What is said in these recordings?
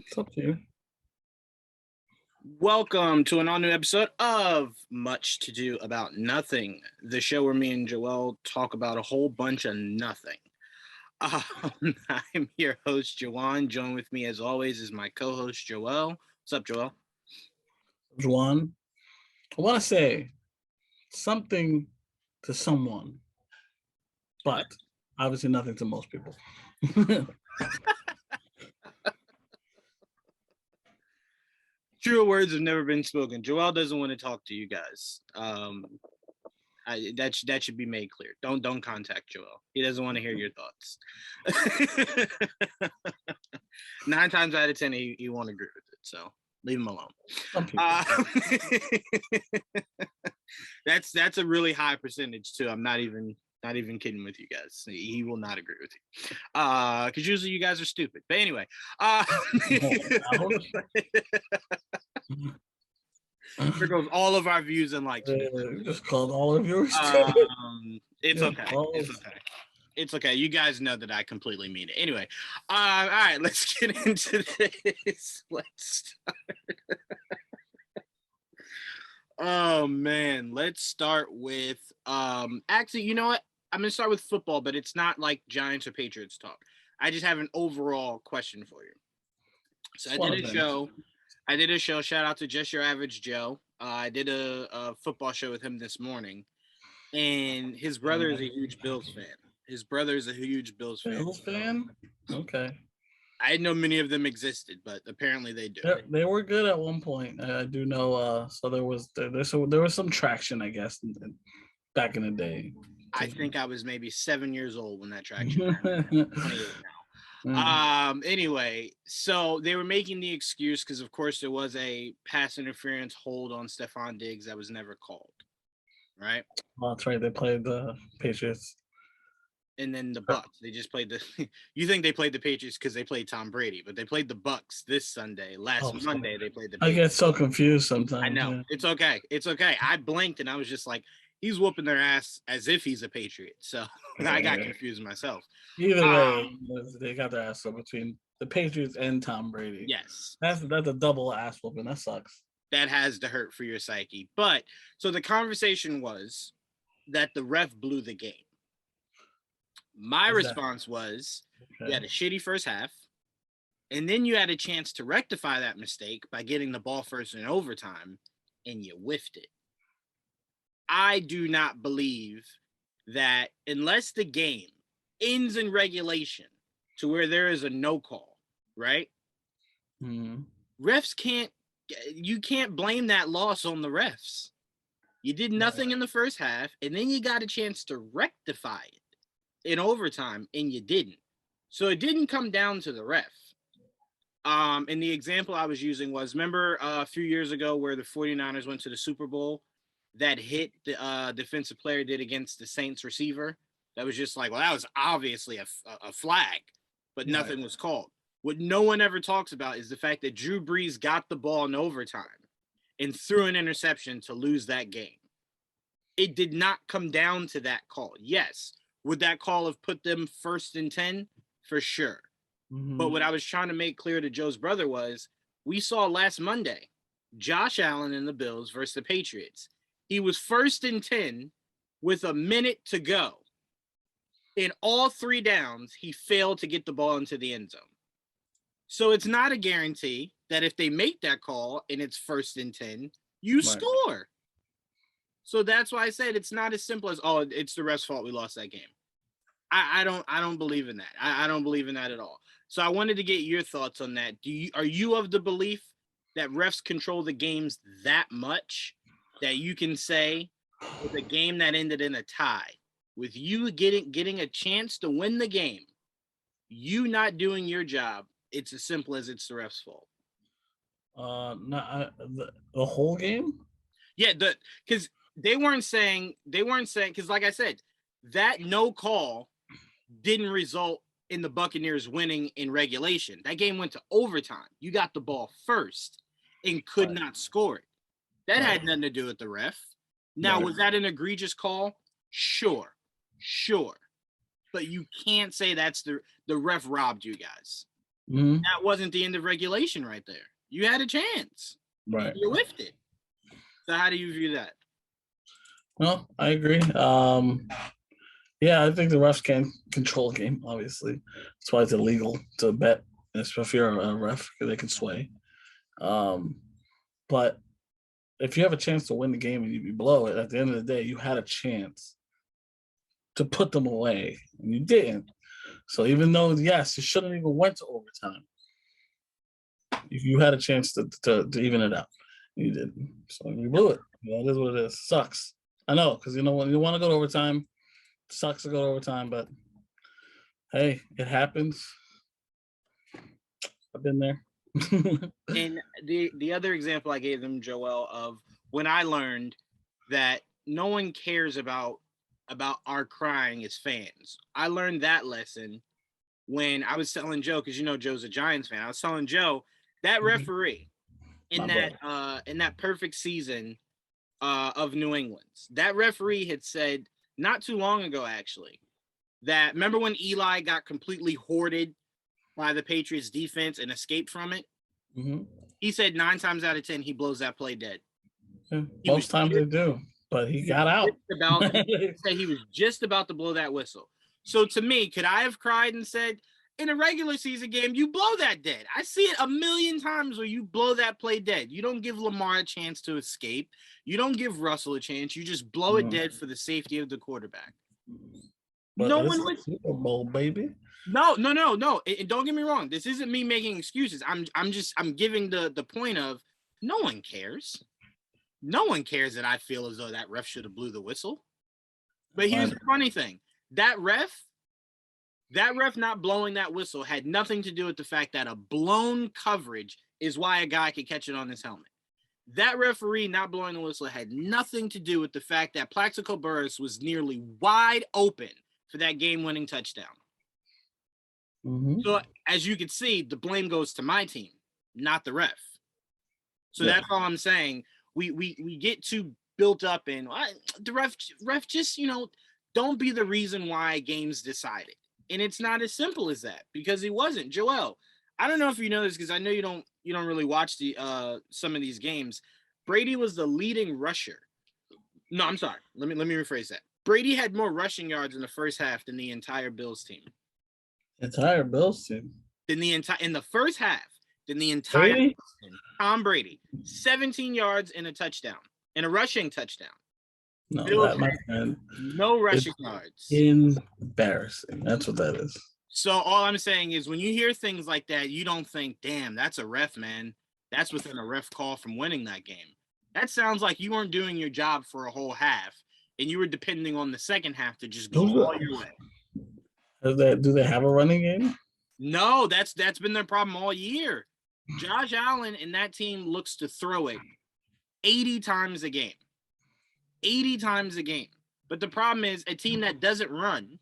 It's up to you. Welcome to an all-new episode of Much to Do About Nothing, the show where me and Joel talk about a whole bunch of nothing. I'm your host, Juwaan. Join with me, as always, is my co-host, Joel. What's up, Joel? Juwaan, I want to say something to someone, but obviously nothing to most people. Truer words have never been spoken. Joel doesn't want to talk to you guys. That should be made clear. Don't contact Joel. He doesn't want to hear your thoughts. 9 times out of 10, he won't agree with it. So leave him alone. That's a really high percentage too. I'm not even kidding with you guys. He will not agree with you. Because usually you guys are stupid. But anyway, there goes all of our views and likes. Just called all of yours. It's okay. It's okay. It's okay. You guys know that I completely mean it. Anyway, all right, let's get into this. Let's start. Oh man, let's start with actually, you know what? I'm gonna start with football, but it's not like Giants or Patriots talk. I just have an overall question for you. So I did a show. Shout out to Just Your Average Joe. I did a football show with him this morning, and his brother is a huge Bills fan. Bills fan? Okay. I didn't know many of them existed, but apparently they do. They were good at one point. I do know. So there was some traction, I guess, back in the day. I think I was maybe 7 years old when that traction happened. 28 now. Anyway, so they were making the excuse because, of course, there was a pass interference hold on Stephon Diggs that was never called, right? Well, that's right. They played the Patriots. And then the Bucks. They just played the. You think they played the Patriots because they played Tom Brady, but they played the Bucks this Sunday. Last Monday they played the Patriots. I get so confused sometimes. I know. Yeah. It's okay. It's okay. I blinked and I was just like, he's whooping their ass as if he's a Patriot. So I got confused myself. Either way, they got their ass up between the Patriots and Tom Brady. Yes. That's a double ass whooping. That sucks. That has to hurt for your psyche. But so the conversation was that the ref blew the game. My response was, you had a shitty first half, and then you had a chance to rectify that mistake by getting the ball first in overtime, and you whiffed it. I do not believe that unless the game ends in regulation to where there is a no call, right? Mm-hmm. You can't blame that loss on the refs. You did nothing in the first half, and then you got a chance to rectify it in overtime, and you didn't. So it didn't come down to the ref. And the example I was using was, remember a few years ago where the 49ers went to the Super Bowl? That hit the defensive player did against the Saints receiver? That was just like, well, that was obviously a flag, but nothing was called. What no one ever talks about is the fact that Drew Brees got the ball in overtime and threw an interception to lose that game. It did not come down to that call. Yes. Would that call have put them 1st and 10? For sure. Mm-hmm. But what I was trying to make clear to Joe's brother was, we saw last Monday, Josh Allen and the Bills versus the Patriots. He was 1st and 10 with a minute to go. In all 3 downs, he failed to get the ball into the end zone. So it's not a guarantee that if they make that call and it's 1st and 10, you score. So that's why I said it's not as simple as, oh, it's the ref's fault we lost that game. I don't believe in that. I don't believe in that at all. So I wanted to get your thoughts on that. Are you of the belief that refs control the games that much that you can say with a game that ended in a tie, with you getting a chance to win the game, you not doing your job, it's as simple as it's the ref's fault? The whole game? Yeah, because they weren't saying, because like I said, that no call didn't result in the Buccaneers winning in regulation. That game went to overtime. You got the ball first and could not score it. That had nothing to do with the ref. Now, was that an egregious call? Sure. But you can't say that's the ref robbed you guys. That wasn't the end of regulation right there. You had a chance. Right. You whiffed it. So how do you view that? Well, I agree. Yeah, I think the refs can control a game, obviously. That's why it's illegal to bet, especially if you're a ref, because they can sway. But if you have a chance to win the game and you blow it, at the end of the day, you had a chance to put them away, and you didn't. So even though, yes, you shouldn't even went to overtime, you had a chance to even it out. You didn't. So you blew it. That is what it is. Sucks. I know, because you know when you want to go to overtime, sucks to go to overtime, but hey, it happens. I've been there. And the other example I gave them, Joel, of when I learned that no one cares about our crying as fans. I learned that lesson when I was telling Joe, because you know Joe's a Giants fan. I was telling Joe that referee in that perfect season of New England's, that referee had said not too long ago, actually, that remember when Eli got completely hoarded by the Patriots defense and escaped from it? He said 9 times out of 10 he blows that play dead. Yeah, most times they do, but he got out. He was just about to blow that whistle. So to me, could I have cried and said, in a regular season game, you blow that dead? I see it a million times where you blow that play dead. You don't give Lamar a chance to escape. You don't give Russell a chance. You just blow it dead for the safety of the quarterback. But no one would. Super Bowl, baby. No. And don't get me wrong. This isn't me making excuses. I'm giving the point of no one cares. No one cares that I feel as though that ref should have blew the whistle. But here's the funny thing. That ref not blowing that whistle had nothing to do with the fact that a blown coverage is why a guy could catch it on his helmet. That referee not blowing the whistle had nothing to do with the fact that Plaxico Burress was nearly wide open for that game-winning touchdown. So as you can see, the blame goes to my team, not the ref. So that's all I'm saying. We get too built up in the ref just, don't be the reason why games decided. And it's not as simple as that, because he wasn't. Joel, I don't know if you know this, because I know you don't really watch the some of these games. Brady was the leading rusher. No, I'm sorry. Let me rephrase that. Brady had more rushing yards in the first half than the entire Bills team. Entire Bills team. In the first half, than the entire Bills team. Tom Brady, 17 yards and a touchdown, and a rushing touchdown. No, that, my friend, no rushing yards. Embarrassing. That's what that is. So all I'm saying is, when you hear things like that, you don't think, damn, that's a ref, man. That's within a ref call from winning that game. That sounds like you weren't doing your job for a whole half, and you were depending on the second half to just go all your way. Do they have a running game? No, that's been their problem all year. Josh Allen and that team looks to throw it 80 times a game. 80 times a game. But the problem is, a team that doesn't run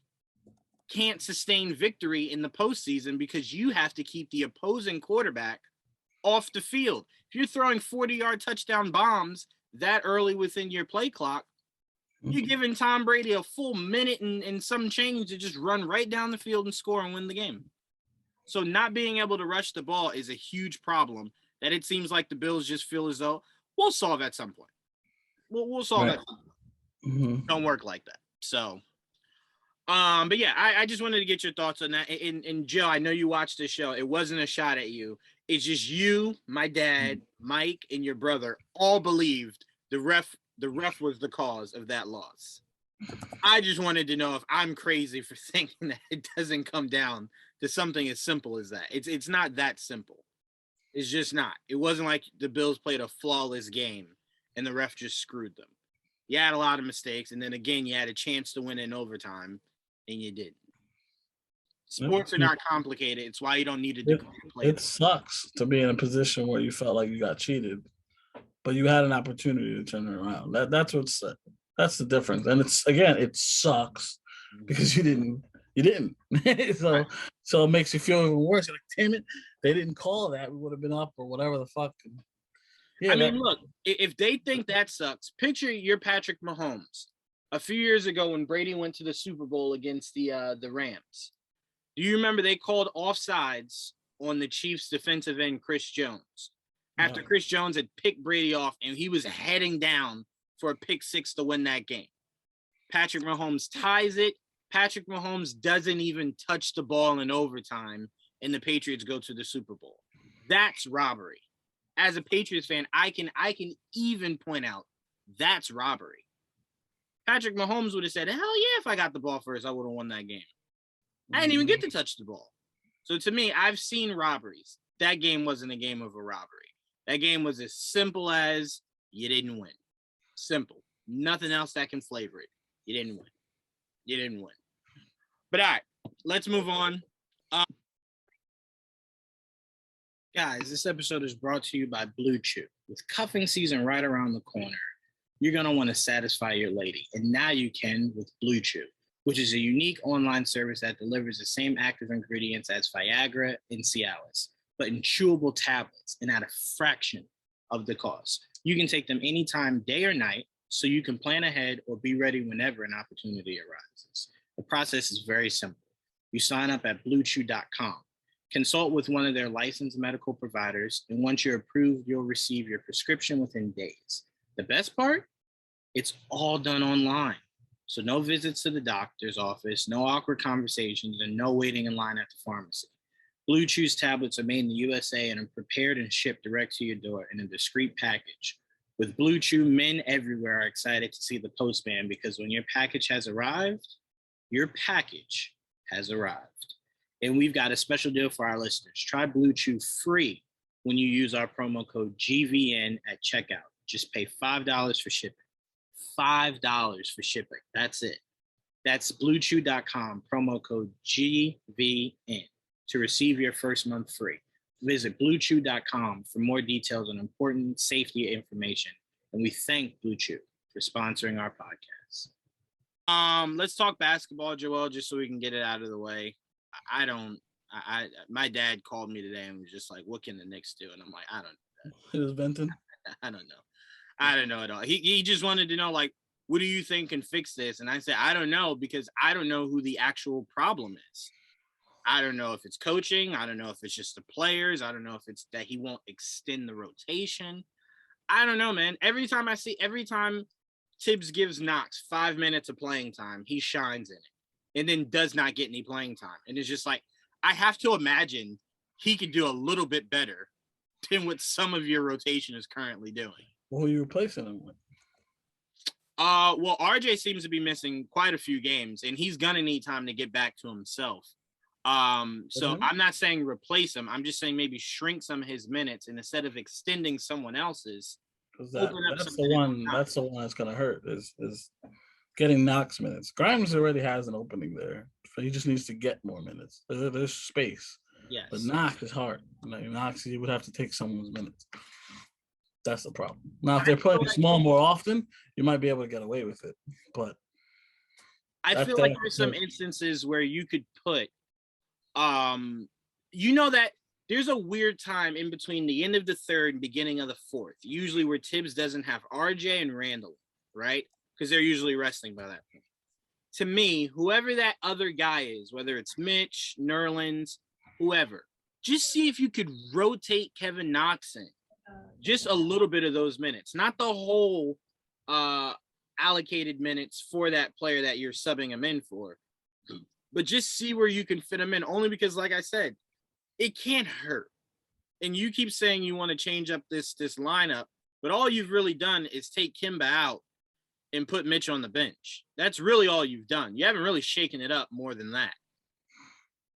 can't sustain victory in the postseason, because you have to keep the opposing quarterback off the field. If you're throwing 40-yard touchdown bombs that early within your play clock, you're giving Tom Brady a full minute and some change to just run right down the field and score and win the game. So not being able to rush the ball is a huge problem that it seems like the Bills just feel as though we'll solve at some point. We'll solve that. Don't work like that. So, but yeah, I just wanted to get your thoughts on that. And Joe, I know you watched this show. It wasn't a shot at you. It's just you, my dad, Mike, and your brother all believed the ref was the cause of that loss. I just wanted to know if I'm crazy for thinking that it doesn't come down to something as simple as that. It's not that simple. It's just not. It wasn't like the Bills played a flawless game and the ref just screwed them. You had a lot of mistakes, and then again, you had a chance to win in overtime, and you didn't. Sports are not complicated. It's why you don't need to do play. It sucks to be in a position where you felt like you got cheated, but you had an opportunity to turn it around. That's the difference. And it sucks because you didn't. So it makes you feel even worse. You're like, damn it, they didn't call that. We would have been up or whatever the fuck. Yeah, look, if they think that sucks, picture you're Patrick Mahomes a few years ago when Brady went to the Super Bowl against the Rams. Do you remember they called offsides on the Chiefs defensive end, Chris Jones. After No. Chris Jones had picked Brady off and he was heading down for a pick six to win that game. Patrick Mahomes ties it. Patrick Mahomes doesn't even touch the ball in overtime, and the Patriots go to the Super Bowl. That's robbery. As a Patriots fan, I can even point out that's robbery. Patrick Mahomes would have said, hell yeah, if I got the ball first, I would have won that game. I didn't even get to touch the ball. So to me, I've seen robberies. That game wasn't a game of a robbery. That game was as simple as you didn't win. Simple. Nothing else that can flavor it. You didn't win. You didn't win. But all right, let's move on. Guys, this episode is brought to you by Blue Chew. With cuffing season right around the corner, you're going to want to satisfy your lady. And now you can with Blue Chew, which is a unique online service that delivers the same active ingredients as Viagra and Cialis, but in chewable tablets and at a fraction of the cost. You can take them anytime, day or night, so you can plan ahead or be ready whenever an opportunity arises. The process is very simple. You sign up at bluechew.com, consult with one of their licensed medical providers, and once you're approved, you'll receive your prescription within days. The best part? It's all done online. So no visits to the doctor's office, no awkward conversations, and no waiting in line at the pharmacy. Blue Chew's tablets are made in the USA and are prepared and shipped direct to your door in a discreet package. With Blue Chew, men everywhere are excited to see the postman because when your package has arrived, your package has arrived. And we've got a special deal for our listeners. Try Blue Chew free when you use our promo code GVN at checkout. Just pay $5 for shipping. $5 for shipping. That's it. That's bluechew.com, promo code GVN to receive your first month free. Visit bluechew.com for more details on important safety information. And we thank Blue Chew for sponsoring our podcast. Let's talk basketball, Joel, just so we can get it out of the way. My dad called me today and was just like, what can the Knicks do? And I'm like, I don't know. He was venting. I don't know. I don't know at all. He just wanted to know, like, what do you think can fix this? And I said, I don't know, because I don't know who the actual problem is. I don't know if it's coaching. I don't know if it's just the players. I don't know if it's that he won't extend the rotation. I don't know, man. Every time Tibbs gives Knox 5 minutes of playing time, he shines in it and then does not get any playing time. And it's just like, I have to imagine he could do a little bit better than what some of your rotation is currently doing. What are you replacing him with? Well, RJ seems to be missing quite a few games, and he's gonna need time to get back to himself. So I'm not saying replace him. I'm just saying maybe shrink some of his minutes, and instead of extending someone else's, Because that's the one that's gonna hurt is getting Knox minutes. Grimes already has an opening there. So he just needs to get more minutes. There's space. Yes. But Knox is hard. Like Knox, you would have to take someone's minutes. That's the problem. Now, if they're playing small more often, you might be able to get away with it. But I feel like there's some instances where you could put, that there's a weird time in between the end of the third and beginning of the fourth, usually where Tibbs doesn't have RJ and Randall, right? Because they're usually resting by that point. To me, whoever that other guy is, whether it's Mitch, Nerlens, whoever, just see if you could rotate Kevin Knox in. Just a little bit of those minutes, not the whole allocated minutes for that player that you're subbing him in for, but just see where you can fit him in, only because, like I said, it can't hurt. And you keep saying you want to change up this lineup, but all you've really done is take Kimba out and put Mitch on the bench. That's really all you've done. You haven't really shaken it up more than that.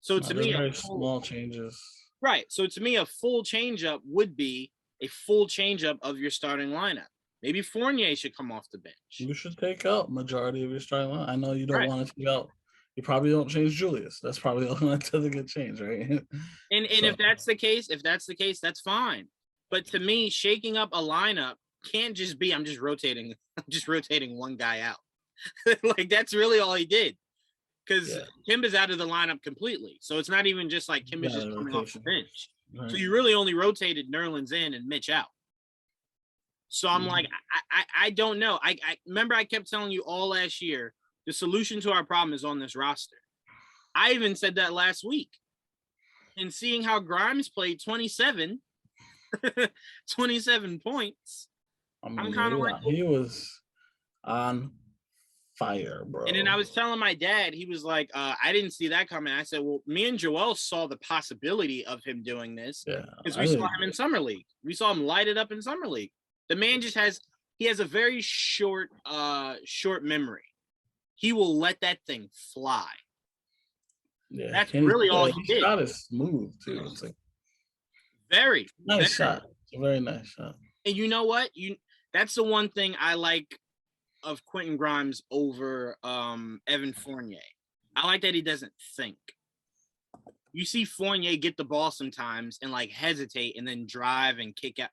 So to me, very small changes. Right. So to me, a full changeup would be a full changeup of your starting lineup. Maybe Fournier should come off the bench. You should take out majority of your starting lineup. I know you don't want to take out. You probably don't change Julius. That's probably the only doesn't get changed, right? And if that's the case, that's fine. But to me, shaking up a lineup can't just be I'm just rotating one guy out. Like that's really all he did. Because Kimba's out of the lineup completely. So it's not even just like Kimba's just coming off the bench. Right. So you really only rotated Nerlens in and Mitch out. So I'm like, I don't know. I remember I kept telling you all last year, the solution to our problem is on this roster. I even said that last week. and seeing how Grimes played 27 points. I mean, I'm kind of like, he was on fire, bro. and then I was telling my dad, he was like, I didn't see that coming. I said, well, me and Joel saw the possibility of him doing this because we saw him in Summer League. We saw him light it up in Summer League. The man just has a very short memory. He will let that thing fly. Yeah, that's really all he did. Shot is smooth too. It's like very nice shot. It's a very nice shot. And you know what? That's the one thing I like of Quentin Grimes over Evan Fournier. I like that he doesn't think. You see Fournier get the ball sometimes and like hesitate and then drive and kick out.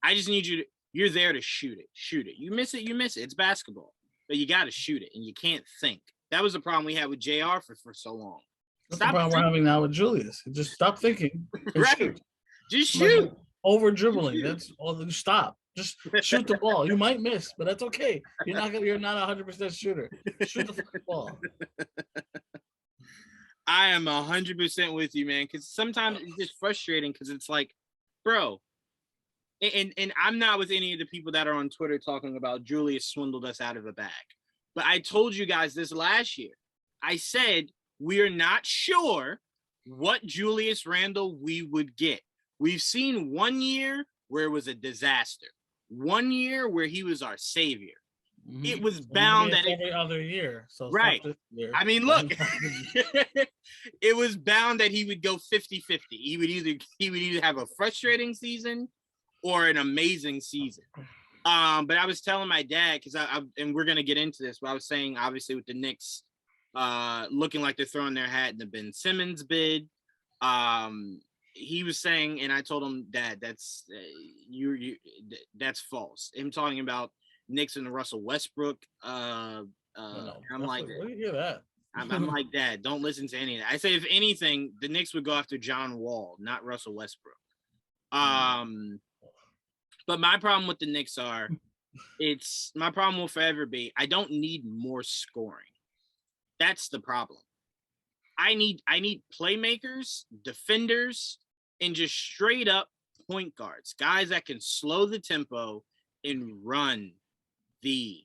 I just need you're there to shoot it. Shoot it. You miss it, you miss it. It's basketball. But you got to shoot it and you can't think. That was the problem we had with JR for so long. That's the problem we're having now with Julius. Just stop thinking. Right. Shoot. Just shoot. Like over dribbling. That's all. Stop. Just shoot the ball. You might miss, but that's okay. You're not 100% shooter. Shoot the ball. I am 100% with you, man. Because sometimes it's just frustrating because it's like, bro. And I'm not with any of the people that are on Twitter talking about Julius swindled us out of a bag. But I told you guys this last year. I said we are not sure what Julius Randle we would get. We've seen 1 year where it was a disaster. 1 year where he was our savior. Mm-hmm. It was bound that every other year. So right. Year. I mean, look, it was bound that he would go 50-50. He would either have a frustrating season or an amazing season. But I was telling my dad, because and we're gonna get into this, but I was saying obviously with the Knicks looking like they're throwing their hat in the Ben Simmons bid. He was saying, and I told him, Dad, that's that's false. Him talking about Knicks and Russell Westbrook. I'm like, where do you hear that? I'm like, Dad, don't listen to any of that. I say, if anything, the Knicks would go after John Wall, not Russell Westbrook. But my problem with the Knicks my problem will forever be, I don't need more scoring. That's the problem. I need playmakers, defenders, and just straight up point guards, guys that can slow the tempo and run the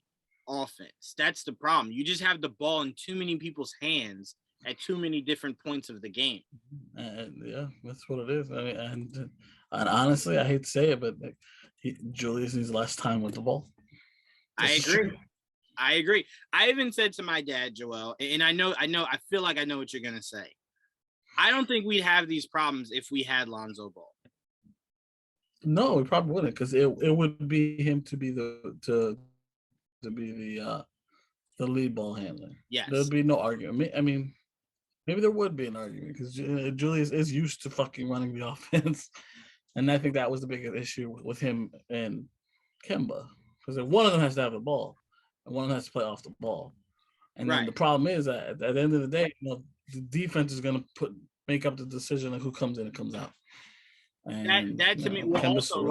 offense. That's the problem. You just have the ball in too many people's hands at too many different points of the game. Yeah, that's what it is. I mean, and honestly, I hate to say it, but Julius needs less time with the ball. I agree. I even said to my dad, Joel, and I feel like I know what you're going to say. I don't think we'd have these problems if we had Lonzo Ball. No, we probably wouldn't, because it would be him to be the lead ball handler. Yes. There'd be no argument. I mean, maybe there would be an argument because Julius is used to fucking running the offense. And I think that was the biggest issue with him and Kemba, because one of them has to have the ball and one of them has to play off the ball. And then the problem is that at the end of the day, the defense is going to make up the decision of who comes in and comes out. And that to me, Lonzo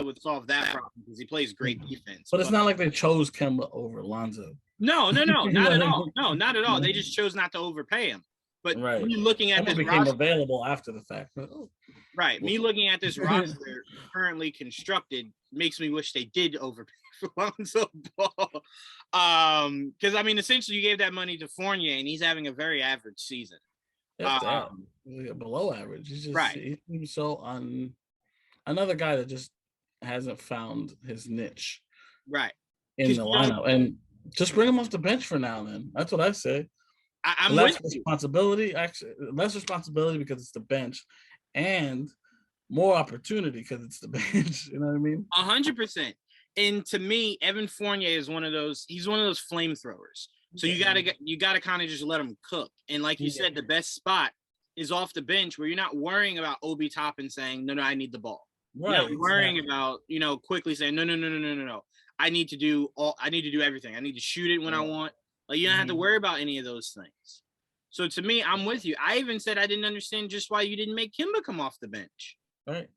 would solve that problem because he plays great defense. But it's not like they chose Kemba over Lonzo. No, not at all. No, not at all. They just chose not to overpay him. But me looking at this became available after the fact. Right. Me looking at this roster currently constructed makes me wish they did overpay for Lonzo Ball. Because I mean, essentially, you gave that money to Fournier, and he's having a very average season. Below average. He's just he's so on another guy that just hasn't found his niche. Right. In the lineup, and just bring him off the bench for now. Then that's what I say. I'm less responsibility, less responsibility because it's the bench, and more opportunity because it's the bench. You know what I mean? 100%. And to me, Evan Fournier is one of those. He's one of those flamethrowers. So you gotta kind of just let him cook. And like you said, the best spot is off the bench where you're not worrying about Obi Toppin saying, "No, I need the ball." Right. You're not worrying about quickly saying, "No. I need to do everything. I need to shoot it when I want." Like, you don't have to worry about any of those things. So to me, I'm with you. I even said I didn't understand just why you didn't make Kemba come off the bench. Right.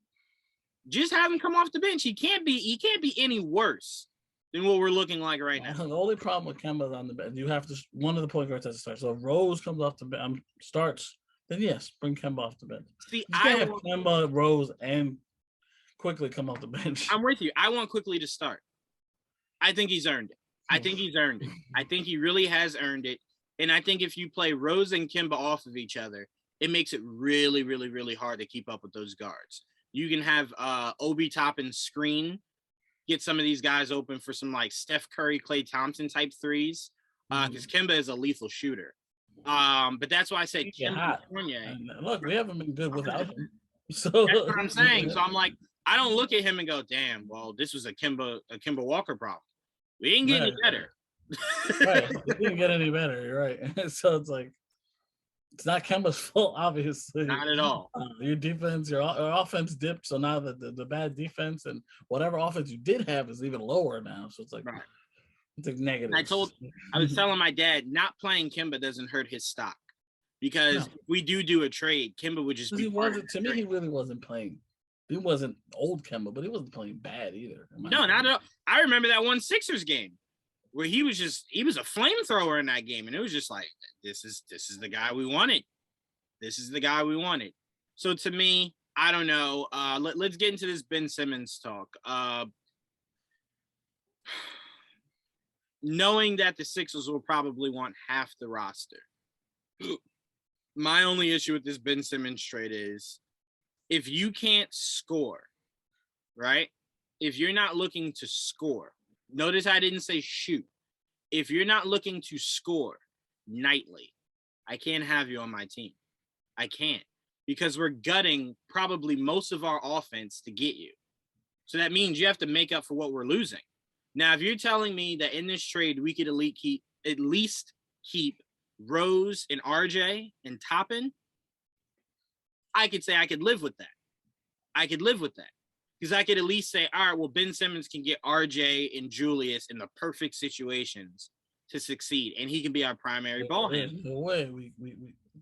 Just have him come off the bench. He can't be any worse than what we're looking like right now. The only problem with Kemba is on the bench. You have to one of the point guards has to start. So if Rose comes off the bench, starts, then yes, bring Kemba off the bench. See, You can't have Kemba, Rose, and quickly come off the bench. I'm with you. I want quickly to start. I think he's earned it. I think he's earned it. I think he really has earned it. And I think if you play Rose and Kemba off of each other, it makes it really, really, really hard to keep up with those guards. You can have Obi Toppin screen, get some of these guys open for some like Steph Curry, Klay Thompson type threes, because Kemba is a lethal shooter. But that's why I said Kemba Fournier. Look, we haven't been good without him. So that's what I'm saying. So I'm like, I don't look at him and go, damn, well, this was a Kemba Walker problem. We didn't get any better. Right. It didn't get any better. You're right. So it's like, it's not Kemba's fault, obviously. Not at all. Your defense, your offense dipped. So now the bad defense and whatever offense you did have is even lower now. So it's like, right. It's like negative. I was telling my dad, not playing Kemba doesn't hurt his stock, because if we do a trade, Kemba would just be. He wasn't. To me, he really wasn't playing. He wasn't old Kemba, but he wasn't playing bad either. No, not at all. I remember that one Sixers game where he was a flamethrower in that game, and it was just like, this is the guy we wanted. This is the guy we wanted. So to me, I don't know. Let's get into this Ben Simmons talk. Knowing that the Sixers will probably want half the roster. My only issue with this Ben Simmons trade is, if you can't score, right? If you're not looking to score, notice I didn't say shoot. If you're not looking to score nightly, I can't have you on my team. I can't, because we're gutting probably most of our offense to get you. So that means you have to make up for what we're losing. Now, if you're telling me that in this trade we could at least keep Rose and RJ and Toppin, I could say I could live with that. I could live with that, because I could at least say, all right, well, Ben Simmons can get RJ and Julius in the perfect situations to succeed, and he can be our primary ball handler.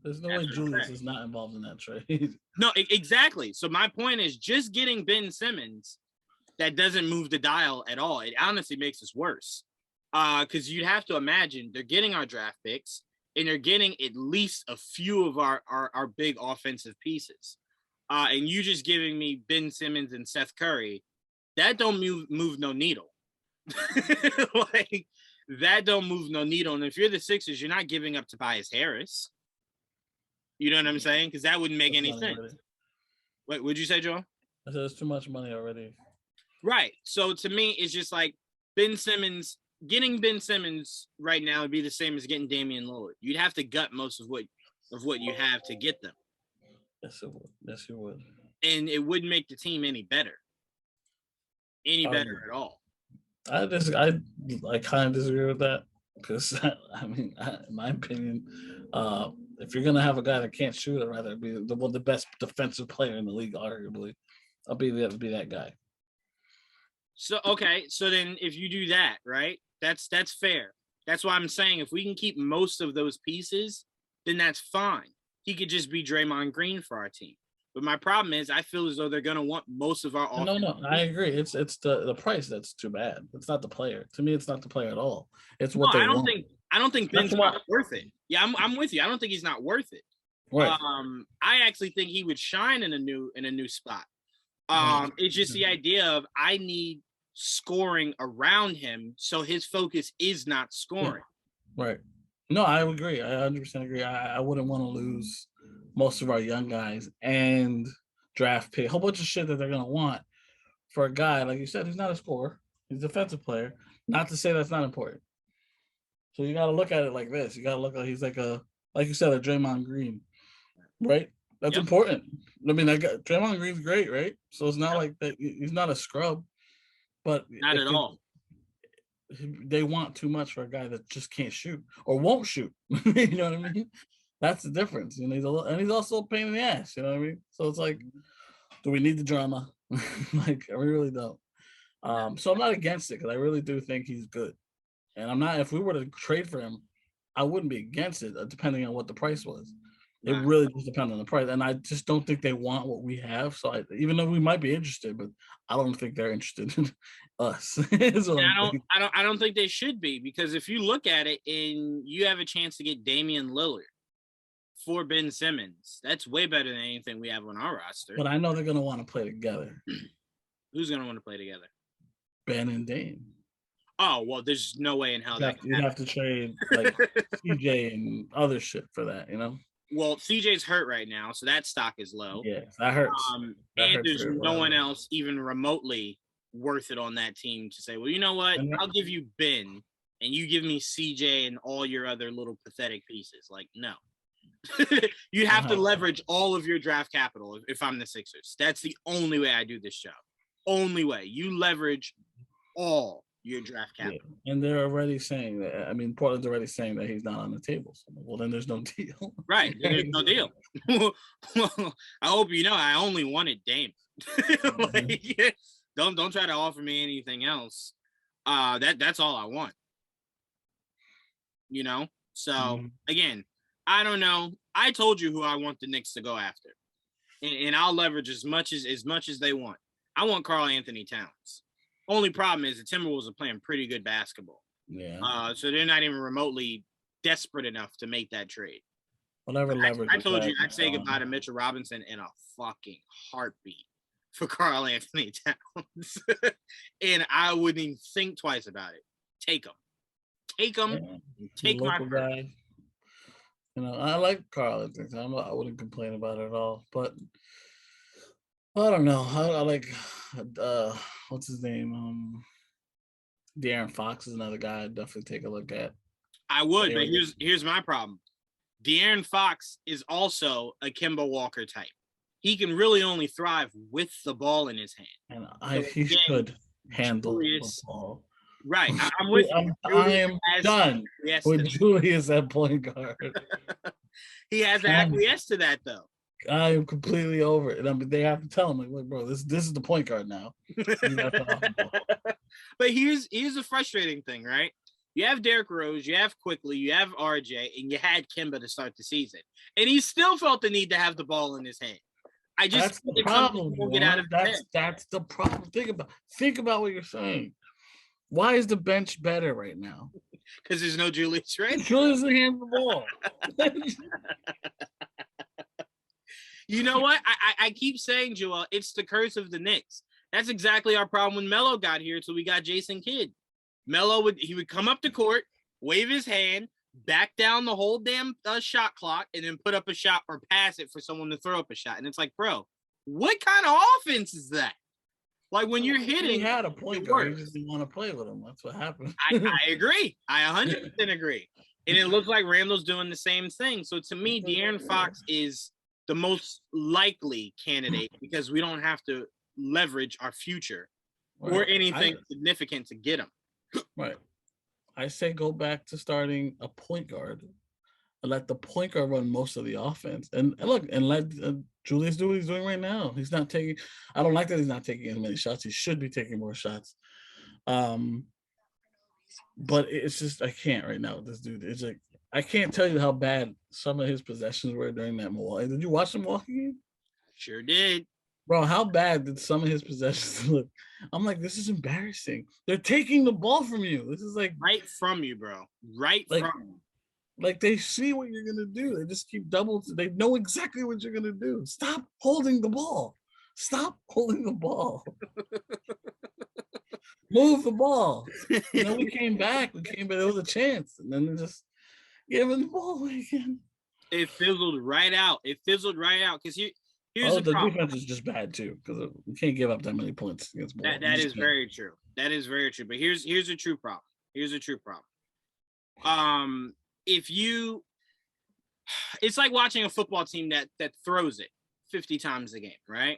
There's no way Julius is not involved in that trade. No, exactly. So my point is, just getting Ben Simmons, that doesn't move the dial at all. It honestly makes us worse, because you'd have to imagine they're getting our draft picks, and they're getting at least a few of our big offensive pieces. And you just giving me Ben Simmons and Seth Curry, that don't move no needle. Like, that don't move no needle. And if you're the Sixers, you're not giving up Tobias Harris. You know what I'm saying? Because that wouldn't make any sense. Already. What would you say, Joel? I said there's too much money already. Right. So to me, it's just like Ben Simmons. Getting Ben Simmons right now would be the same as getting Damian Lillard. You'd have to gut most of what you have to get them. Yes, it would. Yes, it would. And it wouldn't make the team any better. At all. I kind of disagree with that, because I mean, in my opinion, if you're gonna have a guy that can't shoot, I'd rather be the best defensive player in the league, arguably. I'll be that guy. So okay, so then if you do that, right, that's fair. That's why I'm saying if we can keep most of those pieces, then that's fine. He could just be Draymond Green for our team. But my problem is, I feel as though they're going to want most of our offense. No, I agree. It's the price that's too bad. It's not the player. To me, it's not the player at all. It's what they want. I don't think Ben's not worth it. Yeah, I'm with you. I don't think he's not worth it. Right. I actually think he would shine in a new spot. It's just the idea of, I need scoring around him, so his focus is not scoring. Yeah. Right. No, I agree. I 100% agree. I wouldn't want to lose most of our young guys and draft pick, a whole bunch of shit that they're going to want for a guy, like you said, who's not a scorer. He's a defensive player. Not to say that's not important. So you got to look at it like this. You got to look at, he's like you said, a Draymond Green, right? That's important. I mean, Draymond Green's great, right? So it's not like that. He's not a scrub, but not at all. They want too much for a guy that just can't shoot or won't shoot. You know what I mean? That's the difference. You know, he's also a pain in the ass. You know what I mean? So it's like, do we need the drama? Like, we really don't. So I'm not against it, because I really do think he's good. And I'm not. If we were to trade for him, I wouldn't be against it, depending on what the price was. It really just depends on the price, and I just don't think they want what we have. So even though we might be interested, but I don't think they're interested in us. I don't think they should be, because if you look at it and you have a chance to get Damian Lillard for Ben Simmons. That's way better than anything we have on our roster. But I know they're going to want to play together. Who's going to want to play together? Ben and Dame. Oh, well, there's no way in hell You'd have to trade like CJ and other shit for that, you know? Well, CJ's hurt right now, so that stock is low. Yeah, that hurts. And there's no one else even remotely worth it on that team to say, well, you know what? I'll give you Ben, and you give me CJ and all your other little pathetic pieces. Like, no. You have to leverage all of your draft capital if I'm the Sixers. That's the only way I do this job. Only way. You leverage all your draft capital. Yeah. And they're already saying that. I mean, Portland's already saying that he's not on the table. So, well, then there's no deal. Right. There's no deal. Well, I hope you know I only wanted Dame. Like, don't try to offer me anything else. That's all I want. You know? So, again, I don't know. I told you who I want the Knicks to go after. And I'll leverage as much as they want. I want Karl Anthony Towns. Only problem is the Timberwolves are playing pretty good basketball. Yeah. So they're not even remotely desperate enough to make that trade. Whatever leverage. I told you I'd say goodbye to Mitchell Robinson in a fucking heartbeat for Karl Anthony Towns. And I wouldn't even think twice about it. Take him. Yeah. Take my guy. You know, I like Karl Anthony Towns. I wouldn't complain about it at all. But I don't know. I like what's his name? Darren Fox is another guy I'd definitely take a look at. I would, but here's my problem. De'Aaron Fox is also a Kemba Walker type. He can really only thrive with the ball in his hand. And he should handle the ball. Right. I'm with you. I am done with Julius at point guard. He has acquiesced to that, though. I am completely over it. I mean, they have to tell him, like, look, bro, this is the point guard now. But here's the frustrating thing, right? You have Derrick Rose, you have Quickly, you have RJ, and you had Kemba to start the season. And he still felt the need to have the ball in his hand. That's the problem. That's the problem. Think about what you're saying. Why is the bench better right now? Because there's no Julius, right? Julius hands the ball. You know what? I keep saying, Joel, it's the curse of the Knicks. That's exactly our problem when Melo got here until we got Jason Kidd. Melo would come up to court, wave his hand, back down the whole damn shot clock, and then put up a shot or pass it for someone to throw up a shot. And it's like, bro, what kind of offense is that? Like when you're hitting, he had a point guard, he just didn't want to play with him. That's what happened. I agree. I 100% agree. And it looks like Randall's doing the same thing. So to me, De'Aaron Fox is the most likely candidate because we don't have to leverage our future or anything significant to get him. Right. I say go back to starting a point guard and let the point guard run most of the offense. And look, and let Julius do what he's doing right now. He's not taking – I don't like that he's not taking as many shots. He should be taking more shots. But it's just I can't right now with this dude. It's like I can't tell you how bad some of his possessions were during that Milwaukee. Did you watch the Milwaukee game? Sure did. Bro, how bad did some of his possessions look? I'm like, this is embarrassing. They're taking the ball from you. This is like right from you, bro. Right from you. Like they see what you're gonna do. They just keep they know exactly what you're gonna do. Stop holding the ball. Stop holding the ball. Move the ball. You know, we came back. There was a chance. And then they just giving the ball away again. It fizzled right out. Because here's the defense is just bad too, because you can't give up that many points against ball. That is very true. That is very true. But here's a true problem. It's like watching a football team that throws it 50 times a game, right?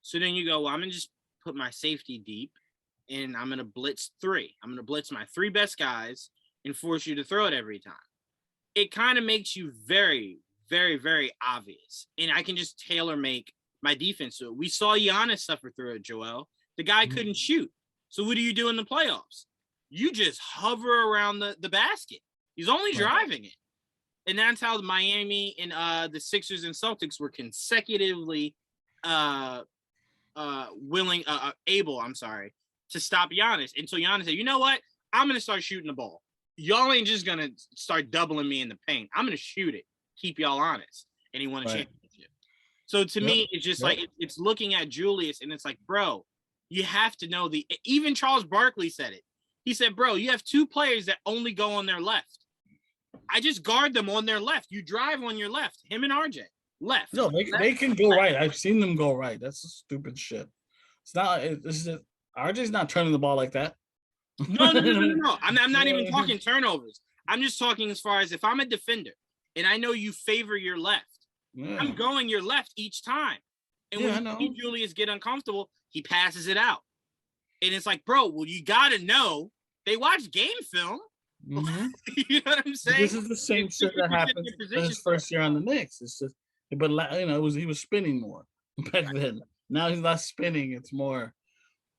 So then you go, well, I'm gonna just put my safety deep and I'm gonna blitz 3. I'm gonna blitz my 3 best guys and force you to throw it every time. It kind of makes you very, very, very obvious. And I can just tailor make my defense to it. We saw Giannis suffer through it, Joel. The guy couldn't shoot. So what do you do in the playoffs? You just hover around the basket. He's only driving it. And that's how Miami and the Sixers and Celtics were consecutively able to stop Giannis until Giannis said, you know what? I'm going to start shooting the ball. Y'all ain't just going to start doubling me in the paint. I'm going to shoot it. keep y'all honest, and he won a Right. championship. So to me, it's just like it's looking at Julius, and it's like, bro, you have to know even Charles Barkley said it. He said, bro, you have two players that only go on their left. I just guard them on their left. You drive on your left. Him and RJ. Left. No, they can go right. I've seen them go right. That's a stupid shit. It's not. It's just RJ's not turning the ball like that. No. I'm not even talking turnovers. I'm just talking as far as if I'm a defender and I know you favor your left, I'm going your left each time. And when you see Julius get uncomfortable, he passes it out. And it's like, bro, well, you got to know they watch game film. Mm-hmm. You know what I'm saying? This is the same shit that happened in his first year on the Knicks. It's just, but he was spinning more back then. Now he's not spinning; it's more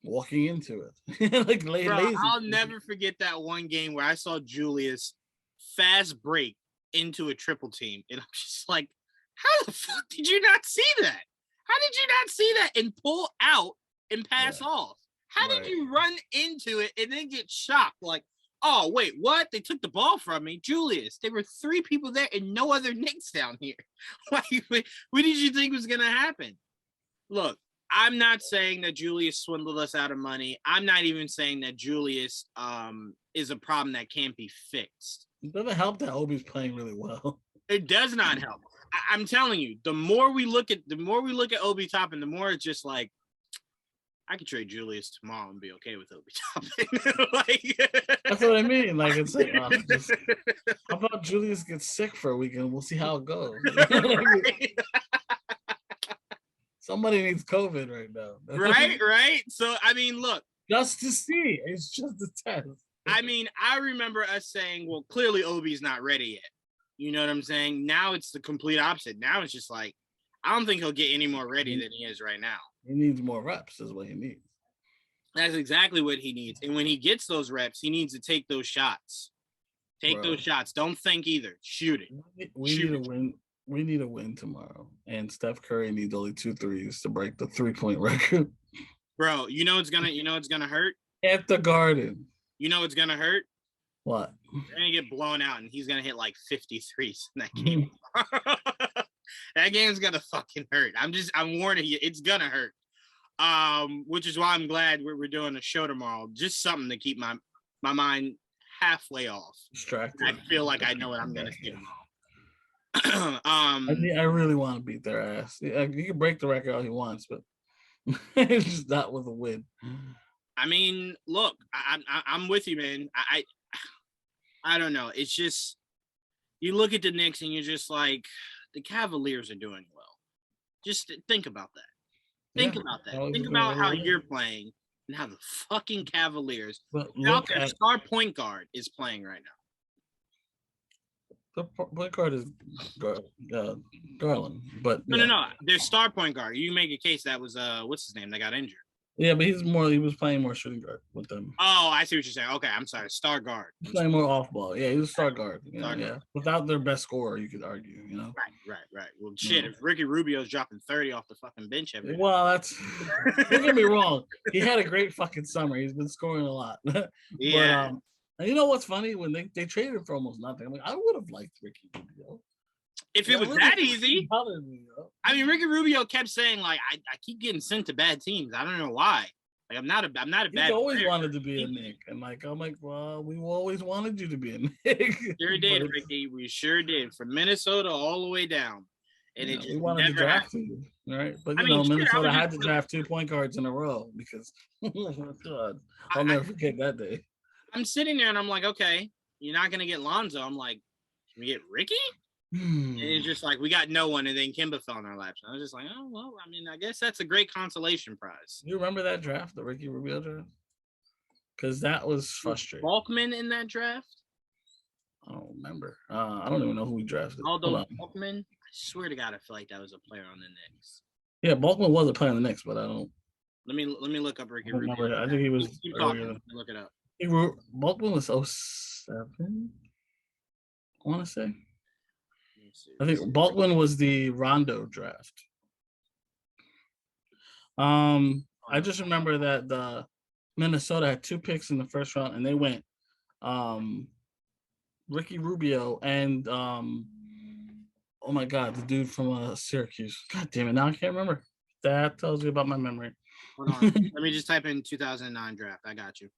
walking into it, like lazy. I'll never forget that one game where I saw Julius fast break into a triple team, and I'm just like, how the fuck did you not see that? How did you not see that and pull out and pass off? How did you run into it and then get shocked? Like, oh, wait, what? They took the ball from me. Julius, there were 3 people there and no other Knicks down here. Like, what did you think was going to happen? Look, I'm not saying that Julius swindled us out of money. I'm not even saying that Julius is a problem that can't be fixed. It doesn't help that Obi's playing really well. It does not help. I'm telling you, the more we look at Obi Toppin, the more it's just like, I could trade Julius tomorrow and be okay with Obi Toppin. That's what I mean. Like, it's like, how about Julius gets sick for a weekend? We'll see how it goes. Somebody needs COVID right now. Right. So, I mean, look. Just to see. It's just a test. I mean, I remember us saying, well, clearly Obi's not ready yet. You know what I'm saying? Now it's the complete opposite. Now it's just like, I don't think he'll get any more ready than he is right now. He needs more reps is what he needs. That's exactly what he needs. And when he gets those reps, he needs to take those shots. Those shots. Don't think either. Shoot it. We need a win. We need a win tomorrow. And Steph Curry needs only 2 threes to break the 3-point record. Bro, you know it's gonna hurt? At the Garden. You know it's gonna hurt? What? They're gonna get blown out and he's gonna hit like 50 threes in that game. That game's gonna fucking hurt. I'm warning you, it's gonna hurt. Which is why I'm glad we're doing a show tomorrow. Just something to keep my mind halfway off. Distracted. I feel like I know what I'm gonna see tomorrow. I really want to beat their ass. He can break the record all he wants, but it's just not with a win. I mean, look, I'm with you, man. I don't know. It's just you look at the Knicks and you're just like, the Cavaliers are doing well. Just think about that. Think about that. Think about how you're playing and how the fucking Cavaliers, without their star point guard, is playing right now. The point guard is Garland, but no. Their star point guard. You make a case that was what's his name that got injured. Yeah, but he was playing more shooting guard with them. Oh, I see what you're saying. Okay, I'm sorry. Star guard. He's playing more off ball. Yeah, he was star guard. Yeah. Without their best scorer, you could argue, Right. Well, shit, if Ricky Rubio's dropping 30 off the fucking bench every day. Well, don't get me wrong. He had a great fucking summer. He's been scoring a lot. Yeah. But, you know what's funny? When they traded him for almost nothing, I'm like, I would have liked Ricky Rubio. If it was that easy. I mean, Ricky Rubio kept saying, like, I keep getting sent to bad teams. I don't know why. Like, I'm not a bad He always player. wanted to be a Knick. And I'm like, well, we always wanted you to be a Knick. Sure did, Ricky. We sure did. From Minnesota all the way down. And it just we wanted to draft you, right? But Minnesota had to draft 2 point guards in a row because God, I'll never forget that day. I'm sitting there and I'm like, okay, you're not gonna get Lonzo. I'm like, can we get Ricky? And it's just like, we got no one, and then Kemba fell in our laps. And I was just like, oh well, I mean, I guess that's a great consolation prize. You remember that draft, the Ricky Rubio draft? Because that was frustrating. Balkman in that draft? I don't remember. I don't even know who we drafted. Although Balkman, I swear to God, I feel like that was a player on the Knicks. Yeah, Balkman was a player on the Knicks, but I don't. Let me look up Ricky Rubio. I think he was. Keep talking. Look it up. Balkman was 07. I want to say. I think Balkman was the Rondo draft. I just remember that the Minnesota had 2 picks in the first round, and they went Ricky Rubio and Oh my God, the dude from Syracuse. God damn it, now I can't remember. That tells you about my memory. Hold on. Let me just type in 2009 draft. I got you.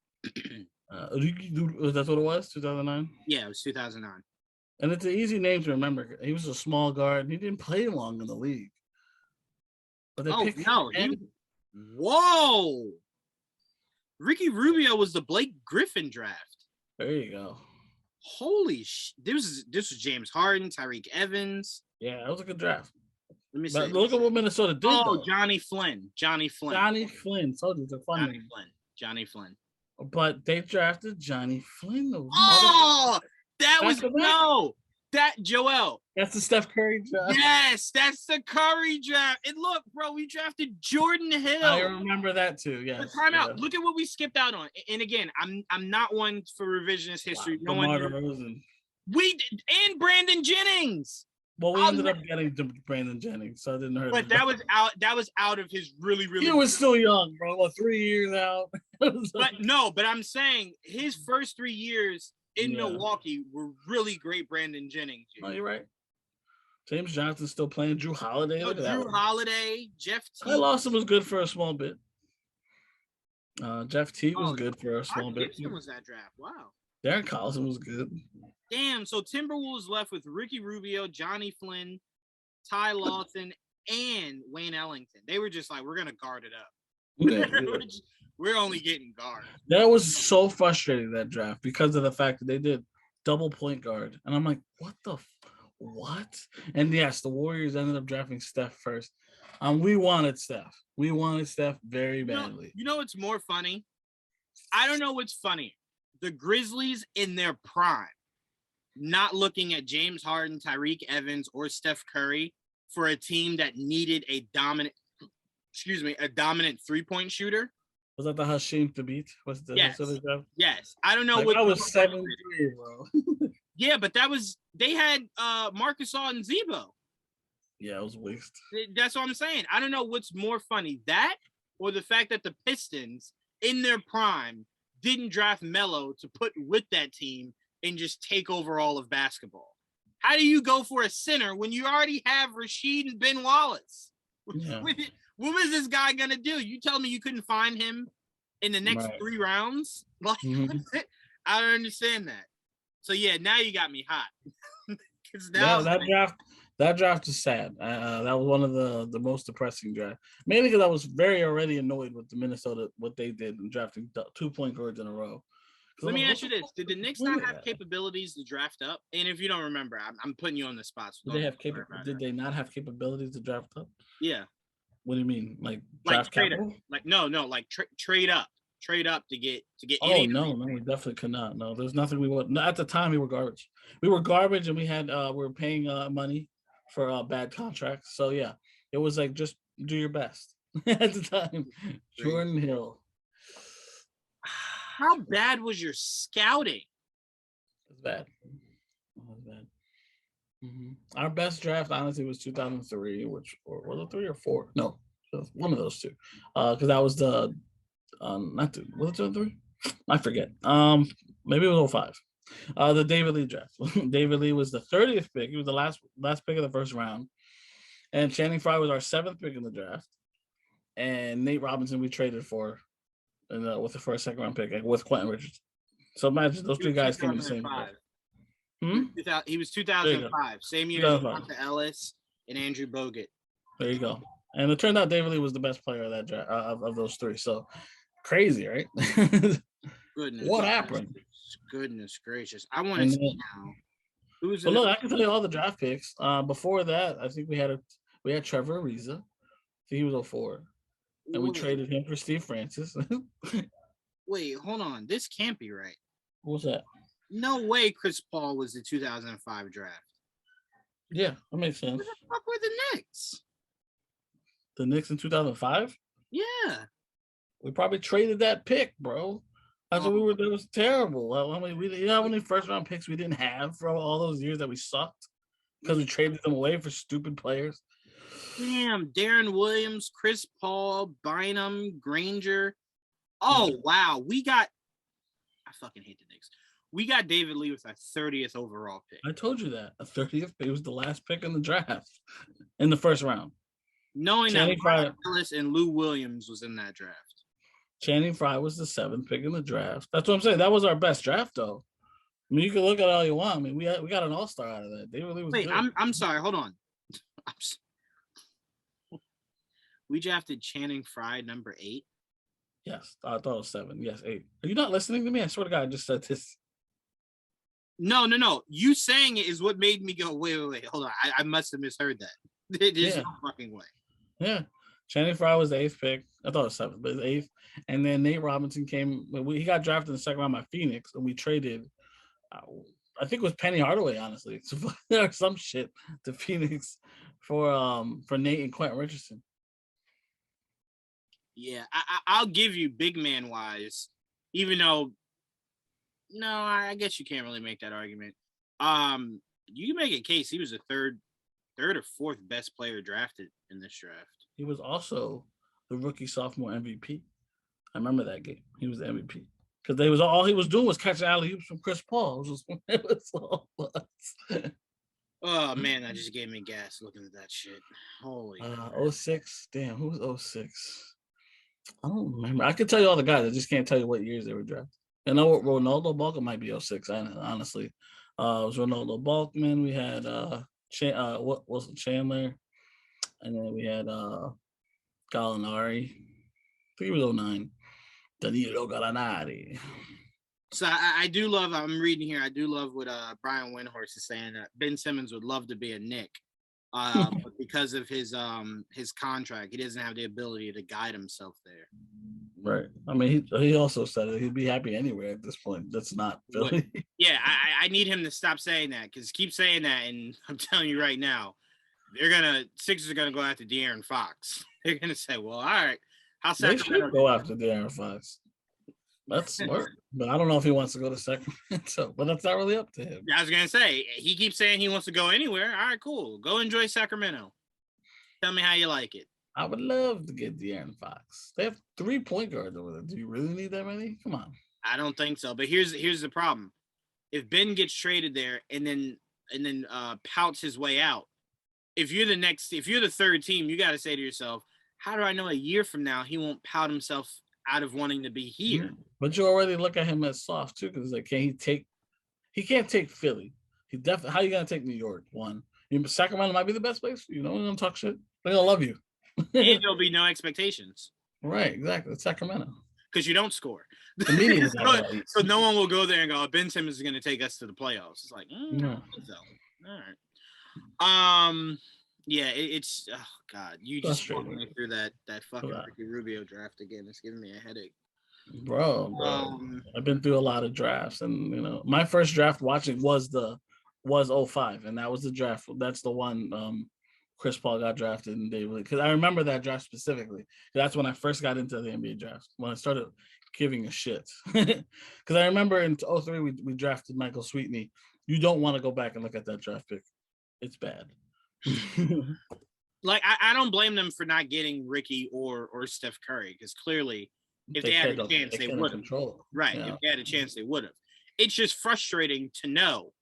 That's what it was, 2009? Yeah, it was 2009. And it's an easy name to remember. He was a small guard. And he didn't play long in the league. But they picked him. Whoa! Ricky Rubio was the Blake Griffin draft. There you go. Holy sh! This was James Harden, Tyreek Evans. Yeah, that was a good draft. Let me see. But look at what Minnesota did. Oh, Johnny Flynn. Johnny Flynn. So it's a fun name. Johnny Flynn. But they drafted Johnny Flynn. Oh, that was no. That Joel. That's the Steph Curry draft. Yes, that's the Curry draft. And look, bro, we drafted Jordan Hill. I remember that too. Yeah. Time out. Look at what we skipped out on. And again, I'm not one for revisionist history. Wow. No DeMar one. DeRozan. We did, and Brandon Jennings. Well, we ended up getting Brandon Jennings, so I didn't hurt. But that was out. That was out of his really. He was still young, bro. What, 3 years out? But I'm saying his first 3 years in Milwaukee were really great. Brandon Jennings. Oh, you're right. James Johnson's still playing. Drew Holiday. Jeff T. Ty Lawson was good for a small bit. Jeff T was good for a small bit. Gibson was that draft? Wow. Darren Collison was good. Damn. So Timberwolves left with Ricky Rubio, Johnny Flynn, Ty Lawson, and Wayne Ellington. They were just like, we're gonna guard it up. We're only getting guard. That was so frustrating, that draft, because of the fact that they did double point guard. And I'm like, what? And yes, the Warriors ended up drafting Steph first. We wanted Steph. We wanted Steph very badly. You know what's more funny? I don't know what's funny. The Grizzlies in their prime, not looking at James Harden, Tyreek Evans, or Steph Curry for a team that needed a dominant 3-point shooter. Was that the Hashim Thabit? Yes. I don't know what that was 7-3, bro. Yeah, but they had Marcus Gasol and Zebo. Yeah, it was a waste. That's what I'm saying. I don't know what's more funny, that or the fact that the Pistons in their prime didn't draft Melo to put with that team and just take over all of basketball. How do you go for a center when you already have Rasheed and Ben Wallace? Yeah. What was this guy going to do? You tell me you couldn't find him in the next 3 rounds? Like, I don't understand that. So, yeah, now you got me hot. That draft is sad. That was one of the most depressing drafts. Mainly because I was already annoyed with the Minnesota, what they did in drafting 2-point guards in a row. Let me ask you this. Did the Knicks not have capabilities to draft up? And if you don't remember, I'm putting you on the spot. So did they not have capabilities to draft up? Yeah. What do you mean? Like draft capital? Like no, like trade up. Trade up to get. Oh no, we definitely could not. No, there's nothing we would. At the time, we were garbage. We were garbage, and we were paying money for bad contracts. So yeah, it was like just do your best at the time. Jordan Hill. How bad was your scouting? It was bad. Mm-hmm. Our best draft, honestly, was 2003, was it 3 or 4? No, one of those two. Because that was the was it 2003? I forget. Maybe it was 05. The David Lee draft. David Lee was the 30th pick. He was the last pick of the first round. And Channing Frye was our 7th pick in the draft. And Nate Robinson we traded for with the first second-round pick with Quentin Richardson. So imagine those 2 guys came in the same year. He was 2005. Same year as Monta Ellis and Andrew Bogut. There you go. And it turned out David Lee was the best player of that draft of those 3. So crazy, right? What happened? Goodness gracious! I want to see now. Look, I can tell you all the draft picks. Before that, I think we had Trevor Ariza. I think he was 04. And we traded him for Steve Francis. Wait, hold on. This can't be right. What's that? No way Chris Paul was the 2005 draft. Yeah, that makes sense. Where the fuck were the Knicks? The Knicks in 2005? Yeah. We probably traded that pick, bro. That's what we were. That was terrible. How many first-round picks we didn't have for all those years that we sucked because we traded them away for stupid players? Damn, Darren Williams, Chris Paul, Bynum, Granger. Oh, wow. I fucking hate the Knicks. We got David Lee with our 30th overall pick. I told you that. A 30th pick was the last pick in the draft in the first round. Knowing Channing that Frye, Mark Ellis and Lou Williams was in that draft. Channing Frye was the 7th pick in the draft. That's what I'm saying. That was our best draft, though. I mean, you can look at it all you want. I mean, we got an all-star out of that. David Lee was Wait, good. I'm sorry. Hold on. We drafted Channing Frye, number 8. Yes, I thought it was 7. Yes, 8. Are you not listening to me? I swear to God, I just said this. No. You saying it is what made me go, wait. Hold on. I must have misheard that. There's no fucking way. Yeah. Channing Frye was the 8th pick. I thought it was 7th, but it's 8th. And then Nate Robinson came. He got drafted in the second round by Phoenix, and we traded, I think it was Penny Hardaway, honestly, or some shit to Phoenix for Nate and Quentin Richardson. Yeah, I'll give you big man wise, even though, no, I guess you can't really make that argument. You can make a case he was the third or fourth best player drafted in this draft. He was also the rookie sophomore MVP. I remember that game. He was the MVP because all he was doing was catching alley oops from Chris Paul. It was all buzz. Oh man, that just gave me gas looking at that shit. Holy 06. Damn, who was 06? I don't remember. I could tell you all the guys. I just can't tell you what years they were drafted. I know Ronaldo Balkman might be 06. Honestly, it was Ronaldo Balkman. We had what was it, Chandler, and then we had Gallinari. I think it was 09. Danilo Gallinari. So I do love. I'm reading here. I do love what Brian Windhorst is saying. That Ben Simmons would love to be a Knick. But because of his contract, he doesn't have the ability to guide himself there. Right. I mean, he also said it. He'd be happy anywhere at this point. That's not Philly. Yeah, I need him to stop saying that because keep saying that, and I'm telling you right now, Sixers are gonna go after Darren Fox. They're gonna say, well, all right, They should go after Darren Fox. That's smart. But I don't know if he wants to go to Sacramento, but that's not really up to him. I was going to say, he keeps saying he wants to go anywhere. All right, cool. Go enjoy Sacramento. Tell me how you like it. I would love to get Darren Fox. They have 3 point guards over there. Do you really need that many? Come on. I don't think so. But here's the problem. If Ben gets traded there and then pouts his way out, if you're the third team, you got to say to yourself, how do I know a year from now he won't pout himself out of wanting to be here? But you already look at him as soft too, because like, he can't take Philly. He definitely. How are you gonna take New York? One, Sacramento might be the best place. You know, they're gonna talk shit. They're gonna love you. And there'll be no expectations. Right, exactly. It's Sacramento. Because you don't score. The media is so no one will go there and go, Ben Simmons is going to take us to the playoffs. It's like, no. I don't think so. All right. Yeah, it's oh god, you just walking me through that fucking Ricky Rubio draft again. It's giving me a headache. Bro. I've been through a lot of drafts, and you know, my first draft watching was 05, and that was the draft. That's the one Chris Paul got drafted in David, because I remember that draft specifically. That's when I first got into the NBA draft, when I started giving a shit. Because I remember in 03 we drafted Michael Sweetney. You don't want to go back and look at that draft pick. It's bad. Like I don't blame them for not getting Ricky or Steph Curry, because clearly if they had a chance they would have. Right. Yeah. If they had a chance they would have. It's just frustrating to know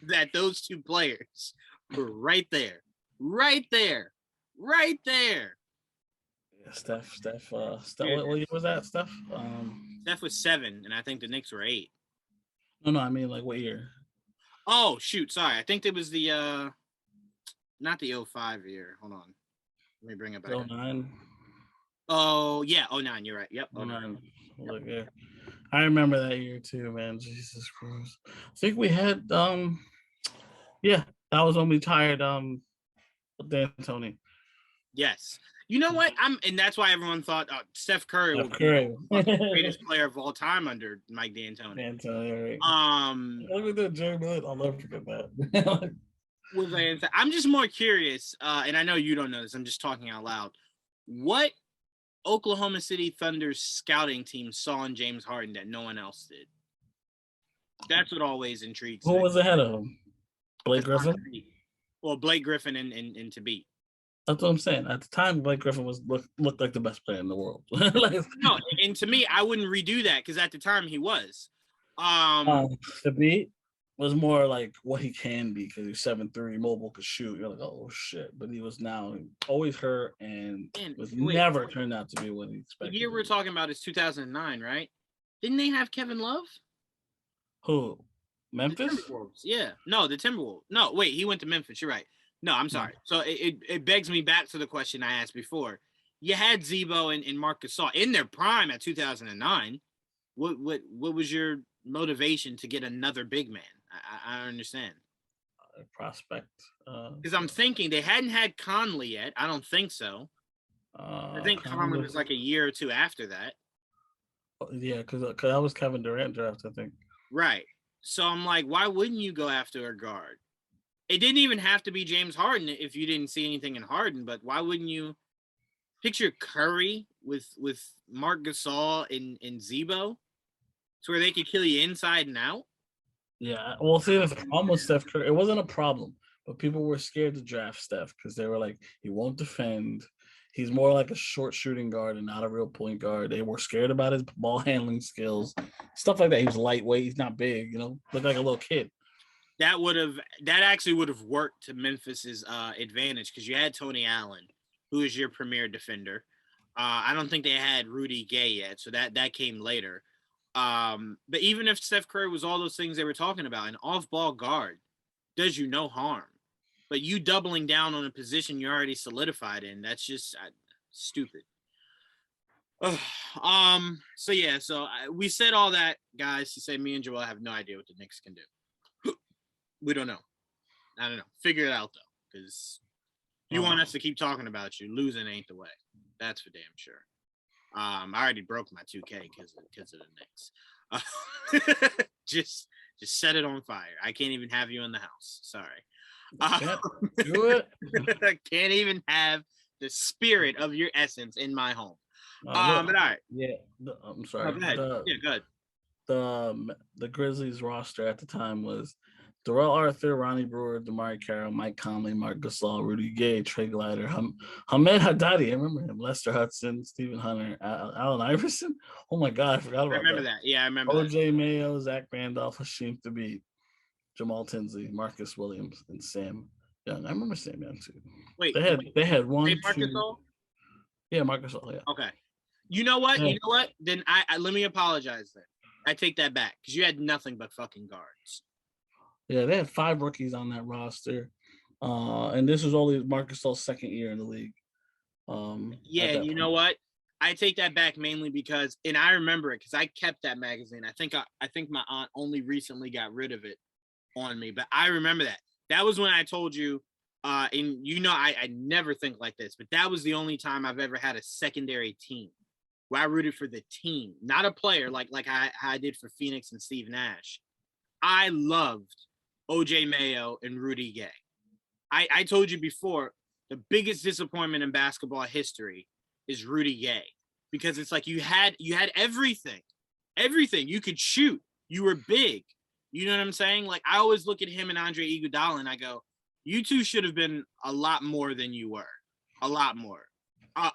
that those two players were right there. Right there. Yeah, Steph. What year was that, Steph? Steph was 7, and I think the Knicks were 8. No, I mean like what year? Oh shoot, sorry. I think it was the not the 05 year. Hold on. Let me bring it back. 09. Oh yeah, 09. You're right. Yep. 09. Look, yeah. I remember that year too, man. Jesus Christ. I think we had yeah, that was when we tired D'Antoni. Yes. You know what? And that's why everyone thought Steph Curry would be the greatest player of all time under Mike D'Antoni. Right. Look at that, Jeremy. I'll never forget that. I'm just more curious, and I know you don't know this. I'm just talking out loud. What Oklahoma City Thunder's scouting team saw in James Harden that no one else did? That's what always intrigues me. Who was ahead of him? Blake Griffin? Well, Blake Griffin and Thabit. That's what I'm saying. At the time, Blake Griffin looked like the best player in the world. No, and to me, I wouldn't redo that because at the time he was. The beat was more like what he can be because he's 7'3", mobile, could shoot. You're like, oh shit! But he was now always hurt and was never turned out to be what he expected. The year we're talking about is 2009, right? Didn't they have Kevin Love? Who? Memphis? The Timberwolves. Yeah. No, the Timberwolves. No, wait, he went to Memphis. You're right. No, I'm sorry. So it begs me back to the question I asked before. You had Z-Bo and Marc Gasol in their prime at 2009. What was your motivation to get another big man? I don't understand. Prospect. Because I'm thinking they hadn't had Conley yet. I don't think so. I think Conley was like a year or two after that. Yeah, because that was Kevin Durant draft, I think. Right. So I'm like, why wouldn't you go after a guard? It didn't even have to be James Harden if you didn't see anything in Harden, but why wouldn't you picture Curry with Marc Gasol and Z-Bo to where they could kill you inside and out? Yeah, well, see, the problem with Steph Curry, it wasn't a problem, but people were scared to draft Steph because they were like, he won't defend. He's more like a short shooting guard and not a real point guard. They were scared about his ball handling skills, stuff like that. He was lightweight. He's not big, looked like a little kid. That actually would have worked to Memphis's advantage because you had Tony Allen, who is your premier defender. I don't think they had Rudy Gay yet, so that came later. But even if Steph Curry was all those things they were talking about, an off-ball guard does you no harm. But you doubling down on a position you're already solidified in, that's just stupid. So we said all that, guys, to say me and Joel have no idea what the Knicks can do. We don't know. I don't know. Figure it out, though, because you want us to keep talking about you. Losing ain't the way. That's for damn sure. I already broke my 2K because of the Knicks. Just set it on fire. I can't even have you in the house. Sorry. Do it. I can't even have the spirit of your essence in my home. But all right. Yeah, I'm sorry. Go ahead. Go ahead. The Grizzlies roster at the time was Darrell Arthur, Ronnie Brewer, DeMar Carroll, Mike Conley, Marc Gasol, Rudy Gay, Trey Glider, Hamed Haddadi, I remember him, Lester Hudson, Stephen Hunter, Allen Iverson. Oh my God, I forgot about that. I remember that. Yeah, I remember OJ Mayo, Zach Randolph, Hasheem Thabit, Jamal Tinsley, Marcus Williams, and Sam Young. I remember Sam Young too. Wait, they had one. Marc Gasol? Yeah, Marc Gasol. Yeah. Okay. You know what? Yeah. You know what? Then I let me apologize. Then I take that back because you had nothing but fucking guards. Yeah, they had 5 rookies on that roster, and this was only Marc Gasol's second year in the league. Yeah, you know what? I take that back mainly because, and I remember it because I kept that magazine. I think my aunt only recently got rid of it on me, but I remember that. That was when I told you, and I never think like this, but that was the only time I've ever had a secondary team where I rooted for the team, not a player like I did for Phoenix and Steve Nash. I loved OJ Mayo and Rudy Gay. I told you before, the biggest disappointment in basketball history is Rudy Gay because it's like you had everything. You could shoot. You were big. You know what I'm saying? Like I always look at him and Andre Iguodala and I go, you two should have been a lot more than you were. A lot more.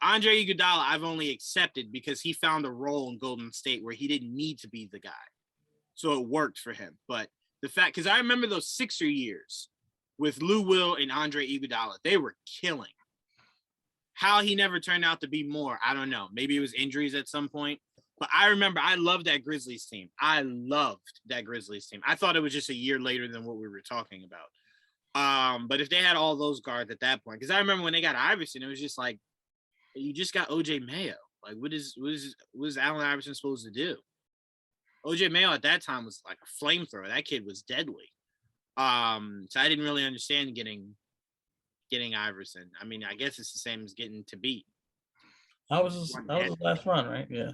Andre Iguodala, I've only accepted because he found a role in Golden State where he didn't need to be the guy. So it worked for him. But the fact, because I remember those Sixer years with Lou Will and Andre Iguodala, they were killing. How he never turned out to be more, I don't know. Maybe it was injuries at some point. But I remember I loved that Grizzlies team. I thought it was just a year later than what we were talking about. But if they had all those guards at that point, because I remember when they got Iverson, it was just like, you just got OJ Mayo. Like, what is Allen Iverson supposed to do? OJ Mayo at that time was like a flamethrower. That kid was deadly. So I didn't really understand getting Iverson. I mean, I guess it's the same as getting Thabit. That was his last run, right? Yeah.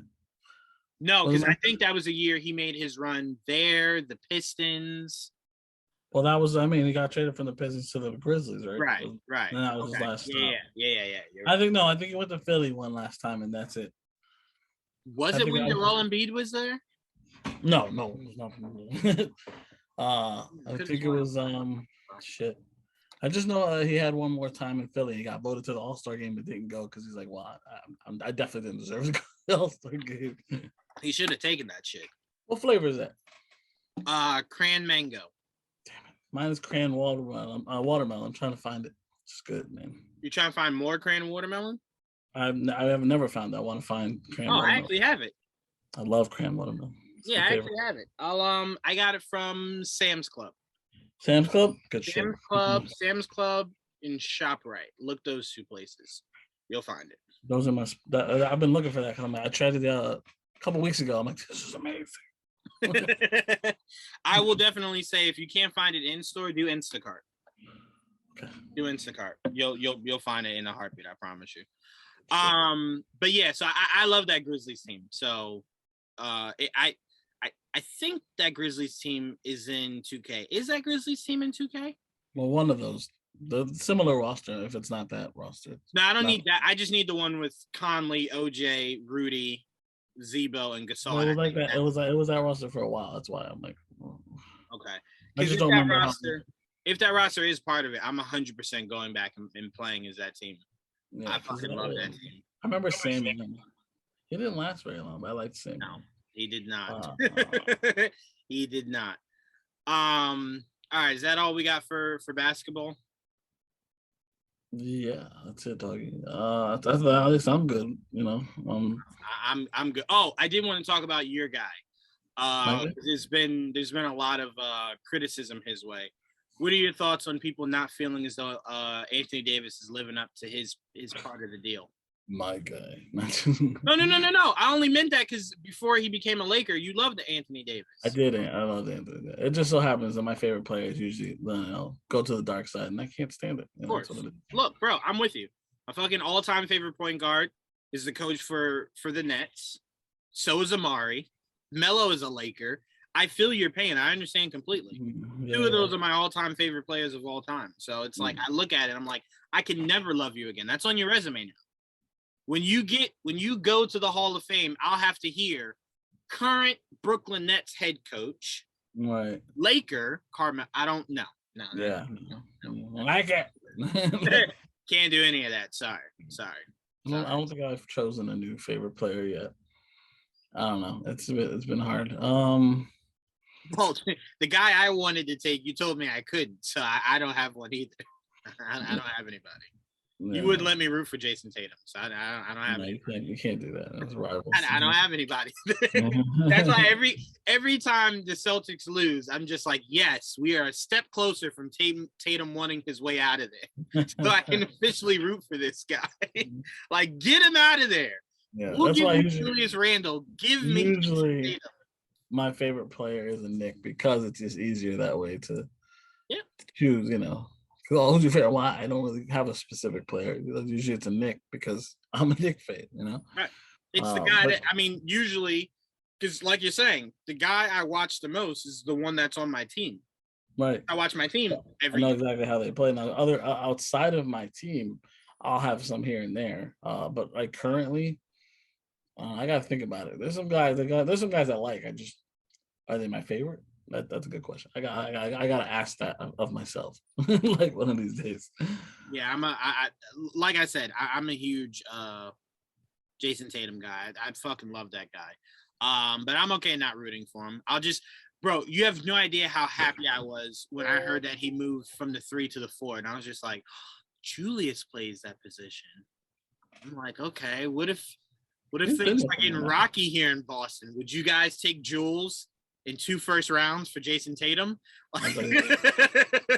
No, because I think that was the year he made his run there, the Pistons. Well, he got traded from the Pistons to the Grizzlies, right? Right. And that was his last stop. Yeah. Right. I think he went to Philly one last time, and that's it. Was it when Joel Embiid was there? No, it was not. I think it was shit. I just know he had one more time in Philly. He got voted to the All-Star game but didn't go because he's like, well, I definitely didn't deserve to go to the All-Star game. He should have taken that shit. What flavor is that? Cran mango. Damn it. Mine is cran watermelon. Watermelon. I'm trying to find it. It's good, man. You trying to find more cran watermelon? I have never found that. I want to find cran Oh, watermelon. I actually have it. I love cran watermelon. It's Yeah, my I favorite. actually have it. I got it from Sam's Club. Sam's Club? Good shit. Sam's Club, and ShopRite. Look those two places. You'll find it. Those are my. I've been looking for that. I tried it a couple weeks ago. I'm like, this is amazing. I will definitely say if you can't find it in store, do Instacart. Okay. Do Instacart. You'll find it in a heartbeat. I promise you. But yeah, so I love that Grizzlies team. So, I think that Grizzlies team is in 2K. Is that Grizzlies team in 2K? Well, one of those. The similar roster, if it's not that roster. No, I don't need that. I just need the one with Conley, OJ, Rudy, Zebo, and Gasol. Well, it was like that. It was that roster for a while. That's why I'm like, oh. Okay. I just don't remember if that roster is part of it, I'm 100% going back and playing as that team. Yeah, I fucking love that team. I remember Sammy. He didn't last very long, but I liked Sammy. No, he did not. He did not. All right, is that all we got for basketball? Yeah, that's it, doggy. At least I'm good. You know, I'm good. Oh, I did want to talk about your guy. There's been a lot of criticism his way. What are your thoughts on people not feeling as though Anthony Davis is living up to his part of the deal? My guy. No. I only meant that because before he became a Laker, you loved Anthony Davis. I didn't. I loved Anthony. It just so happens that my favorite players usually go to the dark side, and I can't stand it. Of course. Look, bro, I'm with you. My fucking all-time favorite point guard is the coach for the Nets. So is Amari. Melo is a Laker. I feel your pain. I understand completely. Yeah. Two of those are my all-time favorite players of all time. So it's like I look at it, I'm like, I can never love you again. That's on your resume now. When you go to the Hall of Fame, I'll have to hear current Brooklyn Nets head coach, right? Laker, Carmelo. I don't know. No. I can't. Can't do any of that. Sorry. I don't think I've chosen a new favorite player yet. I don't know. It's been hard. Well, the guy I wanted to take, you told me I couldn't, so I don't have one either. I don't have anybody. Yeah. You wouldn't let me root for Jason Tatum, so I don't have. You can't do that. That's rivals. I don't have anybody. That's why every time the Celtics lose, I'm just like, yes, we are a step closer from Tatum wanting his way out of there, so I can officially root for this guy. Like, get him out of there. Yeah, we'll give you Julius Randle. Give me Jason Tatum. My favorite player is a Knick because it's just easier that way to choose. You know. Who's your favorite? Why? I don't really have a specific player. Usually it's a Knick because I'm a Knick fan, you know? Right. It's the guy that, I mean, usually, because like you're saying, the guy I watch the most is the one that's on my team. Right. I watch my team every year. I know exactly how they play. Now, outside of my team, I'll have some here and there. But like currently, I got to think about it. There's some guys I like. Are they my favorite? That's a good question. I gotta ask that of myself, like one of these days. Yeah, like I said, I'm a huge Jason Tatum guy. I fucking love that guy. But I'm okay not rooting for him. Bro, you have no idea how happy I was when I heard that he moved from the 3 to the 4, and I was just like, Julius plays that position. I'm like, okay, what if things are getting rocky here in Boston? Would you guys take Jules in 2 first rounds for Jason Tatum? The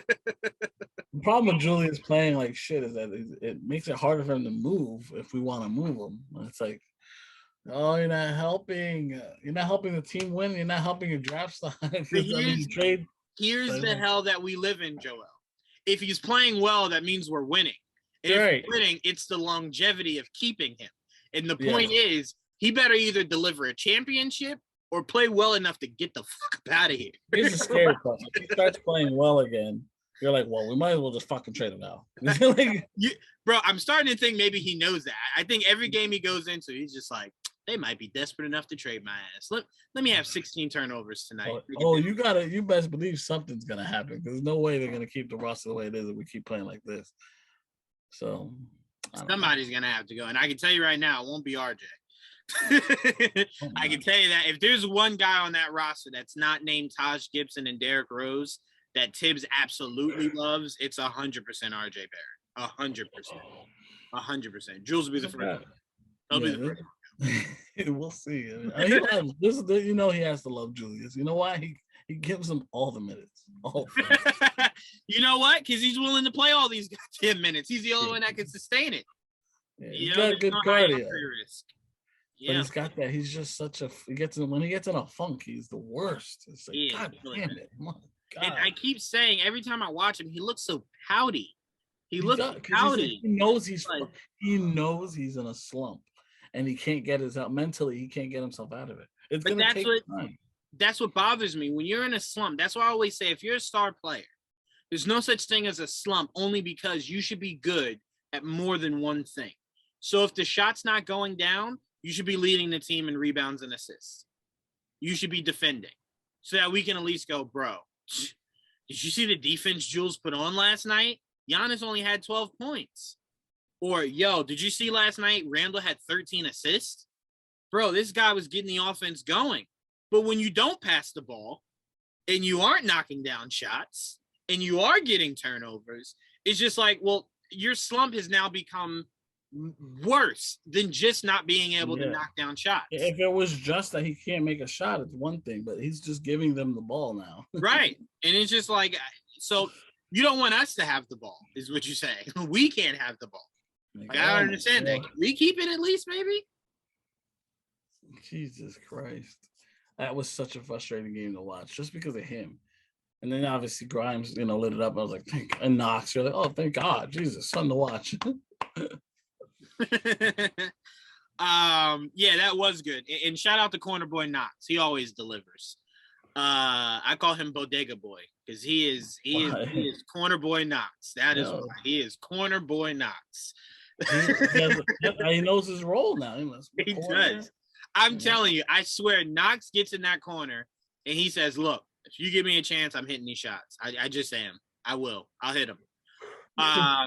problem with Julius playing like shit is that it makes it harder for him to move if we want to move him. It's like, oh, you're not helping the team win. You're not helping your draft stock. Here's the hell that we live in, Joel. If he's playing well, that means we're winning. And if we're winning, it's the longevity of keeping him. And the point is, he better either deliver a championship or play well enough to get the fuck out of here. Here's a scary question. If he starts playing well again, you're like, well, we might as well just fucking trade him now. Bro, I'm starting to think maybe he knows that. I think every game he goes into, he's just like, they might be desperate enough to trade my ass. Let me have 16 turnovers tonight. You best believe something's gonna happen. There's no way they're gonna keep the roster the way it is if we keep playing like this. So somebody's gonna have to go. And I can tell you right now, it won't be RJ. I can tell you that if there's one guy on that roster that's not named Taj Gibson and Derrick Rose that Tibbs absolutely loves, it's 100% RJ Barrett. 100%. 100%. Jules will be the first. He'll be the first. We'll see. I mean, you know, he has to love Julius. You know why? He gives him all the minutes. You know what? Because he's willing to play all these 10 minutes. He's the only one that can sustain it. Yeah, he's got good cardio. Yeah. But he's got that. He's just such a. When he gets in a funk, he's the worst. It's like, God damn it! My God. And I keep saying every time I watch him, he looks so pouty. He looks pouty. He knows he knows he's in a slump, and he can't get his out mentally. He can't get himself out of it. It's gonna take time. That's what bothers me when you're in a slump. That's why I always say, if you're a star player, there's no such thing as a slump. Only because you should be good at more than one thing. So if the shot's not going down, you should be leading the team in rebounds and assists. You should be defending so that we can at least go, bro, did you see the defense Jules put on last night? Giannis only had 12 points. Or, yo, did you see last night Randall had 13 assists? Bro, this guy was getting the offense going. But when you don't pass the ball and you aren't knocking down shots and you are getting turnovers, it's just like, well, your slump has now become worse than just not being able to knock down shots. If it was just that he can't make a shot, it's one thing, but he's just giving them the ball now. Right. And it's just like, so you don't want us to have the ball, is what you say. We can't have the ball. Like, I don't understand that. Can we keep it at least, maybe? Jesus Christ. That was such a frustrating game to watch just because of him. And then obviously Grimes, lit it up. I was like, and Knox, you're like, oh, thank God. Jesus, fun to watch. Yeah, that was good. And shout out to Corner Boy Knox. He always delivers. I call him Bodega Boy because he is Corner Boy Knox. That is why he is Corner Boy Knox. He knows his role now. He does. I'm telling you, I swear, Knox gets in that corner and he says, look, if you give me a chance, I'm hitting these shots. I just am. I will. I'll hit them.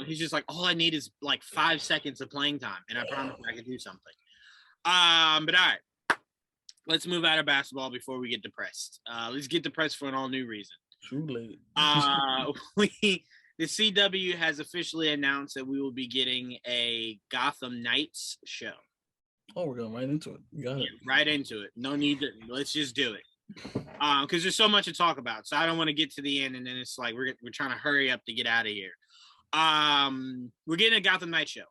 He's just like, all I need is like 5 seconds of playing time, and I promise I can do something. But all right, let's move out of basketball before we get depressed. Let's get depressed for an all-new reason. Too late. The CW has officially announced that we will be getting a Gotham Knights show. Oh, we're going right into it. You got it. Right into it. No need to. Let's just do it. Because there's so much to talk about, so I don't want to get to the end and then it's like we're trying to hurry up to get out of here. We're getting a Gotham Knights show.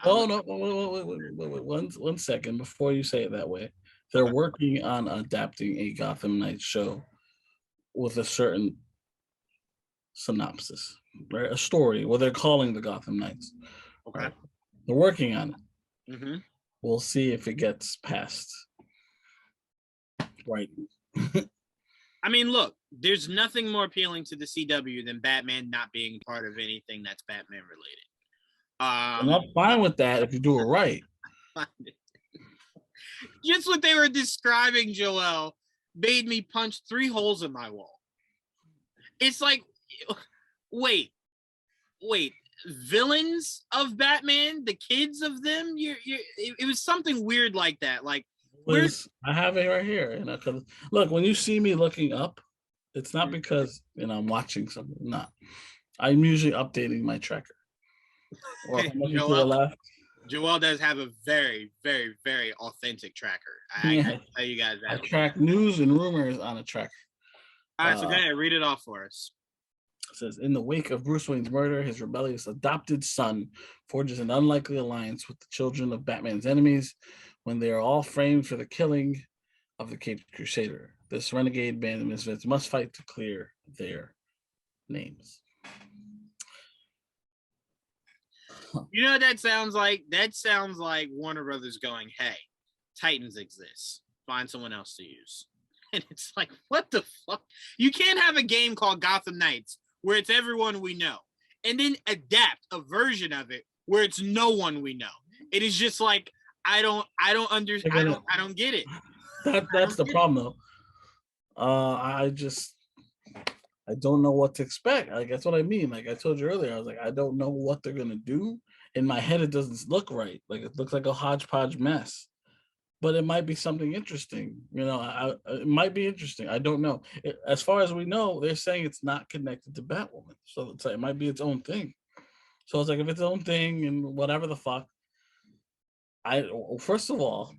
Oh no! Wait, one second before you say it that way. They're working on adapting a Gotham Knights show with a certain synopsis, right? A story. What they're calling the Gotham Knights. Okay. Right? They're working on it. Mm-hmm. We'll see if it gets passed. Right. I mean, look, there's nothing more appealing to the CW than Batman not being part of anything that's Batman related. I'm not fine with that if you do it right. Just what they were describing, Joel, made me punch 3 holes in my wall. It's like, wait, villains of Batman, the kids of them. It was something weird like that. Like, I have it right here. Because look, when you see me looking up, it's not because I'm watching something. Not. I'm usually updating my tracker. Or I'm looking to the left. Joel does have a very, very, very authentic tracker. I tell you guys that. I track news and rumors on a tracker. All right, so go ahead, read it off for us. It says, in the wake of Bruce Wayne's murder, his rebellious adopted son forges an unlikely alliance with the children of Batman's enemies when they are all framed for the killing of the Caped Crusader. This renegade band of misfits must fight to clear their names. You know what that sounds like? That sounds like Warner Brothers going, hey, Titans exists. Find someone else to use. And it's like, what the fuck? You can't have a game called Gotham Knights where it's everyone we know and then adapt a version of it where it's no one we know. It is just like, I don't understand. I don't get it. That's the problem though. I don't know what to expect. Like, that's what I mean. Like I told you earlier, I was like, I don't know what they're gonna do. in my head, it doesn't look right. Like it looks like a hodgepodge mess. But it might be something interesting. It might be interesting. I don't know. As far as we know, they're saying it's not connected to Batwoman, so it's like, it might be its own thing. So it's like, if it's its own thing and whatever the fuck. First of all,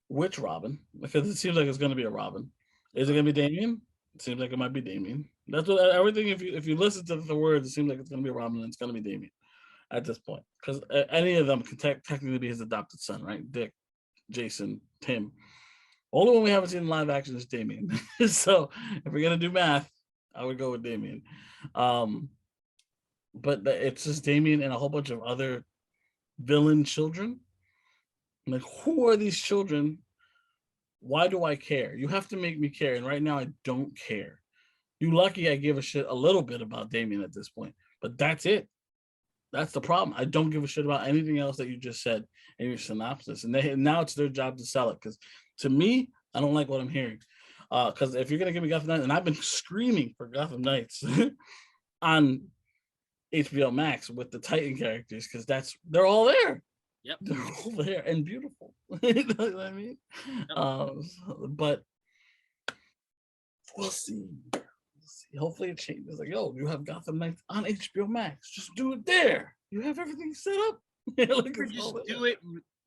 which Robin? Because it seems like it's going to be a Robin. Is it going to be Damian? It seems like it might be Damian. That's what everything. If you listen to the words, it seems like it's going to be a Robin, and it's going to be Damian at this point. Because any of them can technically be his adopted son, right? Dick, Jason, Tim. Only one we haven't seen in live action is Damian. So if we're gonna do math, I would go with Damian. But it's just Damian and a whole bunch of other villain children. Like, who are these children? Why do I care? You have to make me care, and right now I don't care. You lucky I give a shit a little bit about Damian at this point, but that's it. That's the problem. I don't give a shit about anything else that you just said in your synopsis. And now it's their job to sell it. Because to me, I don't like what I'm hearing. Because if you're going to give me Gotham Knights, and I've been screaming for Gotham Knights on HBO Max with the Titan characters, because they're all there. Yep. They're all there and beautiful. You know what I mean? Yep. But we'll see. Hopefully it changes. Like, yo, you have Gotham Knights on HBO Max. Just do it there. You have everything set up. Like,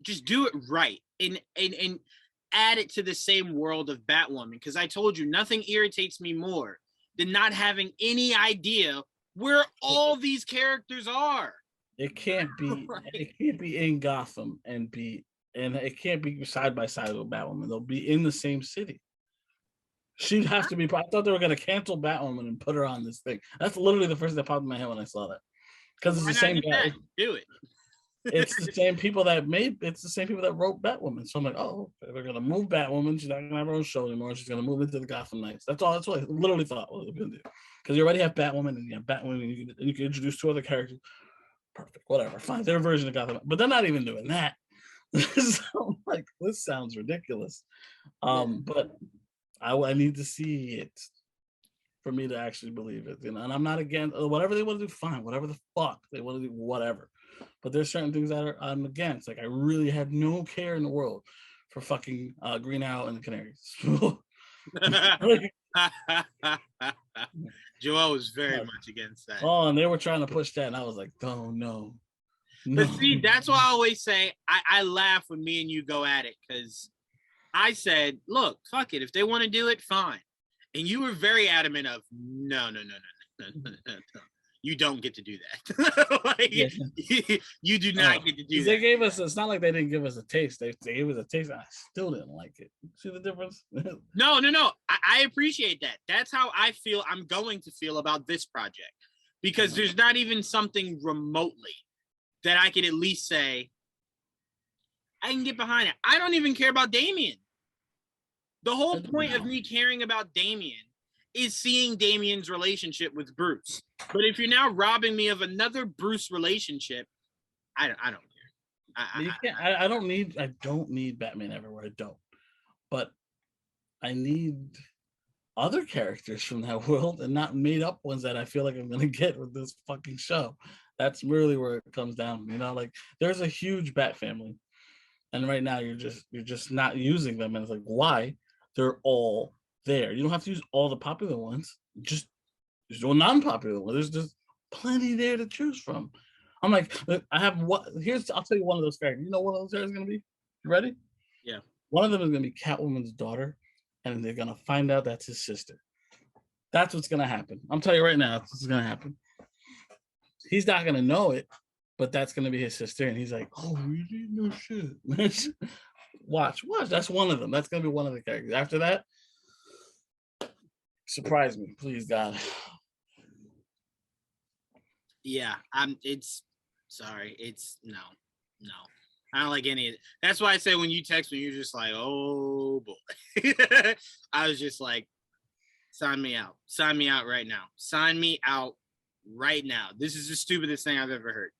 just do it right and add it to the same world of Batwoman. Because I told you, nothing irritates me more than not having any idea where all these characters are. It can't be. Right. It can't be in Gotham and it can't be side by side with Batwoman. They'll be in the same city. She'd have to be. I thought they were going to cancel Batwoman and put her on this thing. That's literally the first thing that popped in my head when I saw that. Because it's the same guy. Do it. It's the same people that It's the same people that wrote Batwoman. So I'm like, oh, they're going to move Batwoman. She's not going to have her own show anymore. She's going to move into the Gotham Knights. That's all. That's what I literally thought what they're going to do. Because you already have Batwoman and you have Batwoman. And you can introduce 2 other characters. Perfect. Whatever. Fine. Their version of Gotham. But they're not even doing that. So I'm like, this sounds ridiculous. But I need to see it for me to actually believe it. And I'm not against whatever they want to do, fine. Whatever the fuck they want to do, whatever. But there's certain things that I'm against. Like, I really had no care in the world for fucking Green Owl and the Canaries. Joel was very much against that. Oh, and they were trying to push that, and I was like, oh, no. But see, that's why I always say I laugh when me and you go at it, because I said, look, fuck it. If they want to do it, fine. And you were very adamant of, no. You don't get to do that. Like, yeah. You do not get to do that. They gave us, it's not like they didn't give us a taste. They gave us a taste. I still didn't like it. See the difference? No. I appreciate that. That's how I feel I'm going to feel about this project. Because there's not even something remotely that I could at least say, I can get behind it. I don't even care about Damian. The whole point of me caring about Damian is seeing Damian's relationship with Bruce. But if you're now robbing me of another Bruce relationship, I don't care. I don't need Batman everywhere. I don't. But I need other characters from that world and not made up ones that I feel like I'm gonna get with this fucking show. That's really where it comes down. Like, there's a huge Bat family, and right now you're just not using them. And it's like, why? They're all there. You don't have to use all the popular ones. Just do a non-popular one. There's just plenty there to choose from. I'm like, I have what? I'll tell you one of those characters. You know what those characters is gonna be? You ready? Yeah. One of them is gonna be Catwoman's daughter, and they're gonna find out that's his sister. That's what's gonna happen. I'm telling you right now, that's what's gonna happen. He's not gonna know it, but that's gonna be his sister, and he's like, "Oh, really? No shit." Watch. That's one of them. That's gonna be one of the characters. After that, surprise me, please, God. Yeah, it's no. I don't like any of it. That's why I say when you text me, you're just like, oh boy. I was just like, sign me out. Sign me out right now. Sign me out right now. This is the stupidest thing I've ever heard.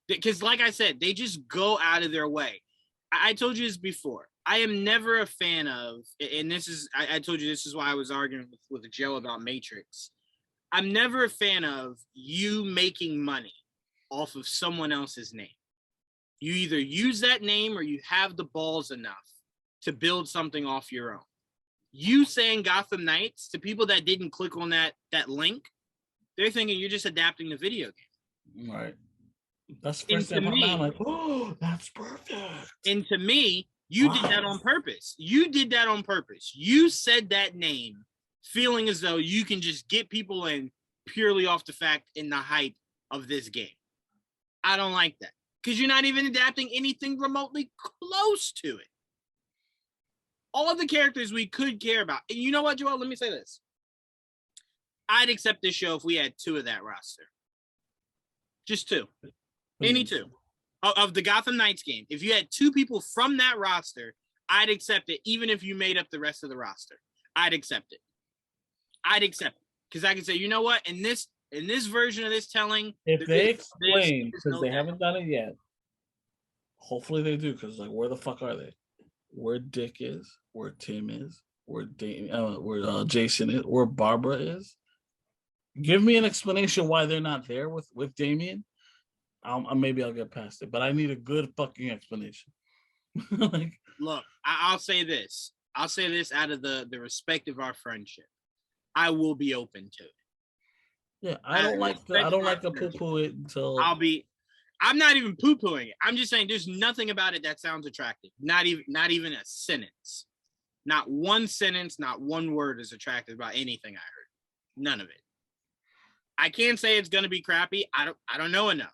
Because like I said, they just go out of their way. I told you this before. I am never a fan of, and this is, I told you this is why I was arguing with Joe about Matrix. I'm never a fan of you making money off of someone else's name. You either use that name or you have the balls enough to build something off your own. You saying Gotham Knights to people that didn't click on that link, they're thinking you're just adapting the video game. Right. That's the first thing I'm like, oh, that's perfect. And to me, you did that on purpose. You did that on purpose. You said that name feeling as though you can just get people in purely off the fact and the hype of this game. I don't like that because you're not even adapting anything remotely close to it. All of the characters we could care about. And you know what, Joel? Let me say this. I'd accept this show if we had 2 of that roster. Just 2. Any 2. Of the Gotham Knights game. If you had 2 people from that roster, I'd accept it, even if you made up the rest of the roster. I'd accept it. I'd accept it. Because I can say, you know what? In this version of this telling, if they explain, because they haven't done it yet, hopefully they do, because like, where the fuck are they? Where Dick is, where Tim is, where Jason is, where Barbara is. Give me an explanation why they're not there with Damian. Maybe I'll get past it, but I need a good fucking explanation. Like, look, I'll say this. I'll say this out of the respect of our friendship. I will be open to it. Yeah, I don't like to poo-poo it until I'm not even poo-pooing it. I'm just saying there's nothing about it that sounds attractive. Not even a sentence. Not one sentence, not one word is attractive about anything I heard. None of it. I can't say it's gonna be crappy. I don't know enough.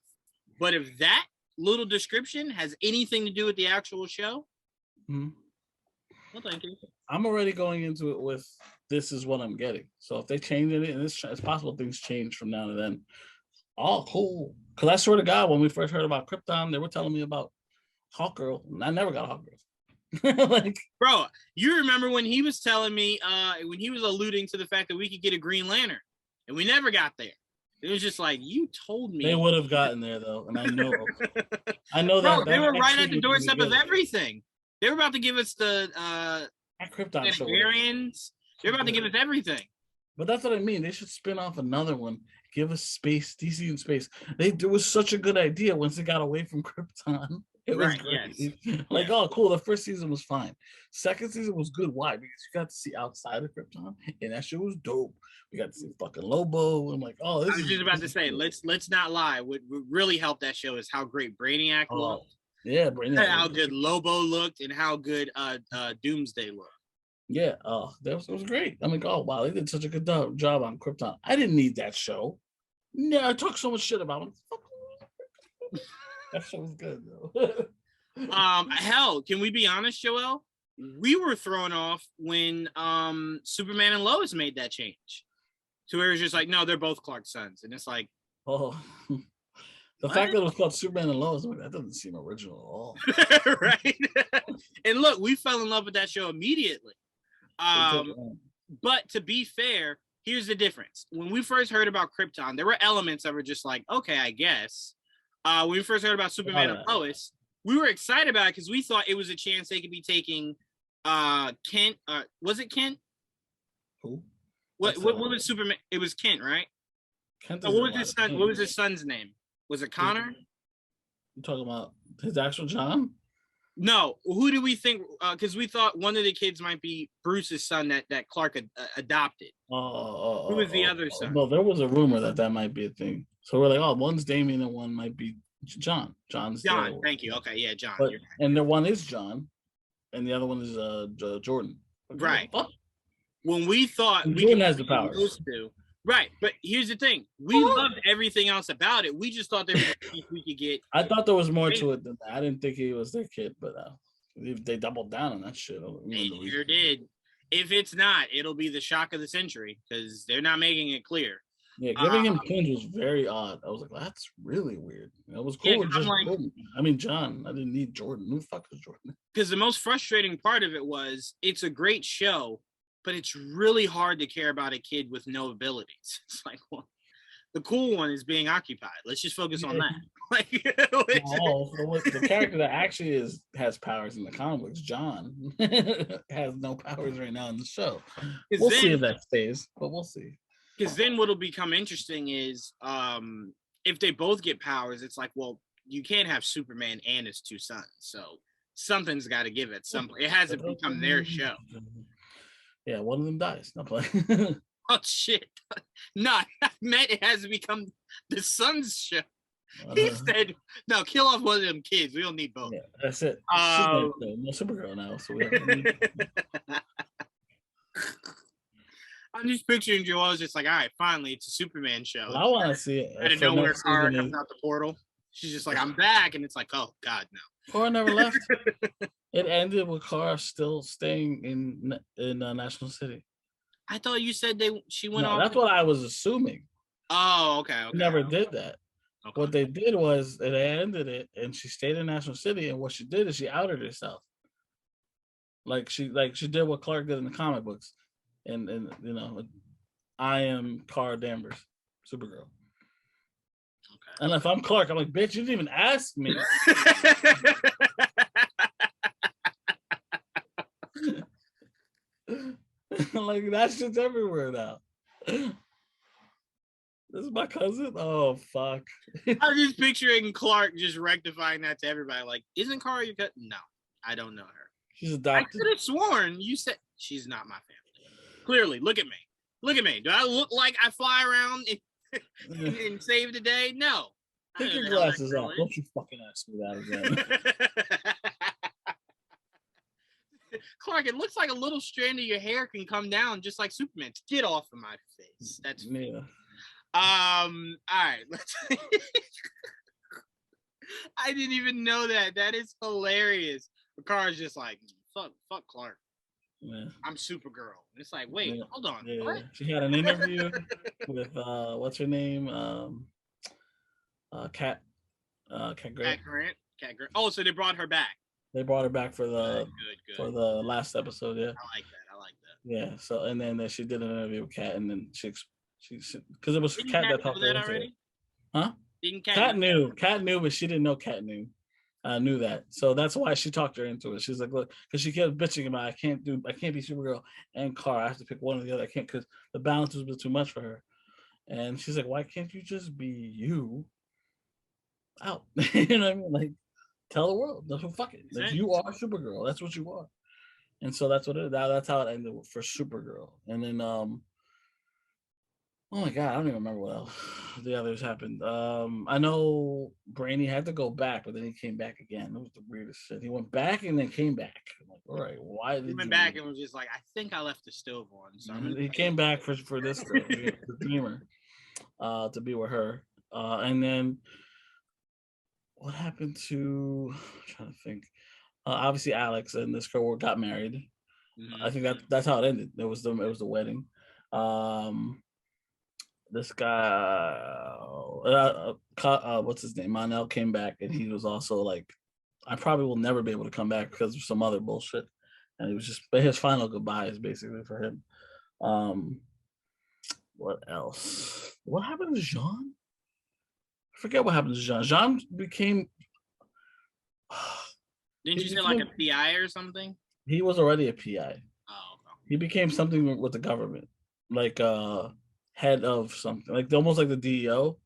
But if that little description has anything to do with the actual show, well, thank you. I'm already going into it with this is what I'm getting. So if they change it, and it's possible things change from now to then. Oh, cool. Because I swear to God, when we first heard about Krypton, they were telling me about Hawkgirl, and I never got Hawkgirl. Like, bro, you remember when he was telling me, when he was alluding to the fact that we could get a Green Lantern, and we never got there. It was just like, you told me. They would have gotten there, though, and I know that. Bro, they were right at the doorstep of everything. They were about to give us the Krypton show. They're about to give us everything. But that's what I mean. They should spin off another one. Give us space, DC in space. It was such a good idea once they got away from Krypton. It was great. Yes. Like, oh, cool. The first season was fine. Second season was good. Why? Because you got to see outside of Krypton, and that shit was dope. We got to see fucking Lobo. I'm like, oh, this I was just about to say, let's not lie. What really helped that show is how great Brainiac looked. Yeah, Brainiac. How good Lobo looked, and how good Doomsday looked. Yeah, that was great. I'm like, oh wow, they did such a good job on Krypton. I didn't need that show. No, I talk so much shit about it. That show was good though. Hell, can we be honest, Joel? We were thrown off when Superman and Lois made that change. To where it was just like, no, they're both Clark's sons, and it's like, oh. The fact that it was called Superman and Lois, that doesn't seem original at all. Right? And look, we fell in love with that show immediately. But to be fair, here's the difference. When we first heard about Krypton, there were elements that were just like, okay, I guess. When we first heard about Superman and Lois, we were excited about it because we thought it was a chance they could be taking Kent. Was it Kent? Who? What was Superman? It was Kent, right? Kent what was his son? What was his son's name? Was it Connor? You talking about his actual John? No. Who do we think? Because we thought one of the kids might be Bruce's son that Clark adopted. Who was the other son? Well, there was a rumor that might be a thing. So we're like, oh, one's Damien and one might be John. John. Thank you. Okay, yeah, John. But, and the one is John, and the other one is Jordan. Right. When we thought Jordan has the power. Right, but here's the thing: we loved everything else about it. We just thought there was we could get. I thought there was more to it than that. I didn't think he was their kid, but they doubled down on that shit. They sure did. If it's not, it'll be the shock of the century because they're not making it clear. Yeah, giving him twins was very odd. I was like, that's really weird. It was cool. Yeah, John. I didn't need Jordan. Who the fuck is Jordan? Because the most frustrating part of it was it's a great show. But it's really hard to care about a kid with no abilities. It's like, well, the cool one is being occupied. Let's just focus on that. Like, the character that actually has powers in the comics, John, has no powers right now in the show. We'll see if that stays, but we'll see. Because then what'll become interesting is if they both get powers, it's like, well, you can't have Superman and his two sons. So something's got to give at some point. It hasn't become their show. Yeah, one of them dies. Not playing. Oh shit! No, I meant it has become the son's show. He said, "No, kill off one of them kids. We don't need both." Yeah, that's it. No Supergirl now, so we don't need. I'm just picturing Joel just like, all right, finally, it's a Superman show. Well, I want to see it. Out of nowhere, Kara comes out the portal. She's just like, I'm back, and it's like, oh God, no. Kara never left. It ended with Kara still staying in National City. I thought you said she went off. That's what I was assuming. Oh, okay. Never did that. Okay. What they did was they ended it, and she stayed in National City. And what she did is she outed herself, like she did what Clark did in the comic books, and you know, I am Kara Danvers, Supergirl. Okay. And if I'm Clark, I'm like, bitch, you didn't even ask me. Like that shit's everywhere now. This is my cousin. Oh fuck! I'm just picturing Clark just rectifying that to everybody. Like, isn't Kara your cousin? No, I don't know her. She's adopted. I could have sworn you said she's not my family. Clearly, look at me. Look at me. Do I look like I fly around and save the day? No. Take your glasses off. Don't you fucking ask me that again. Clark, it looks like a little strand of your hair can come down just like Superman's. Get off of my face. That's yeah. All right. I didn't even know that. That is hilarious. Kara's just like, fuck Clark. Yeah. I'm Supergirl. It's like, wait, hold on. Yeah. What? She had an interview with what's her name? Cat Grant. Cat Grant. Oh, so they brought her back. They brought her back for the good. For the last episode. Yeah. I like that. Yeah. So and then she did an interview with Cat, and then she because it was Cat that talked her into it. Huh? Cat knew, but she didn't know Cat knew. Knew that, so that's why she talked her into it. She's like, look, because she kept bitching about I can't be Supergirl and Kara. I have to pick one or the other. I can't because the balance was too much for her. And she's like, why can't you just be you? Out, you know what I mean? Like, tell the world, fuck it. Like, you are Supergirl. That's what you are. And so that's what it is. That's how it ended for Supergirl. And then oh my god, I don't even remember what else the others happened. I know Brainy had to go back, but then he came back again. It was the weirdest shit. He went back and then came back. I'm like, all right, why did he went back and was just like, I think I left the stove on. So he came back for this girl, the Dreamer, to be with her. And then what happened to? I'm trying to think. Obviously, Alex and this girl got married. Mm-hmm. I think that's how it ended. It was the wedding. This guy, what's his name? Monel came back, and he was also like, I probably will never be able to come back because of some other bullshit. And it was just his final goodbyes, basically, for him. What else? What happened to Jean? I forget what happened to Jean. Jean became. Didn't you say like a PI or something? He was already a PI. Oh. Okay. He became something with the government, like head of something, like almost like the DEO,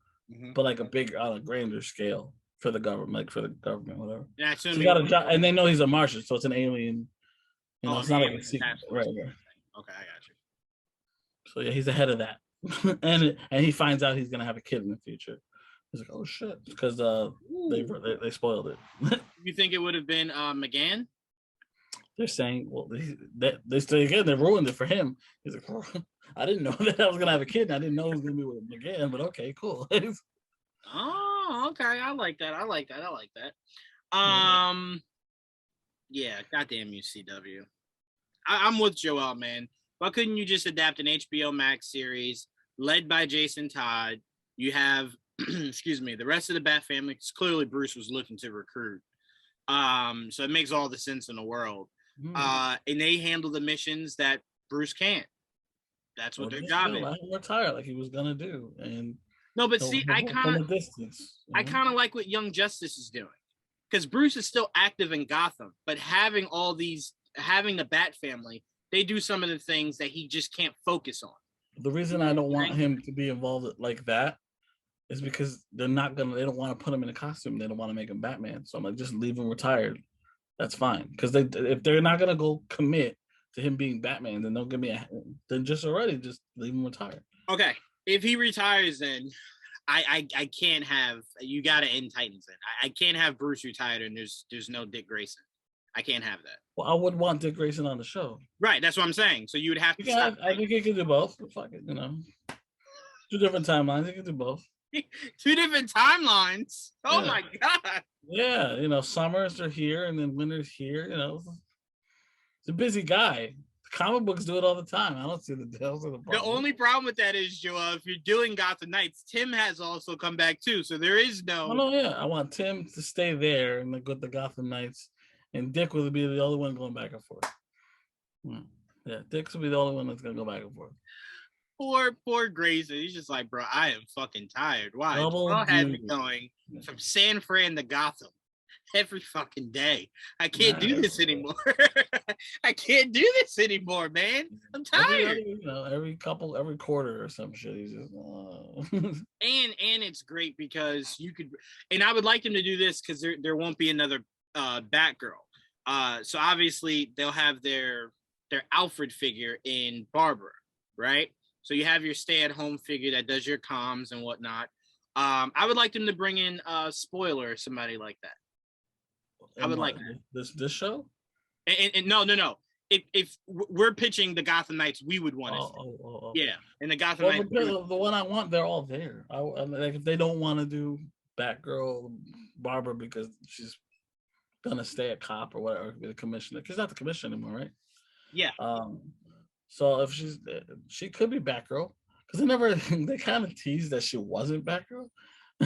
but like a big on a grander scale for the government, whatever. Yeah, so he got a job, and they know he's a Martian, so it's an alien. You know, it's not like a secret. Right. Okay, I got you. So yeah, he's the head of that, and he finds out he's gonna have a kid in the future. He's like, oh shit, because they spoiled it. You think it would have been McGann? They're saying, well, they say again, they ruined it for him. He's like, oh, I didn't know that I was gonna have a kid, and I didn't know it was gonna be with McGann, but okay, cool. Oh, okay, I like that. Yeah, goddamn you, CW. I'm with Joel, man. Why couldn't you just adapt an HBO Max series led by Jason Todd? You have, excuse me, the rest of the Bat family, because clearly Bruce was looking to recruit. So it makes all the sense in the world. And they handle the missions that Bruce can't. That's what their job is. Retire like he was gonna do, and no, but see, I kind of like what Young Justice is doing, because Bruce is still active in Gotham, but having the Bat family, they do some of the things that he just can't focus on. The reason I don't want him to be involved like that is because they don't want to put him in a costume. They don't want to make him Batman. So I'm like, just leave him retired. That's fine. Because if they're not gonna go commit to him being Batman, then don't give me then just leave him retired. Okay. If he retires, then I can't have, you gotta end Titans then. I can't have Bruce retired and there's no Dick Grayson. I can't have that. Well, I would want Dick Grayson on the show. Right, that's what I'm saying. So you would have to stop. I think you can do both. Fuck it, 2 different timelines. You can do both. 2 different timelines. Oh Yeah. my god. Yeah, summers are here and then winters here. It's a busy guy. Comic books do it all the time. I don't see the problem. The only problem with that is, Joel, if you're doing Gotham Knights, Tim has also come back too. So there is no. Oh, no, yeah. I want Tim to stay there and go with the Gotham Knights, and Dick will be the only one going back and forth. Yeah, Dick will be the only one that's gonna go back and forth. Poor Grayson. He's just like, bro, I am fucking tired. Why? Joel has me going from San Fran to Gotham every fucking day. I can't do this anymore. I can't do this anymore, man. I'm tired. Every quarter or some shit. He's just and it's great because you could, and I would like them to do this because there won't be another Batgirl. So obviously they'll have their Alfred figure in Barbara, right? So you have your stay-at-home figure that does your comms and whatnot. I would like them to bring in Spoiler or somebody like that. I would like this show. And no. If we're pitching the Gotham Knights, we would want to. Yeah, and the Gotham Knights. The one I want, they're all there. Like if they don't want to do Batgirl, Barbara because she's gonna stay a cop or whatever, be the commissioner. She's not the commissioner anymore, right? Yeah. So if she could be Batgirl because they kind of teased that she wasn't Batgirl.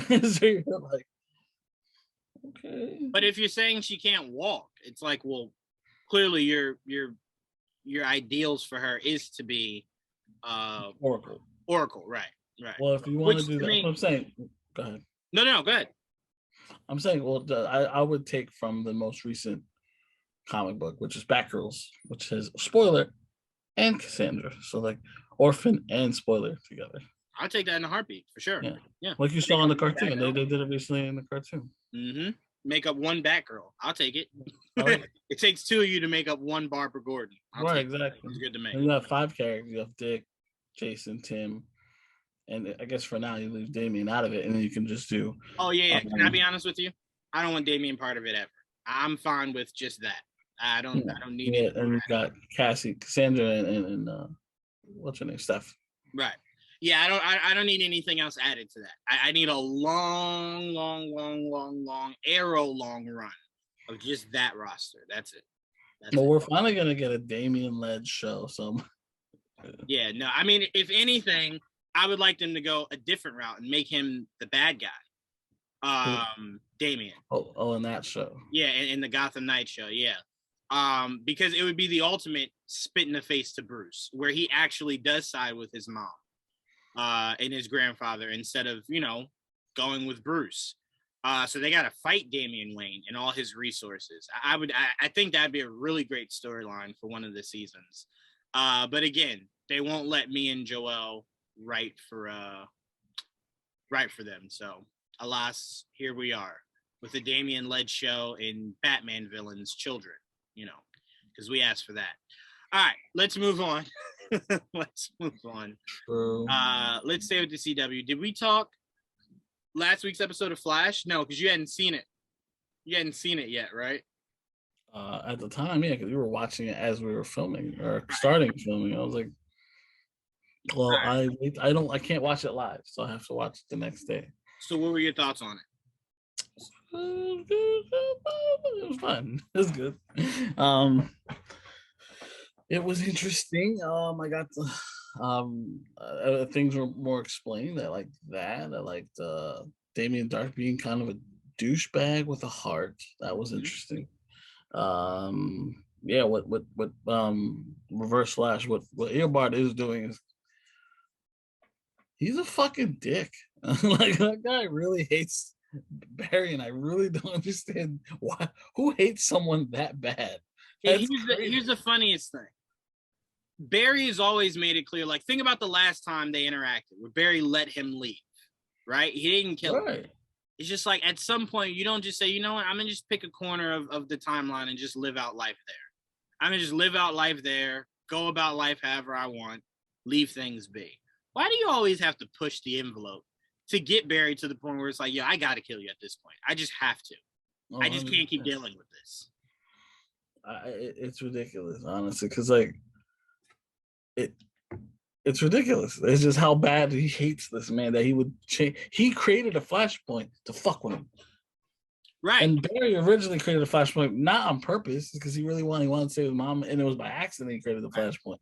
So you're like, okay. But if you're saying she can't walk, it's like, well, clearly your ideals for her is to be Oracle, right. Well, if you want to do that, I'm saying, go ahead. No, go ahead. I'm saying, well, I would take from the most recent comic book, which is Batgirls, which has Spoiler and Cassandra. So like Orphan and Spoiler together. I'll take that in a heartbeat for sure. Yeah. Like you saw in the cartoon. They did it recently in the cartoon. Mm-hmm. Make up one Batgirl. I'll take it. Right. It takes 2 of you to make up one Barbara Gordon. Right, exactly. It's good to make. And you have 5 characters. You have Dick, Jason, Tim, and I guess for now you leave Damian out of it, and then you can just do. Oh yeah. Can I be honest with you? I don't want Damian part of it ever. I'm fine with just that. I don't need it. And we've got Cassie, Cassandra, and what's her name, Steph. Right. Yeah, I don't need anything else added to that. I need a long long run of just that roster. That's it. We're finally gonna get a Damian-led show. So yeah, no, I mean, if anything, I would like them to go a different route and make him the bad guy. Damian. Oh, in that show. Yeah, in the Gotham Knights show, yeah. Because it would be the ultimate spit in the face to Bruce, where he actually does side with his mom. And his grandfather instead of, going with Bruce. So they got to fight Damian Wayne and all his resources. I think that'd be a really great storyline for one of the seasons. But again, they won't let me and Joel write for them. So alas, here we are with the Damian-led show and Batman villains' children, because we asked for that. All right, let's move on. Let's stay with the CW. Did we talk last week's episode of Flash? No, because you hadn't seen it. You hadn't seen it yet, right? At the time, yeah, because we were watching it as we were filming or starting filming. I was like, well, right. I can't watch it live, so I have to watch it the next day. So what were your thoughts on it? It was fun. It was good. It was interesting. I got the things were more explained. I liked that. I liked Damien Dark being kind of a douchebag with a heart. That was interesting. Yeah, what Reverse Flash, what Earbart is doing is he's a fucking dick. Like that guy really hates Barry, and I really don't understand why. Who hates someone that bad? Here's the funniest thing. Barry has always made it clear. Like, think about the last time they interacted, where Barry let him leave. right? He didn't kill him. Right. It's just like at some point you don't just say, you know what, I'm gonna just pick a corner of the timeline and just live out life there. I'm gonna just live out life there, go about life however I want, leave things be. Why do you always have to push the envelope to get Barry to the point where it's like, yeah, I gotta kill you at this point. I just have to. Oh, I just can't keep dealing with this. It's ridiculous, honestly, because like it's ridiculous. It's just how bad he hates this man that he would change. He created a flashpoint to fuck with him. Right. And Barry originally created a flashpoint not on purpose because he wanted to save his mom, and it was by accident he created the flashpoint.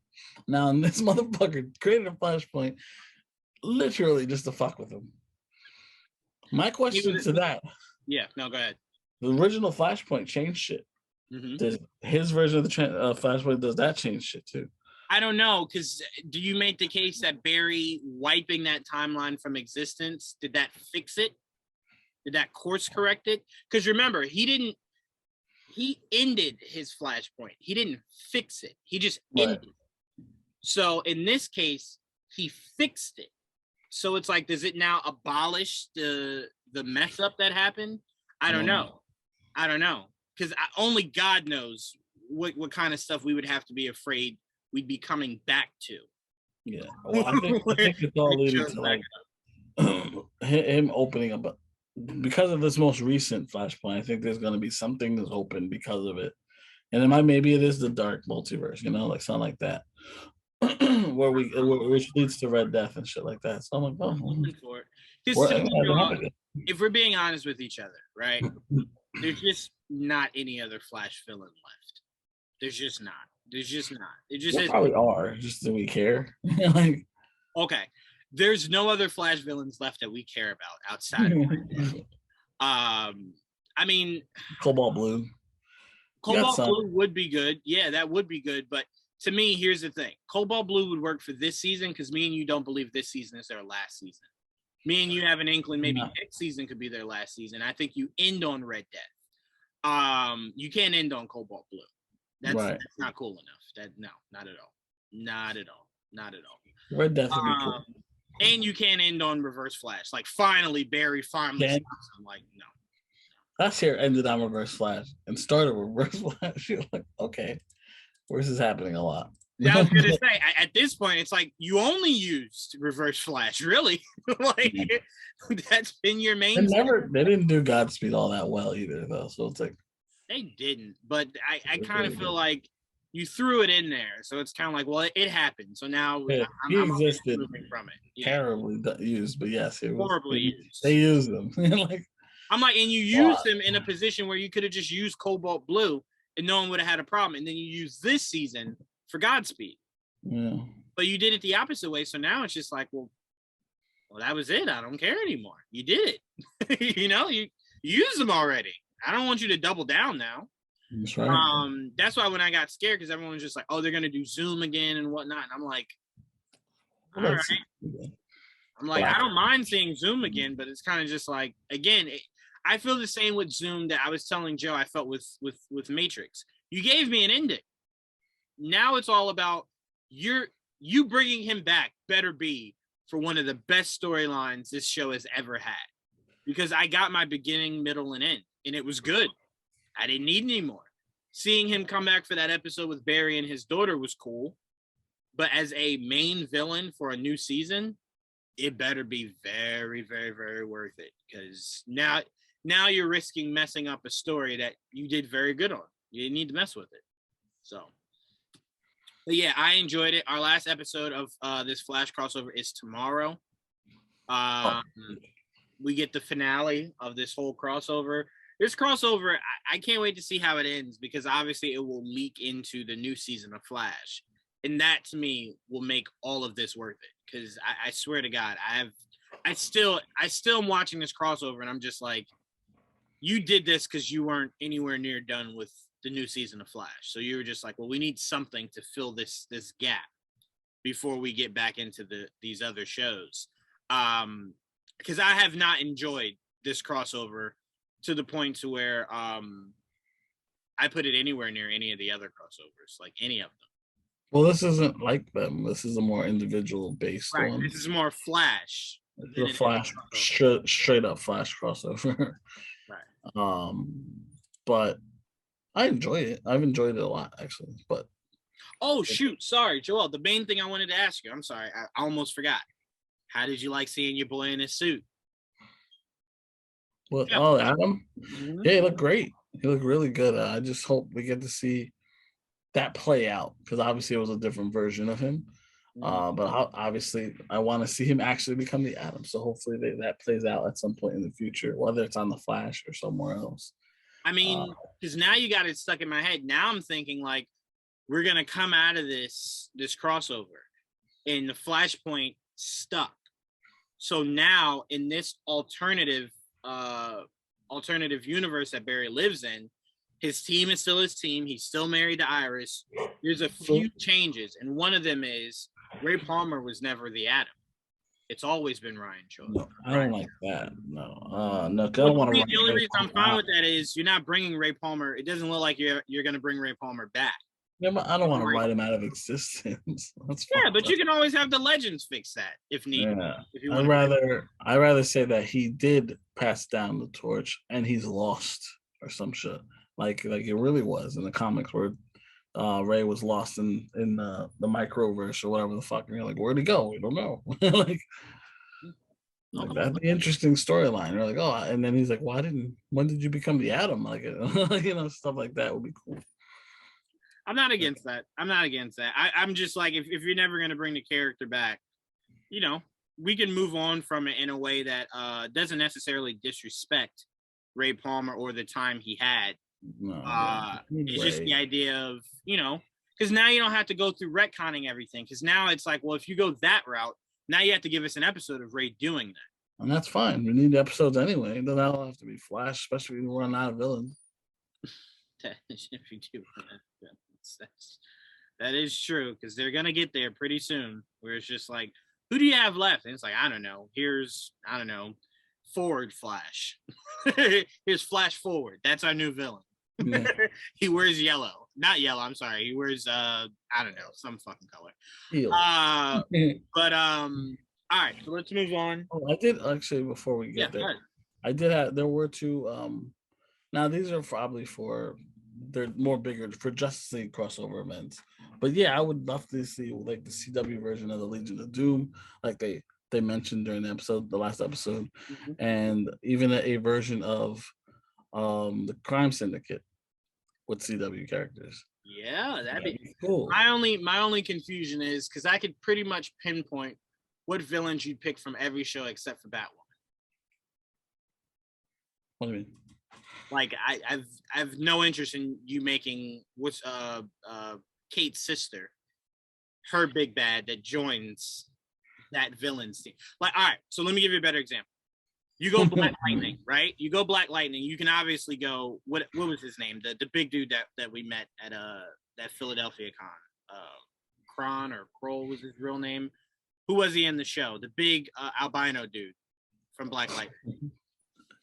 Now this motherfucker created a flashpoint literally just to fuck with him. My question to that. Yeah, no, go ahead. The original flashpoint changed shit. Mm-hmm. Does his version of the flashpoint, does that change shit too? I don't know, because do you make the case that Barry wiping that timeline from existence, did that fix it? Did that course correct it? Because remember, he ended his flashpoint. He didn't fix it. He just ended it. So in this case, he fixed it. So it's like, does it now abolish the mess up that happened? I don't know. I don't know. Because only God knows what kind of stuff we would have to be afraid we'd be coming back to. Yeah. Well, I think it's all leading to like him opening up. Because of this most recent flashpoint, I think there's going to be something that's open because of it. And maybe it is the dark multiverse, like something like that. which leads to Red Death and shit like that. So I'm like, if we're being honest with each other, right? There's just not any other Flash villain left. There's just not. It just probably are. Just do we care? Okay. There's no other Flash villains left that we care about outside of I mean, Cobalt Blue. Cobalt Blue would be good. Yeah, that would be good. But to me, here's the thing. Cobalt Blue would work for this season because me and you don't believe this season is their last season. Me and you have an inkling maybe next season could be their last season. I think you end on Red Death. You can't end on Cobalt Blue. That's not cool enough. Not at all. Not at all. Red Death would be cool. And you can't end on Reverse Flash. Like finally, Barry stops him. Like, no. Last year ended on Reverse Flash and started Reverse Flash. You're like, okay, where's this happening a lot? Yeah, I was gonna say at this point, it's like you only used Reverse Flash, really. Like that's been your main. They didn't do Godspeed all that well either, though. So it's like they didn't, but I kind of feel like you threw it in there, so it's kind of like, well, it happened. So now he existed from it. Yeah. Terribly used, but yes, it was horribly used. They used them. I'm like, and you used him in a position where you could have just used Cobalt Blue and no one would have had a problem, and then you use this season for Godspeed. Yeah. But you did it the opposite way, so now it's just like, well, that was it. I don't care anymore. You did it. You used them already. I don't want you to double down now. That's right. That's why when I got scared, because everyone was just like, oh, they're gonna do Zoom again and whatnot. And I'm like, all right. I'm like, I don't mind seeing Zoom again, but it's kind of just like, again, I feel the same with Zoom that I was telling Joe I felt with Matrix. You gave me an ending. Now it's all about you bringing him back better be for one of the best storylines this show has ever had. Because I got my beginning, middle, and end, and it was good. I didn't need any more. Seeing him come back for that episode with Barry and his daughter was cool. But as a main villain for a new season, it better be very, very, very worth it. Because now you're risking messing up a story that you did very good on. You didn't need to mess with it. So, but yeah, I enjoyed it. Our last episode of this Flash crossover is tomorrow. We get the finale of this whole crossover. This crossover, I can't wait to see how it ends because obviously it will leak into the new season of Flash. And that to me will make all of this worth it. Because I swear to God, I still am watching this crossover and I'm just like, you did this because you weren't anywhere near done with the new season of Flash. So you were just like, well, we need something to fill this gap before we get back into these other shows. Because I have not enjoyed this crossover to the point to where I put it anywhere near any of the other crossovers, like any of them. Well, this isn't like them. This is a more individual based one. This is more Flash The Flash, straight up Flash crossover. Right. But I enjoy it. I've enjoyed it a lot actually. But oh shoot, sorry, Joel. The main thing I wanted to ask you. I'm sorry, I almost forgot. How did you like seeing your boy in his suit? well, oh Adam, Mm-hmm. yeah, he looked great. He looked really good. I just hope we get to see that play out because obviously it was a different version of him. But obviously, I want to see him actually become the Atom. So hopefully that plays out at some point in the future, whether it's on the Flash or somewhere else. I mean, because now you got it stuck in my head. Now I'm thinking like we're gonna come out of this crossover, and the Flashpoint stuck. So now in this alternative universe that Barry lives in, his team is still his team. He's still married to Iris. There's a few changes, and one of them is Ray Palmer was never the Atom. It's always been Ryan Choi. No, I don't like that. No, no. The only reason I'm fine with that is you're not bringing Ray Palmer. It doesn't look like you're going to bring Ray Palmer back. Yeah, but I don't want to write him out of existence. Yeah, but you can always have the legends fix that if needed. Yeah. If you I'd rather say that he did pass down the torch and he's lost or some shit. Like it really was in the comics where Ray was lost in the microverse or whatever the fuck. And you're like, where'd he go? We don't know. like that's the interesting storyline. You're like, oh, and then he's like, when did you become the Atom? Like, stuff like that would be cool. I'm not against that. I'm just like, if you're never going to bring the character back, we can move on from it in a way that doesn't necessarily disrespect Ray Palmer or the time he had. No, it's just the idea of, because now you don't have to go through retconning everything. Because now it's like, well, if you go that route, now you have to give us an episode of Ray doing that. And that's fine. We need episodes anyway. It doesn't all have to be Flash, especially when we run out of villains. That is true, because they're going to get there pretty soon, where it's just like, who do you have left? And it's like, I don't know. Here's, Forward Flash. Here's Flash Forward. That's our new villain. Yeah. He wears yellow. Not yellow, I'm sorry. He wears, I don't know, some fucking color. But, all right, so let's move on. Oh, I did, actually, before we get there, there were two, now these are probably they're more bigger for Justice League crossover events. But yeah, I would love to see like the CW version of the Legion of Doom, like they mentioned during the last episode, and even a version of the Crime Syndicate with CW characters. Yeah, that'd be cool. My only confusion is because I could pretty much pinpoint what villains you'd pick from every show except for Batwoman. What do you mean? Like I've no interest in you making what's Kate's sister, her big bad that joins that villain's team. Like, all right, so let me give you a better example. You go Black Lightning, right? You go Black Lightning. You can obviously go what was his name? The big dude that we met at that Philadelphia con. Kron or Kroll was his real name. Who was he in the show? The big albino dude from Black Lightning.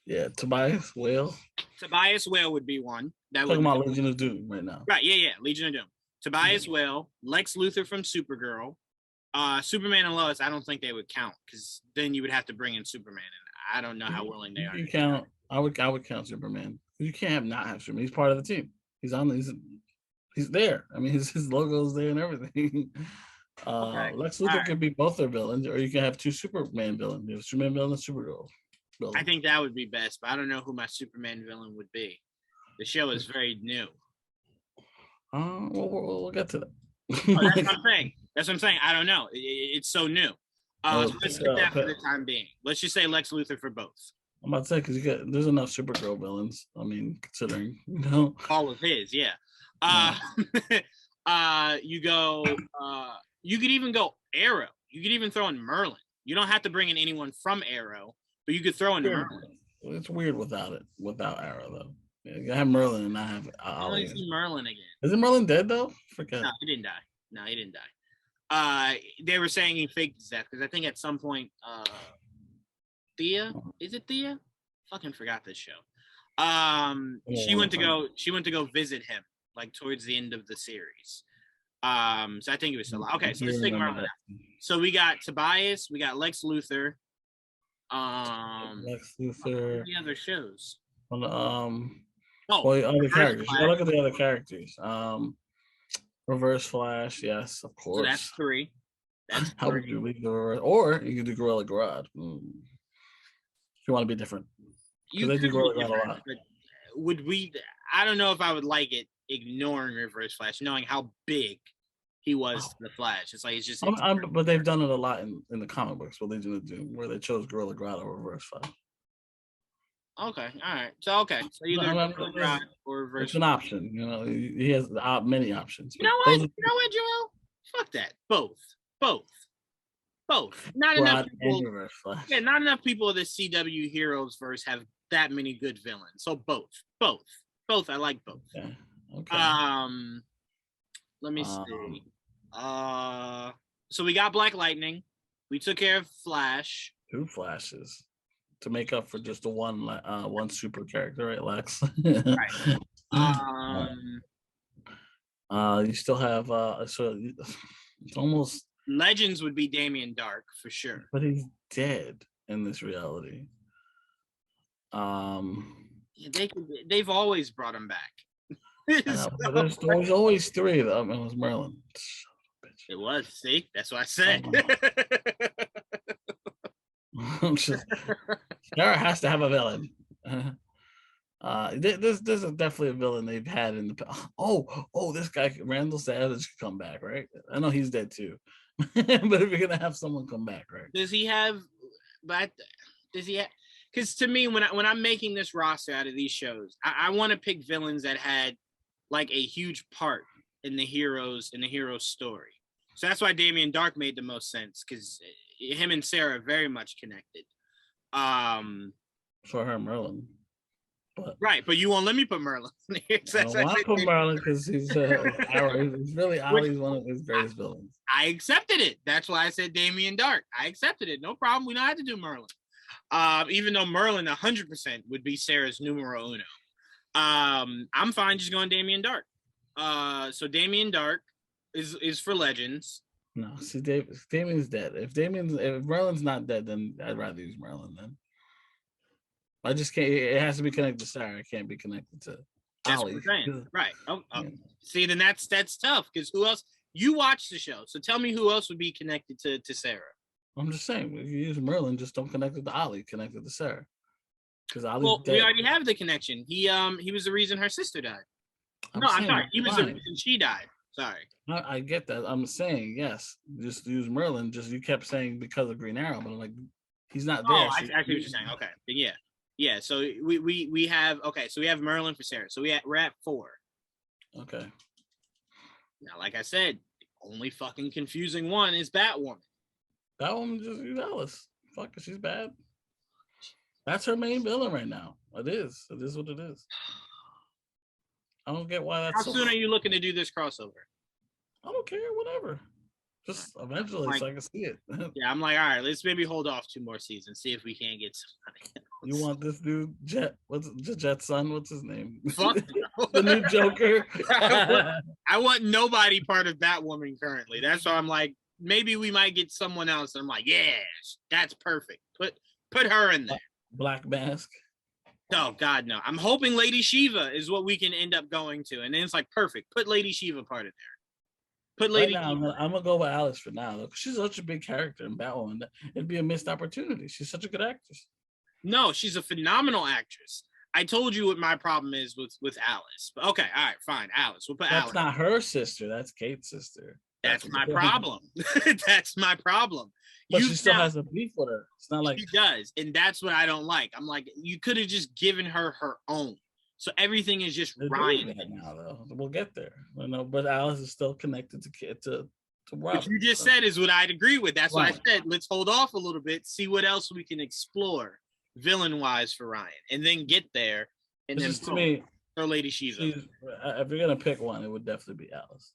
Yeah, Tobias Whale. Tobias Whale would be one. That talking about Legion of Doom right now. Right, yeah, Legion of Doom. Tobias Whale, Lex Luthor from Supergirl, Superman and Lois. I don't think they would count because then you would have to bring in Superman, and I don't know how willing they are. You count. I would count Superman. You can't not have Superman. He's part of the team. He's there. I mean, his logo's there and everything. Okay. Lex Luthor could be both their villains, or you can have two Superman villains. You have Superman villain and Supergirl. I think that would be best, but I don't know who my Superman villain would be. The show is very new. We'll get to that. That's what I'm saying. I don't know. It's so new. Let's skip that for the time being. Let's just say Lex Luthor for both. I'm about to say because there's enough Supergirl villains. I mean, considering all of his, yeah. You go. You could even go Arrow. You could even throw in Merlin. You don't have to bring in anyone from Arrow. But you could throw in Merlin. It's weird without Arrow, though. Yeah, you have Merlin and not have I want to see Merlin again. Isn't Merlin dead, though? Forget. No, he didn't die. They were saying he faked his death because I think at some point, Thea? Is it Thea? Fucking forgot this show. She went to go visit him, like, towards the end of the series. So I think it was still okay, so let's take Merlin out. So we got Tobias, we got Lex Luthor, Lex What Luthor. are the other shows? Well, other Reverse characters. You Flash. gotta look at the other characters. Reverse Flash, yes, of So course. that's 3. That's How 3. would you leave the reverse? Or you could do Gorilla Grodd. If you want to be different. You They do could Gorilla be Grodd a different, lot. but would we? I don't know if I would like it ignoring Reverse Flash, knowing how big he was to the Flash. It's like it's just. But they've done it a lot in the comic books. What they do, where they chose Gorilla Grodd over Reverse Flash. Okay, all right. So either Gorilla Grodd or Reverse. It's an option. You know, he has many options. You know what? You know what, Joel? Fuck that. Both. Not enough people. Yeah, not enough people of the CW Heroes verse have that many good villains. So both. I like both. Okay. Let me see. So we got Black Lightning. We took care of Flash. 2 Flashes to make up for just the one super character, right, Lex? Right. You still have so it's almost Legends would be Damien Dark for sure, but he's dead in this reality. They've always brought him back. There's always 3 of them. It was Merlin. It was. See, that's what I said. Sarah has to have a villain. This is definitely a villain they've had in the past. Oh, this guy Randall Savage could come back, right? I know he's dead too, but if you're gonna have someone come back, right? Does he have? Because to me, when I'm making this roster out of these shows, I want to pick villains that had like a huge part in the hero's story. So that's why Damien Dark made the most sense, because him and Sarah are very much connected. For her, Merlin. Right, but you won't let me put Merlin. I don't want to put Merlin because he's really Ollie's one of his greatest villains. I accepted it. That's why I said Damien Dark. I accepted it. No problem. We don't have to do Merlin. Even though Merlin 100% would be Sarah's numero uno. I'm fine just going Damien Dark. So Damien Dark is for Legends. No, see, Damien's dead. If Merlin's not dead, then I'd rather use Merlin then. I just can't. It has to be connected to Sarah. It can't be connected to Ollie. What I'm saying. Right. Yeah. See, then that's tough, because who else? You watch the show, so tell me who else would be connected to Sarah. I'm just saying, if you use Merlin, just don't connect it to Ollie. Connect it to Sarah. Because we already have the connection. He was the reason her sister died. I'm sorry. He was the reason she died. Sorry. I get that. I'm saying yes. Just use Merlin. Just you kept saying because of Green Arrow, but I'm like, he's not there. Oh, I see what you're saying. Okay, yeah. So we have So we have Merlin for Sarah. So we're at 4. Okay. Now, like I said, the only fucking confusing one is Batwoman. Batwoman just use Alice. Fuck it, she's bad. That's her main villain right now. It is. It is what it is. I don't get why that's. How soon are you looking to do this crossover? I don't care. Whatever. Just eventually, so I can see it. Yeah, I'm like, all right, let's maybe hold off 2 more seasons, see if we can't get somebody else. You want this dude, Jet's son? What's his name? Fuck the new Joker. I want nobody part of Batwoman currently. That's why I'm like, maybe we might get someone else. And I'm like, yeah, that's perfect. Put her in there. Black Mask. Oh God, no. I'm hoping Lady Shiva is what we can end up going to, and then it's like perfect. Put Lady Shiva part in there. Put Lady. Right now, I'm gonna go with Alice for now, though, because she's such a big character in Batwoman. It'd be a missed opportunity. She's such a good actress. No, she's a phenomenal actress. I told you what my problem is with Alice. But okay, all right, fine. Alice. We'll put Alice. That's not her sister. That's Kate's sister. That's my problem. That's my problem. But she still has a beef with her. It's not like she does, and that's what I don't like. I'm like, you could have just given her own. So everything is just Ryan now, though. We'll get there. But Alice is still connected to Robin. What you just said is what I'd agree with. That's why I said let's hold off a little bit, see what else we can explore villain-wise for Ryan, and then get there. And then to me, throw Lady Shiva. If you're gonna pick one, it would definitely be Alice.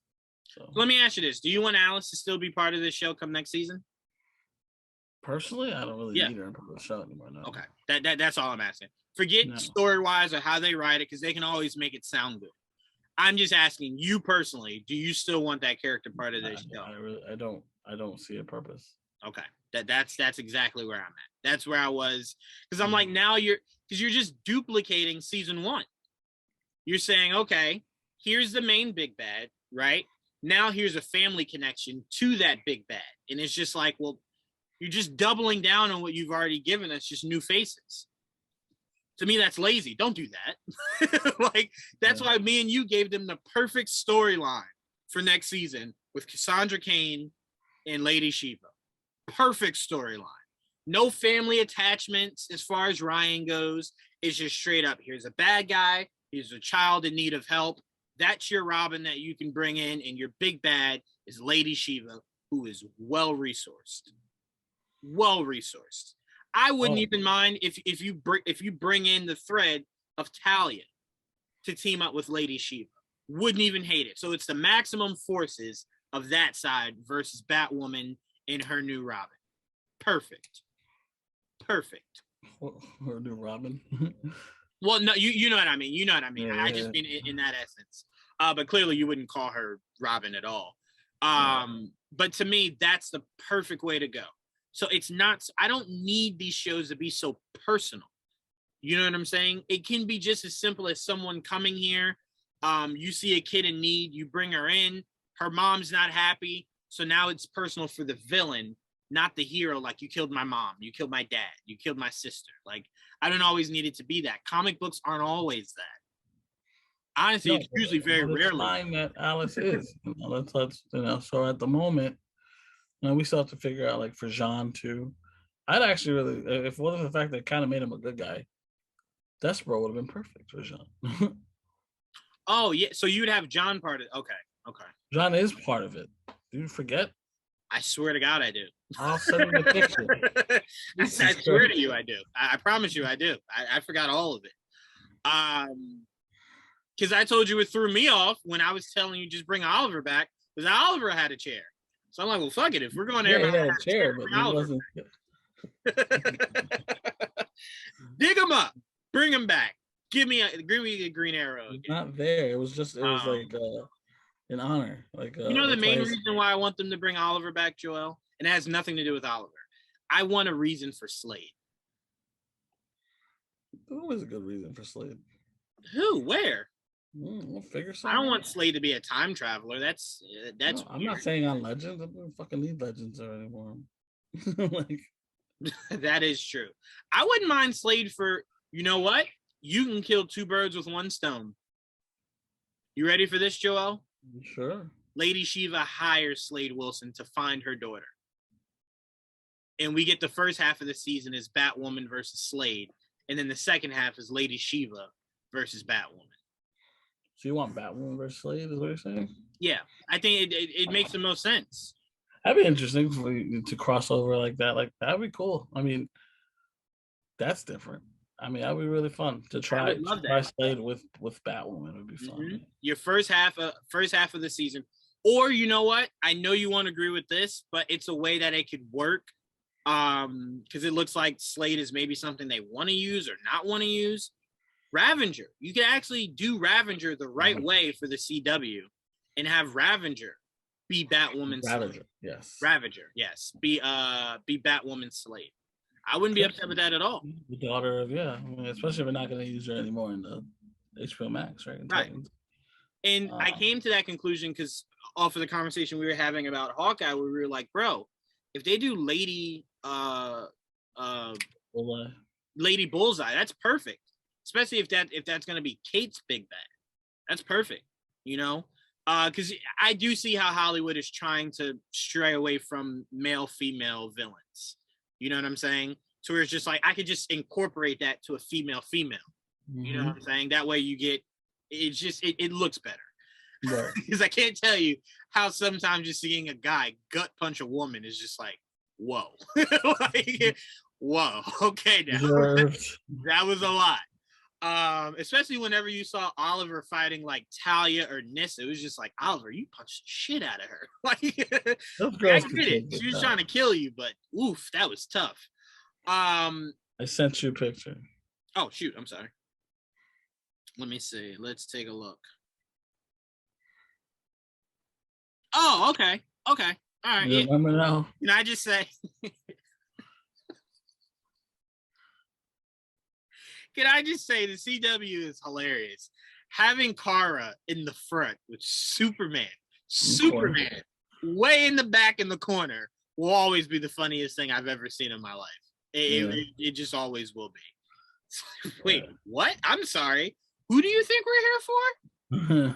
So let me ask you this: do you want Alice to still be part of this show come next season? Personally, I don't really need her in the show anymore. No. Okay, that's all I'm asking. Forget story-wise or how they write it, because they can always make it sound good. I'm just asking you personally: do you still want that character part of this show? I don't see a purpose. Okay. That's exactly where I'm at. That's where I was. Because I'm like, now you're just duplicating season 1. You're saying, okay, here's the main big bad, right? Now here's a family connection to that big bad. And it's just like, well, you're just doubling down on what you've already given us, just new faces. To me, that's lazy. Don't do that. Like, that's why me and you gave them the perfect storyline for next season with Cassandra Cain and Lady Shiva. Perfect storyline. No family attachments as far as Ryan goes. It's just straight up, here's a bad guy. Here's a child in need of help. That's your Robin that you can bring in, and your big bad is Lady Shiva, who is well-resourced. Well-resourced. I wouldn't even mind if you bring in the thread of Talia to team up with Lady Shiva. Wouldn't even hate it. So it's the maximum forces of that side versus Batwoman and her new Robin. Perfect. Perfect. Her new Robin. Well, no, you know what I mean. You know what I mean. Yeah, I just mean in that essence. But clearly you wouldn't call her Robin at all. But to me, that's the perfect way to go. So it's not, I don't need these shows to be so personal. You know what I'm saying? It can be just as simple as someone coming here. You see a kid in need, you bring her in, her mom's not happy. So now it's personal for the villain, not the hero. Like, you killed my mom, you killed my dad, you killed my sister. Like, I don't always need it to be that. Comic books aren't always that. Honestly, it's usually very rarely. Fine that Alice is. So at the moment, we still have to figure out, like, for Jean too. I'd actually really, if it wasn't the fact that it kind of made him a good guy, Despero would have been perfect for Jean. Oh yeah, so you would have John part of. Okay. Jean is part of it. Do you forget? I swear to God, I do. I'll send you the picture. I swear to you, I do. I promise you, I do. I forgot all of it. Because I told you it threw me off when I was telling you just bring Oliver back, because Oliver had a chair. So I'm like, well, fuck it. If we're going to he had a chair, but he wasn't. Dig him up, bring him back. Give me a Green Arrow. He's not there. It was like an honor. Like, you know, the main reason why I want them to bring Oliver back, Joel, and it has nothing to do with Oliver. I want a reason for Slade. There's always a good reason for Slade. Who? Where? We'll figure something. I don't want Slade to be a time traveler. That's. No, I'm not saying on Legends. I don't fucking need Legends anymore. Like, that is true. I wouldn't mind Slade for, you know what? You can kill 2 birds with 1 stone. You ready for this, Joel? Sure. Lady Shiva hires Slade Wilson to find her daughter. And we get the first half of the season is Batwoman versus Slade. And then the second half is Lady Shiva versus Batwoman. So you want Batwoman versus Slade, is what you're saying? Yeah, I think it makes the most sense. That'd be interesting for you to cross over like that. Like, that'd be cool. I mean, that's different. I mean, that'd be really fun to try Slade with Batwoman. It would be fun. Mm-hmm. Your first half of the season. Or, you know what? I know you won't agree with this, but it's a way that it could work. Because it looks like Slade is maybe something they want to use or not want to use. Ravager. You can actually do Ravager the right way for the CW and have Ravager be Batwoman Slade. Ravager, yes. Be Batwoman Slade. I wouldn't be upset with that at all. The daughter of, I mean, especially if we're not going to use her anymore in the HBO Max, right? Right. And I came to that conclusion because off of the conversation we were having about Hawkeye, where we were like, bro, if they do Lady Bullseye, that's perfect. Especially if that's going to be Kate's big bad. That's perfect, you know? Because I do see how Hollywood is trying to stray away from male-female villains. You know what I'm saying? So it's just like, I could just incorporate that to a female-female. Mm-hmm. You know what I'm saying? That way you get, it's just, it looks better. Right. Because I can't tell you how sometimes just seeing a guy gut punch a woman is just like, whoa. Like, whoa. Okay, now. That was a lot. Especially whenever you saw Oliver fighting like Talia or Nissa, it was just like, Oliver, you punched the shit out of her. Like, I get it. She was trying to kill you, but oof, that was tough. I sent you a picture. Oh shoot, I'm sorry. Let me see. Let's take a look. Oh, okay. All All right. You remember now? Can I just say? Can I just say the CW is hilarious. Having Kara in the front with Superman way in the back in the corner will always be the funniest thing I've ever seen in my life. It just always will be. Wait, what? I'm sorry. Who do you think we're here for?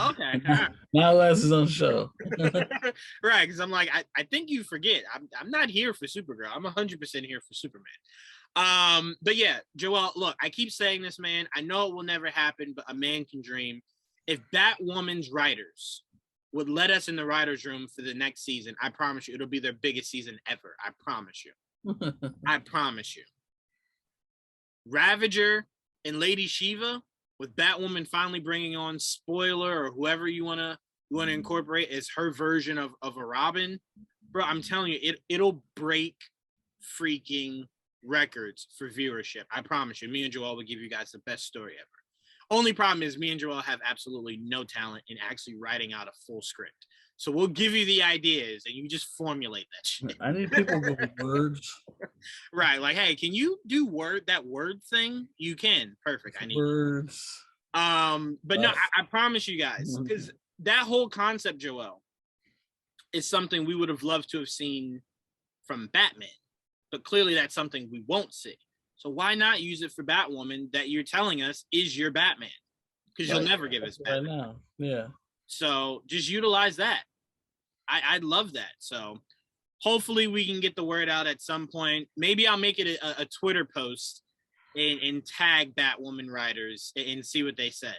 Okay. Now that's his own show. Right, because I'm like, I think you forget. I'm not here for Supergirl. I'm 100% here for Superman. But yeah, Joel, look, I keep saying this, man. I know it will never happen, but a man can dream. If Batwoman's writers would let us in the writers' room for the next season, I promise you, it'll be their biggest season ever. I promise you. I promise you. Ravager and Lady Shiva, with Batwoman finally bringing on Spoiler or whoever you wanna incorporate as her version of a Robin, bro. I'm telling you, it'll break freaking records for viewership. I promise you. Me and Joel will give you guys the best story ever. Only problem is me and Joel have absolutely no talent in actually writing out a full script. So we'll give you the ideas and you just formulate that shit. I need people with words. Right. Like, hey, can you do that word thing? You can. Perfect. I need words. But no, I promise you guys, because that whole concept, Joel, is something we would have loved to have seen from Batman. But clearly that's something we won't see. So why not use it for Batwoman that you're telling us is your Batman? Because you'll never give us Batman. Right now. Yeah. So just utilize that. I'd love that. So hopefully we can get the word out at some point. Maybe I'll make it a Twitter post and tag Batwoman writers and see what they say.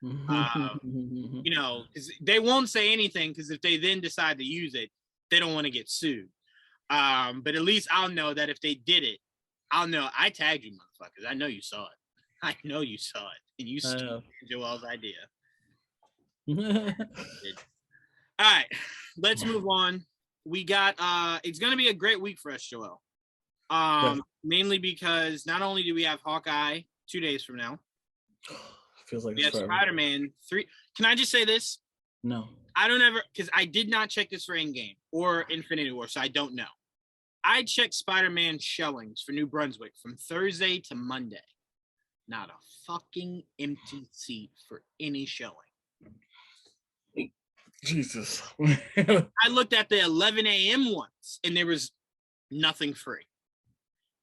You know, because they won't say anything, because if they then decide to use it, they don't want to get sued. But at least I'll know that if they did it, I'll know I tagged you, motherfuckers. I know you saw it. I know you saw it. And you stole Joel's idea. All right, let's move on. We got it's gonna be a great week for us, Joel. Mainly because not only do we have Hawkeye 2 days from now, feels like we have Spider-Man 3. Can I just say this? No. I don't ever, because I did not check this for Endgame or Infinity War, so I don't know. I checked Spider-Man showings for New Brunswick from Thursday to Monday. Not a fucking empty seat for any showing. Jesus. I looked at the 11 a.m. ones and there was nothing free.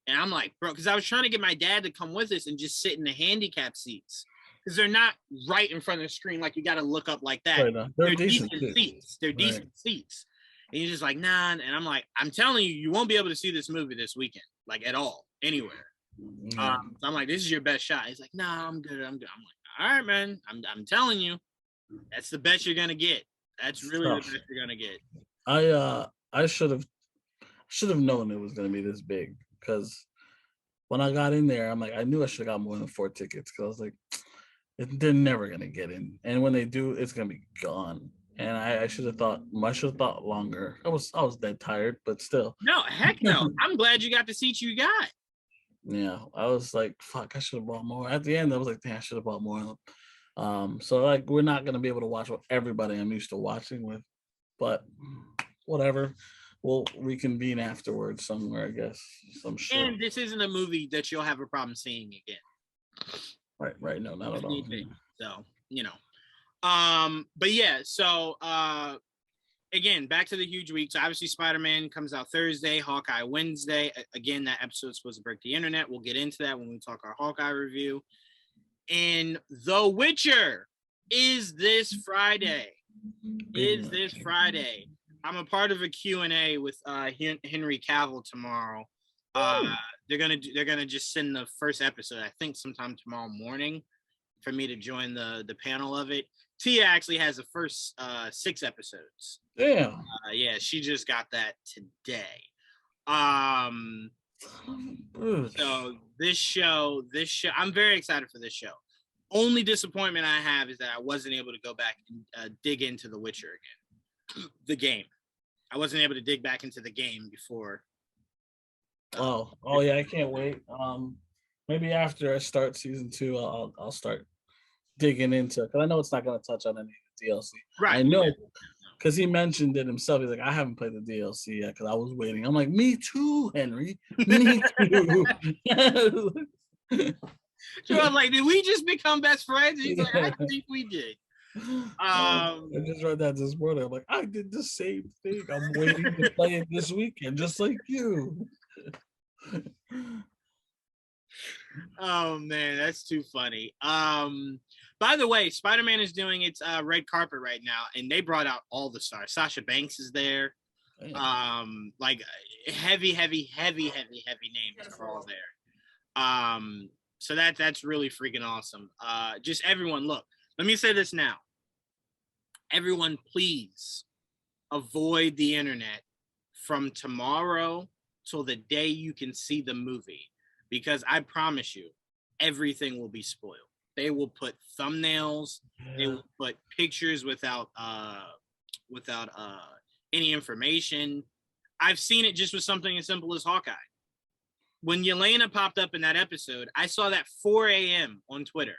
And I'm like, bro, because I was trying to get my dad to come with us and just sit in the handicap seats. Because they're not right in front of the screen, like you got to look up like that. Right, they're decent seats. They're decent seats. And you're just like, nah. And I'm like, I'm telling you, you won't be able to see this movie this weekend, like at all, anywhere. So I'm like, this is your best shot. He's like, nah, I'm good. I'm good. I'm like, all right, man. I'm telling you, that's the best you're gonna get. That's really the best you're gonna get. I should have known it was gonna be this big, because when I got in there, I'm like, I knew I should have got more than 4 tickets, because I was like, they're never gonna get in, and when they do, it's gonna be gone. And I should have thought longer. I was dead tired, but still. No, heck no. I'm glad you got the seats you got. Yeah, I was like, fuck, I should have bought more. At the end, I was like, damn, I should have bought more. So like, we're not gonna be able to watch what everybody I'm used to watching with, but whatever. We'll reconvene afterwards somewhere, I guess. Some shit. And this isn't a movie that you'll have a problem seeing again. Right. No, not at all. So, you know. But yeah, so again, back to the huge week. So obviously Spider-Man comes out Thursday, Hawkeye Wednesday. Again, that episode's supposed to break the internet. We'll get into that when we talk our Hawkeye review. And The Witcher is this Friday. I'm a part of a Q&A with Henry Cavill tomorrow. They're gonna just send the first episode, I think sometime tomorrow morning, for me to join the panel of it. Tia actually has the first 6 episodes. Damn. Yeah, she just got that today. So this show, I'm very excited for this show. Only disappointment I have is that I wasn't able to go back and dig into The Witcher again. The game. I wasn't able to dig back into the game before. Oh yeah, I can't wait. Maybe after I start season 2, I'll start digging into it, because I know it's not going to touch on any of the DLC. Right. because he mentioned it himself. He's like, I haven't played the DLC yet because I was waiting. I'm like, me too, Henry. Me too. So I was like, did we just become best friends? He's like, I think we did. I just read that this morning. I'm like, I did the same thing. I'm waiting to play it this weekend, just like you. Oh man, that's too funny. By the way, Spider-Man is doing its red carpet right now, and they brought out all the stars. Sasha Banks is there. Like heavy names are all there. So that's really freaking awesome. Just everyone, look. Let me say this now. Everyone, please avoid the internet from tomorrow till the day you can see the movie, because I promise you, everything will be spoiled. They will put thumbnails, they will put pictures without any information. I've seen it just with something as simple as Hawkeye. When Yelena popped up in that episode, I saw that 4 a.m. on Twitter.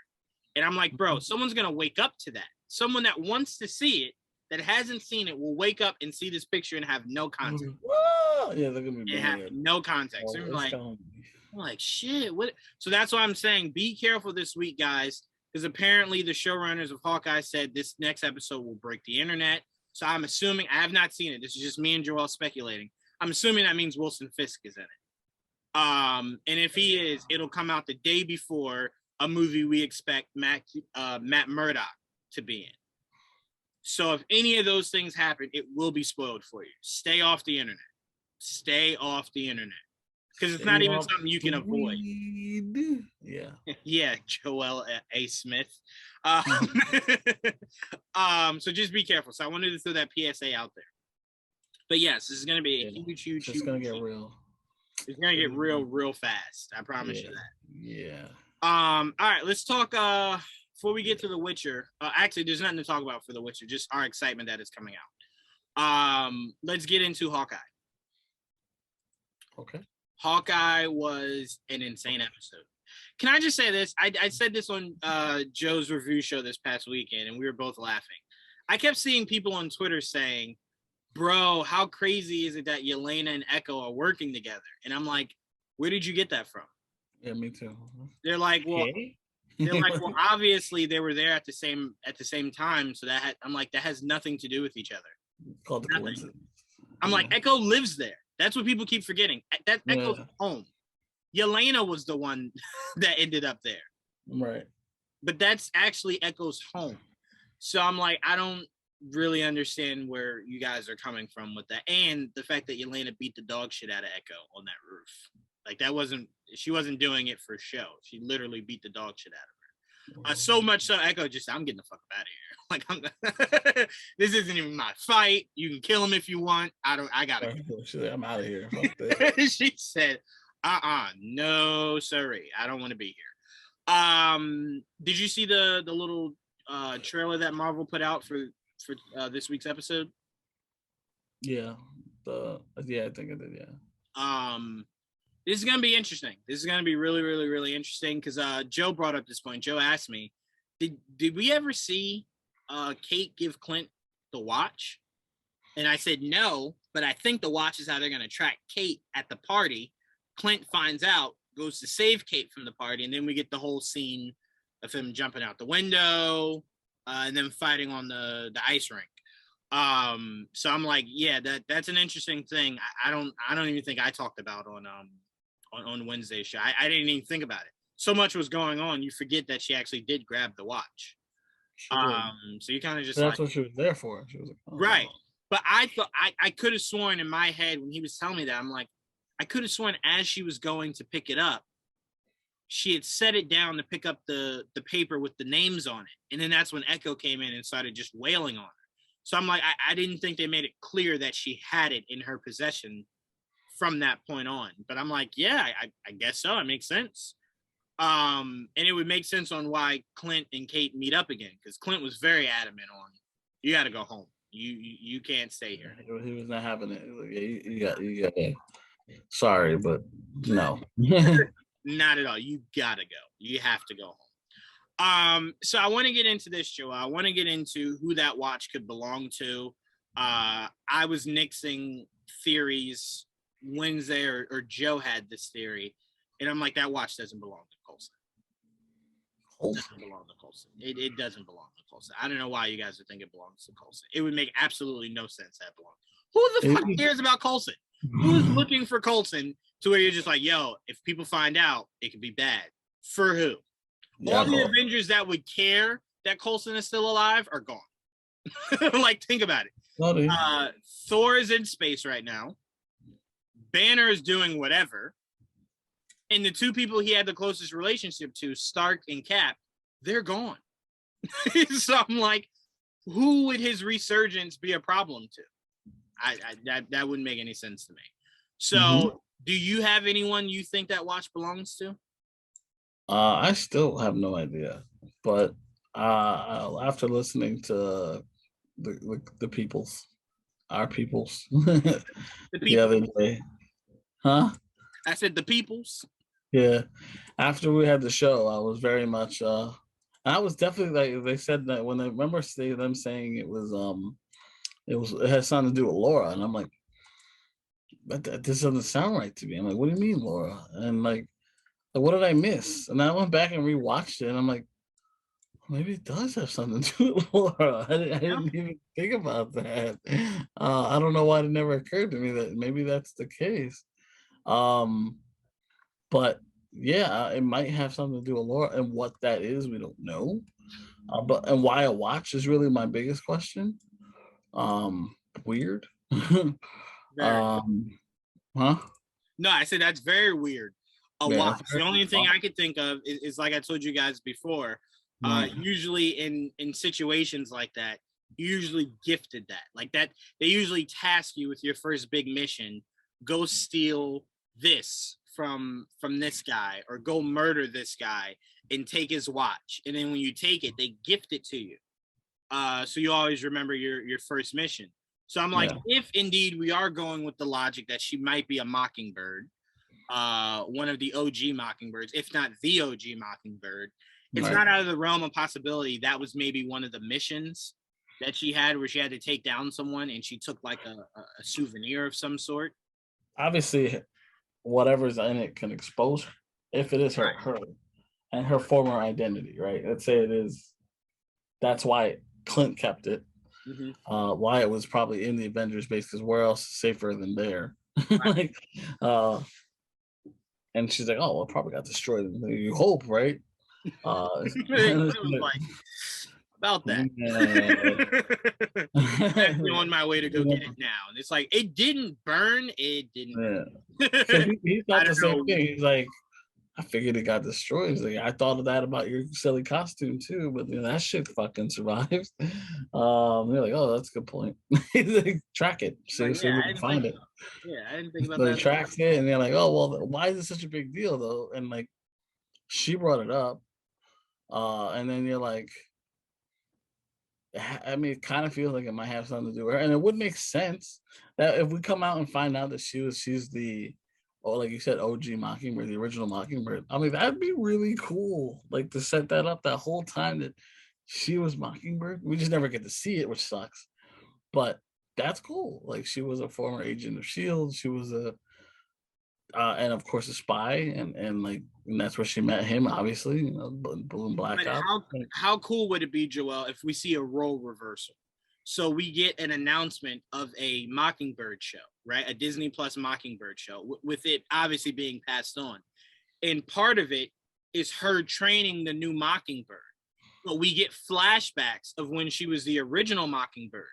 And I'm like, bro, someone's going to wake up to that. Someone that wants to see it, that hasn't seen it, will wake up and see this picture and have no context. Whoa! Yeah, they're going to be have no context. Oh, I'm like, shit. What? So that's why I'm saying be careful this week, guys, because apparently the showrunners of Hawkeye said this next episode will break the internet. So I'm assuming, I have not seen it. This is just me and Joel speculating. I'm assuming that means Wilson Fisk is in it. And if he is, it'll come out the day before a movie we expect Matt Murdock to be in. So if any of those things happen, it will be spoiled for you. Stay off the internet. Stay off the internet. Because it's not even something you can avoid. Yeah. Yeah, Joel A. Smith. So just be careful. So I wanted to throw that PSA out there. But yes, this is going to be a huge. It's going to get real. It's going to get real fast. I promise you that. Yeah. All right, let's talk before we get to The Witcher. Actually, there's nothing to talk about for The Witcher, just our excitement that is coming out. Let's get into Hawkeye. Okay. Hawkeye was an insane episode. Can I just say this? I said this on Joe's review show this past weekend, and we were both laughing. I kept seeing people on Twitter saying, bro, how crazy is it that Yelena and Echo are working together? And I'm like, where did you get that from? Yeah, me too. They're like, well, obviously they were there at the same time. So I'm like, that has nothing to do with each other. Called the coincidence. I'm like, Echo lives there. That's what people keep forgetting. That Echo's home. Yelena was the one that ended up there. Right. But that's actually Echo's home. So I'm like, I don't really understand where you guys are coming from with that. And the fact that Yelena beat the dog shit out of Echo on that roof. Like she wasn't doing it for show. She literally beat the dog shit out of her. So much so Echo just, I'm getting the fuck out of here. Like this isn't even my fight. You can kill him if you want. I gotta go. She's like, I'm out of here. She said, no, sorry. I don't want to be here. Did you see the little trailer that Marvel put out for this week's episode? Yeah. I think I did, yeah. This is gonna be interesting. This is gonna be really interesting because Joe brought up this point. Joe asked me, did we ever see Kate give Clint the watch? And I said no, but I think the watch is how they're gonna track Kate at the party. Clint finds out, goes to save Kate from the party, and then we get the whole scene of him jumping out the window and then fighting on the ice rink. So I'm like, yeah, that's an interesting thing. I don't even think I talked about on Wednesday's show. I didn't even think about it. So much was going on, you forget that she actually did grab the watch. So you kind of just that's what she was there for. She was like, right. But I thought I could have sworn in my head when he was telling me that, I'm like, I could have sworn as she was going to pick it up, she had set it down to pick up the paper with the names on it. And then that's when Echo came in and started just wailing on her. So I'm like, I didn't think they made it clear that she had it in her possession from that point on. But I'm like, yeah, I guess so. It makes sense. And it would make sense on why Clint and Kate meet up again, because Clint was very adamant on, you got to go home. You can't stay here. He was not having it. Like, you got sorry, but no. Not at all. You gotta go. You have to go home. So I want to get into this, Joe. I want to get into who that watch could belong to. I was nixing theories Wednesday, or Joe had this theory, and I'm like, that watch doesn't belong to Coulson. It doesn't belong to Coulson. It doesn't belong to Coulson. I don't know why you guys would think it belongs to Coulson. It would make absolutely no sense that belongs. Who the fuck cares about Coulson? Who's looking for Coulson to where you're just like, yo, if people find out, it could be bad. For who? All the Avengers that would care that Coulson is still alive are gone. Like, think about it. Thor is in space right now. Banner is doing whatever. And the two people he had the closest relationship to, Stark and Cap, they're gone. So I'm like, who would his resurgence be a problem to? That wouldn't make any sense to me. So do you have anyone you think that watch belongs to? I still have no idea. But after listening to the peoples, our peoples, the other day. Huh? I said the peoples. Yeah. After we had the show, I was very much I was definitely like, they said that when they remember them saying it had something to do with Laura, and I'm like, but this doesn't sound right to me. I'm like, what do you mean, Laura? And like what did I miss? And I went back and rewatched it, and I'm like, maybe it does have something to do with Laura. I didn't even think about that. I don't know why it never occurred to me that maybe that's the case. But yeah, it might have something to do with Laura, and what that is, we don't know. But why a watch is really my biggest question. Weird. Huh? No, I said that's very weird. Watch. The only thing I could think of is like I told you guys before. Usually in situations like that, you usually gifted that. Like that, they usually task you with your first big mission. Go steal this from this guy, or go murder this guy and take his watch. And then when you take it, they gift it to you. So you always remember your first mission. So I'm like, if indeed we are going with the logic that she might be a Mockingbird, one of the OG Mockingbirds, if not the OG Mockingbird, it's not out of the realm of possibility that was maybe one of the missions that she had, where she had to take down someone and she took like a souvenir of some sort. Obviously, whatever's in it can expose her, if it is her and her former identity, right? Let's say it is. That's why Clint kept it. Why it was probably in the Avengers base, because where else is safer than there? Like, and she's like, oh, well, it probably got destroyed. You hope, right? Like, about that. I'm on my way to go get it now. And it's like, it didn't burn. It didn't. So he thought the same thing. He's like, I figured it got destroyed. He's like, I thought of that about your silly costume too, but that shit fucking survives. They're like, oh, that's a good point. Like, track it. So we can find it. Yeah, I didn't think about that. So they tracked it, and they're like, oh, well, why is it such a big deal though? And like, she brought it up. And then you're like, I mean, it kind of feels like it might have something to do with her, and it would make sense that if we come out and find out that she's the, or like you said, OG Mockingbird, the original Mockingbird. I mean, that'd be really cool, like to set that up that whole time that she was Mockingbird. We just never get to see it, which sucks, but that's cool. Like, she was a former agent of S.H.I.E.L.D. She was and of course a spy, and that's where she met him, obviously, Blue and Black Ops. How cool would it be, Joel, if we see a role reversal? So we get an announcement of a Mockingbird show, right? A Disney Plus Mockingbird show, with it obviously being passed on. And part of it is her training the new Mockingbird. But we get flashbacks of when she was the original Mockingbird.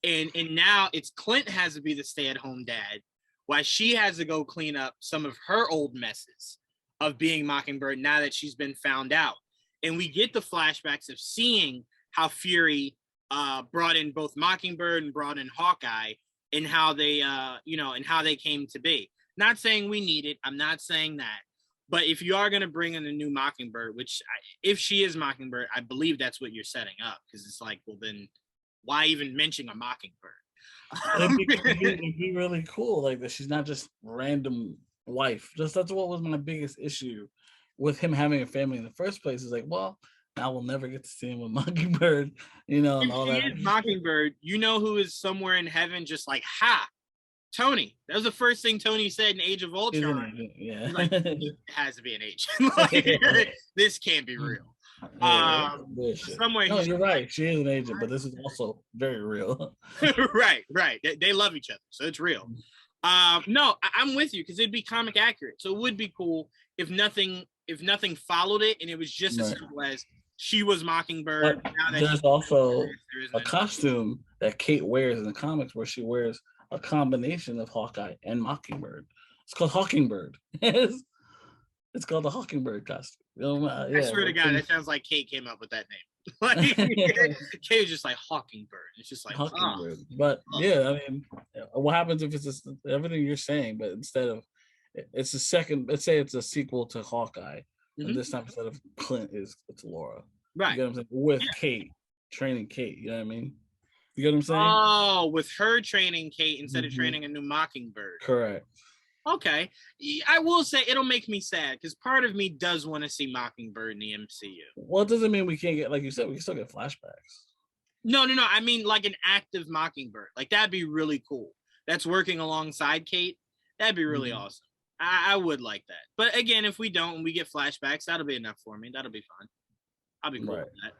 And now it's Clint has to be the stay-at-home dad, while she has to go clean up some of her old messes of being Mockingbird now that she's been found out. And we get the flashbacks of seeing how Fury brought in both Mockingbird and brought in Hawkeye, and how they, and how they came to be. Not saying we need it. I'm not saying that. But if you are going to bring in a new Mockingbird, if she is Mockingbird, I believe that's what you're setting up. Because it's like, well, then why even mention a Mockingbird? It'd be really cool, like that she's not just random wife. That's what was my biggest issue with him having a family in the first place. Is like, well, I will never get to see him with Mockingbird, and all If she that. is Mockingbird, you know who is somewhere in heaven just like, ha, Tony. That was the first thing Tony said in Age of Ultron. Yeah. He's like, it has to be an agent. Like, this can't be real. Somewhere no, he's you're right. She is an agent, but this is also very real. right. They love each other, so it's real. No, I'm with you because it'd be comic accurate. So it would be cool if nothing followed it and it was just as simple as she was Mockingbird. There's also a costume that Kate wears in the comics where she wears a combination of Hawkeye and Mockingbird. It's called Hawkingbird. It's called the Hawkingbird costume. I swear to God, that sounds like Kate came up with that name. Like Kate was just like Hawkingbird. It's just like Hawkingbird. But yeah, I mean, what happens if it's just everything you're saying, but instead of it's a second, let's say it's a sequel to Hawkeye, and this time instead of Clint it's Laura. Right. You get what I'm saying? With Kate, training Kate, you know what I mean? You get what I'm saying? Oh, with her training Kate instead of training a new Mockingbird. Correct. Okay. I will say it'll make me sad because part of me does want to see Mockingbird in the MCU. Well, it doesn't mean we can't get, like you said, we can still get flashbacks. No. I mean, like an active Mockingbird. Like, that'd be really cool. That's working alongside Kate. That'd be really awesome. I would like that. But again, if we don't and we get flashbacks, that'll be enough for me. That'll be fine. I'll be cool with that.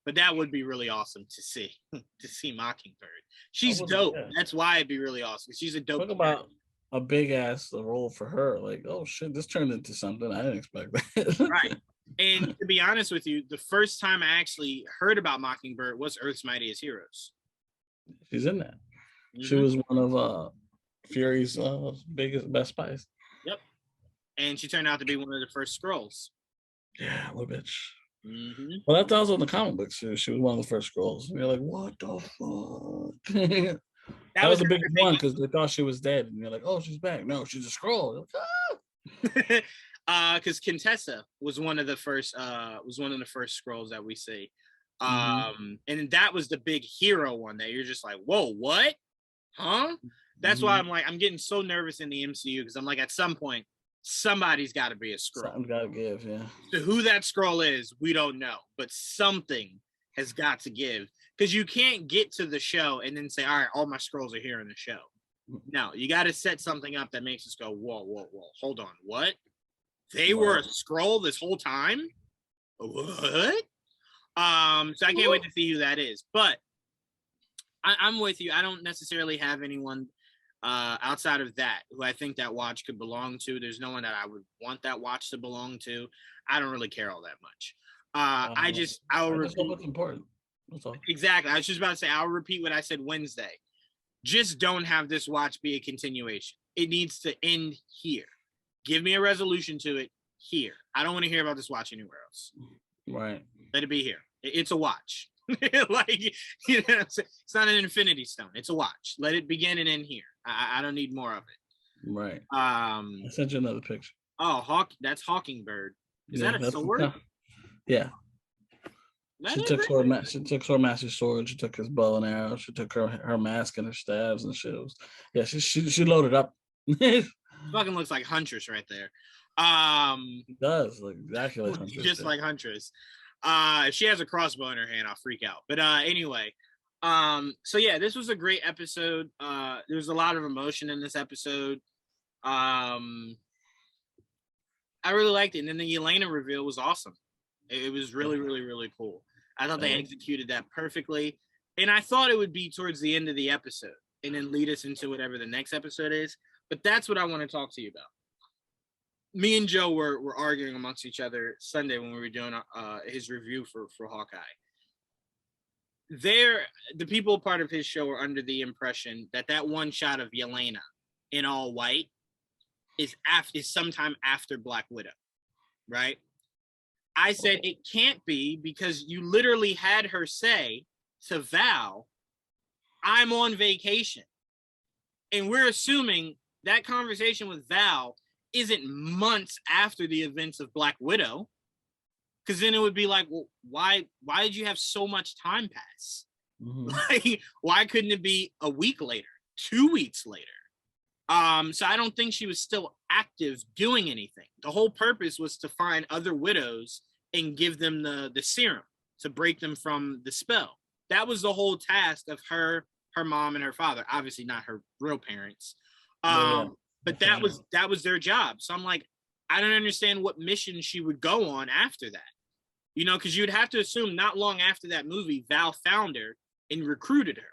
But that would be really awesome to see. To see Mockingbird. She's dope. Yeah. That's why it'd be really awesome. She's a dope. Talk about a big ass role for her. Like, oh shit, this turned into something. I didn't expect that. Right. And to be honest with you, the first time I actually heard about Mockingbird was Earth's Mightiest Heroes. She's in that. She was one of Fury's best spies. Yep. And she turned out to be one of the first Skrulls. Yeah, little bitch. Well, that was on the comic books. She was one of the first Skrulls. And you're like, what the fuck? that was a big one because they thought she was dead. And you're like, oh, she's back. No, she's a Skrull. Like, because Contessa was one of the first Skrulls that we see. And that was the big hero one that you're just like, whoa, what? Huh? That's why I'm like, I'm getting so nervous in the MCU because I'm like, at some point, somebody's got to be a Skrull. Something's got to give, yeah. So who that Skrull is, we don't know, but something has got to give because you can't get to the show and then say, all right, all my Skrulls are here in the show. No, you got to set something up that makes us go, whoa, hold on, what? They were a Skrull this whole time? What? So I can't wait to see who that is. But I'm with you. I don't necessarily have anyone outside of that who I think that watch could belong to. There's no one that I would want that watch to belong to. I don't really care all that much. I'll repeat what's important. That's all. Exactly. I was just about to say, I'll repeat what I said Wednesday. Just don't have this watch be a continuation. It needs to end here. Give me a resolution to it here. I don't want to hear about this watch anywhere else. Right. Let it be here. It's a watch. Like, you know, it's not an infinity stone. It's a watch. Let it begin and end here. I don't need more of it. Right. I sent you another picture. Oh, that's Hawkingbird. Is that a sword? Yeah. She took her master sword. She took his bow and arrow. She took her mask and her staves and shit. She loaded up. Fucking looks like Huntress right there. It does look exactly like Huntress. Just like Huntress. If she has a crossbow in her hand, I'll freak out. But anyway, so yeah, this was a great episode. There was a lot of emotion in this episode. I really liked it. And then the Yelena reveal was awesome. It was really, really, really cool. I thought they executed that perfectly. And I thought it would be towards the end of the episode and then lead us into whatever the next episode is. But that's what I want to talk to you about. Me and Joe were arguing amongst each other Sunday when we were doing his review for Hawkeye. The people part of his show are under the impression that one shot of Yelena in all white is sometime after Black Widow, right? I said it can't be because you literally had her say to Val, I'm on vacation. And we're assuming that conversation with Val isn't months after the events of Black Widow. Because then it would be like, well, why did you have so much time pass? Like, why couldn't it be a week later, 2 weeks later? So I don't think she was still active doing anything. The whole purpose was to find other widows and give them the serum to break them from the spell. That was the whole task of her mom and her father. Obviously not her real parents. But that was their job. So I'm like, I don't understand what mission she would go on after that. You know, because you'd have to assume not long after that movie, Val found her and recruited her,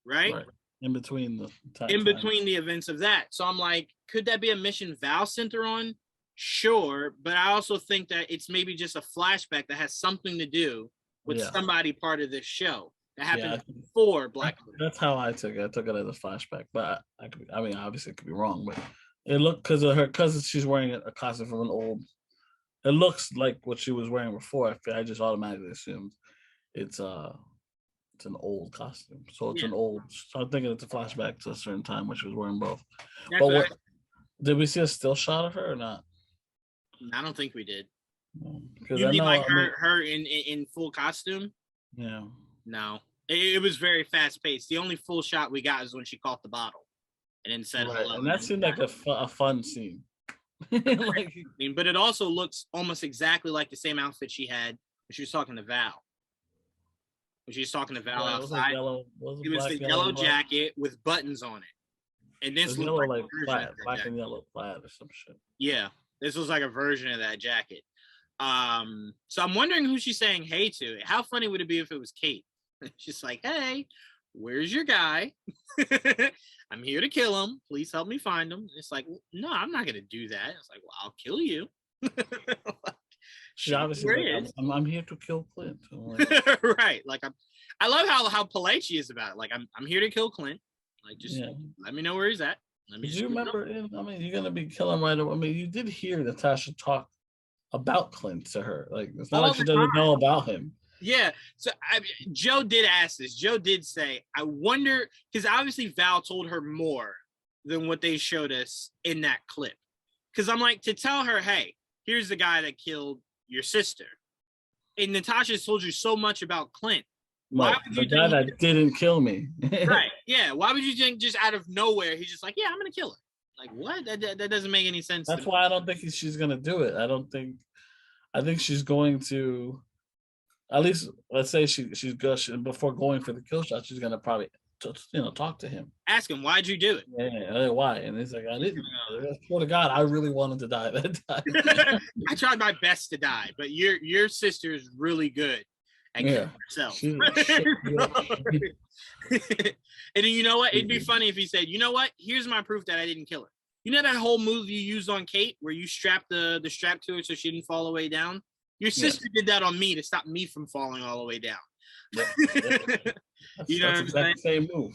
right? In between the events of that. So I'm like, could that be a mission Val sent her on? Sure, but I also think that it's maybe just a flashback that has something to do with somebody part of this show that happened before Black Widow. That's how I took it. I took it as a flashback, but I mean, obviously it could be wrong, but it looked because she's wearing a costume from an old. It looks like what she was wearing before. I just automatically assumed it's an old costume, so it's an old. So I'm thinking it's a flashback to a certain time when she was wearing both. But did we see a still shot of her or not? I don't think we did. Because you mean like her in full costume? Yeah. No, it was very fast paced. The only full shot we got is when she caught the bottle and then said hello. And that seemed like a fun scene. But it also looks almost exactly like the same outfit she had when she was talking to Val. When she was talking to Val outside, it was the yellow jacket with buttons on it, and this looked like black and yellow plaid or some shit. Yeah, this was like a version of that jacket. So I'm wondering who she's saying hey to. How funny would it be if it was Kate? She's like, hey, where's your guy? I'm here to kill him. Please help me find him. It's like, no, I'm not gonna do that. It's like, well, I'll kill you. She obviously like, I'm here to kill Clint. Right. Like I love how polite she is about it. Like I'm here to kill Clint. Like just let me know where he's at. Did you remember? I mean, you're gonna be killing right away. I mean, you did hear Natasha talk about Clint to her. Like it's not like she doesn't know about him. Yeah. So Joe did ask this. Joe did say, I wonder, because obviously Val told her more than what they showed us in that clip. Because I'm like, to tell her, hey, here's the guy that killed your sister. And Natasha's told you so much about Clint. Why would you think that didn't kill me? Right. Yeah. Why would you think just out of nowhere, he's just like, yeah, I'm going to kill her. Like, what? That doesn't make any sense. That's why I don't think she's going to do it. I think she's going to, at least, let's say she's good. Before going for the kill shot, she's going to probably, talk to him. Ask him, why'd you do it? Yeah, why? And he's like, I didn't. I swear to God, I really wanted to die that time. I tried my best to die, but your sister is really good at killing herself. And then, you know what? It'd be funny if he said, you know what? Here's my proof that I didn't kill her. You know that whole move you used on Kate where you strapped the strap to her so she didn't fall all the way down? Your sister did that on me to stop me from falling all the way down. You know what I'm saying? Same move.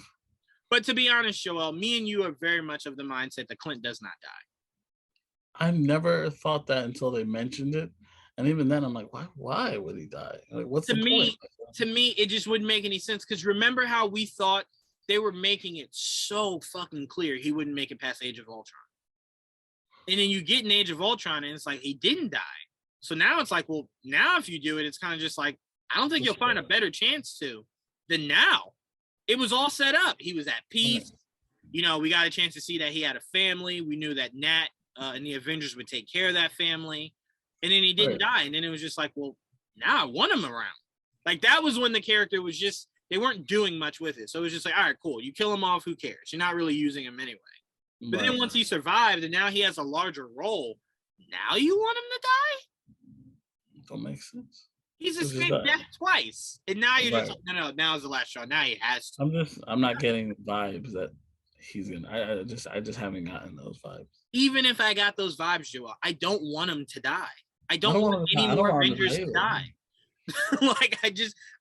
But to be honest, Joel, me and you are very much of the mindset that Clint does not die. I never thought that until they mentioned it. And even then, I'm like, why would he die? Like, what's the point? To me, it just wouldn't make any sense. Because remember how we thought they were making it so fucking clear he wouldn't make it past Age of Ultron. And then you get in Age of Ultron, and it's like, he didn't die. So now it's like, well, now if you do it, it's kind of just like, I don't think you'll find a better chance to than now. It was all set up. He was at peace. We got a chance to see that he had a family. We knew that Nat and the Avengers would take care of that family. And then he didn't die. And then it was just like, well, now I want him around. Like, that was when the character was just, they weren't doing much with it. So it was just like, all right, cool. You kill him off, who cares? You're not really using him anyway. But then once he survived and now he has a larger role, now you want him to die? Don't make sense. He's escaped death twice. And now you're just like, no, now is the last straw. Now he has to. I'm not getting the vibes that he's gonna. I just haven't gotten those vibes. Even if I got those vibes, Joel, I don't want him to die. I don't want any more Avengers to die. Like,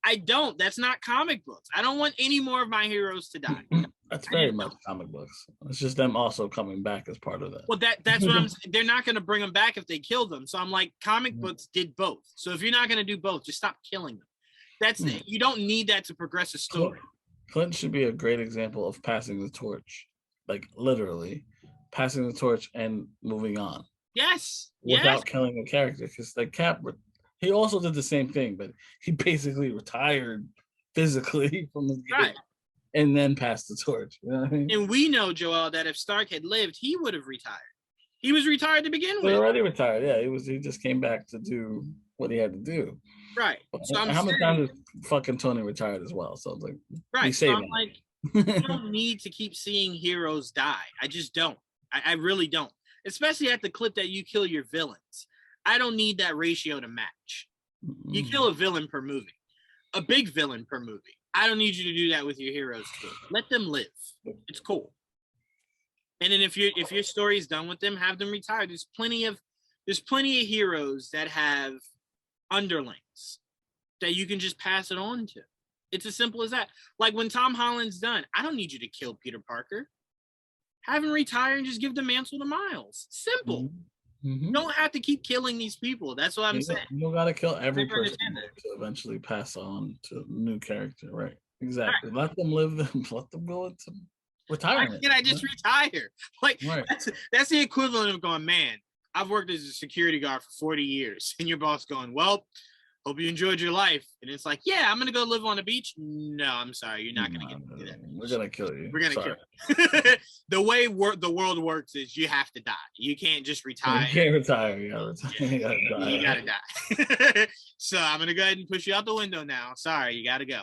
I don't. That's not comic books. I don't want any more of my heroes to die. That's very much comic books. It's just them also coming back as part of that. Well, that's what I'm saying. They're not going to bring them back if they kill them. So I'm like, comic books did both. So if you're not going to do both, just stop killing them. You don't need that to progress a story. Clint should be a great example of passing the torch, like literally passing the torch and moving on. Yes. Without killing a character, because like Cap, he also did the same thing, but he basically retired physically from the game. Right. And then passed the torch. You know what I mean? And we know, Joel, that if Stark had lived, he would have retired. He was retired to begin with. He already retired. Yeah, he just came back to do what he had to do. Right. So I'm how many saying, times is fucking Tony retired as well? So it's like, right. So I'm like, you that. don't need to keep seeing heroes die. I just don't. I really don't. Especially at the clip that you kill your villains. I don't need that ratio to match. You kill a villain per movie, a big villain per movie. I don't need you to do that with your heroes too. Let them live. It's cool. And then if your story is done with them, have them retire. There's plenty of heroes that have underlings that you can just pass it on to. It's as simple as that. Like when Tom Holland's done, I don't need you to kill Peter Parker. Have him retire and just give the mantle to Miles. Simple. Mm-hmm. You don't have to keep killing these people. That's what I'm saying. You don't got to kill every person to eventually pass on to a new character, right? Exactly. Right. Let them live. Let them go into retirement. Why can't I just retire? Like right. That's the equivalent of going, man, I've worked as a security guard for 40 years, and your boss going, well, hope you enjoyed your life. And it's like, yeah, I'm gonna go live on the beach. No, I'm sorry, you're not gonna get to do that. We're gonna kill you. We're gonna kill you. The way the world works is you have to die. You can't just retire. You can't retire. You gotta retire. Yeah, you gotta die. So I'm gonna go ahead and push you out the window now. Sorry, you gotta go.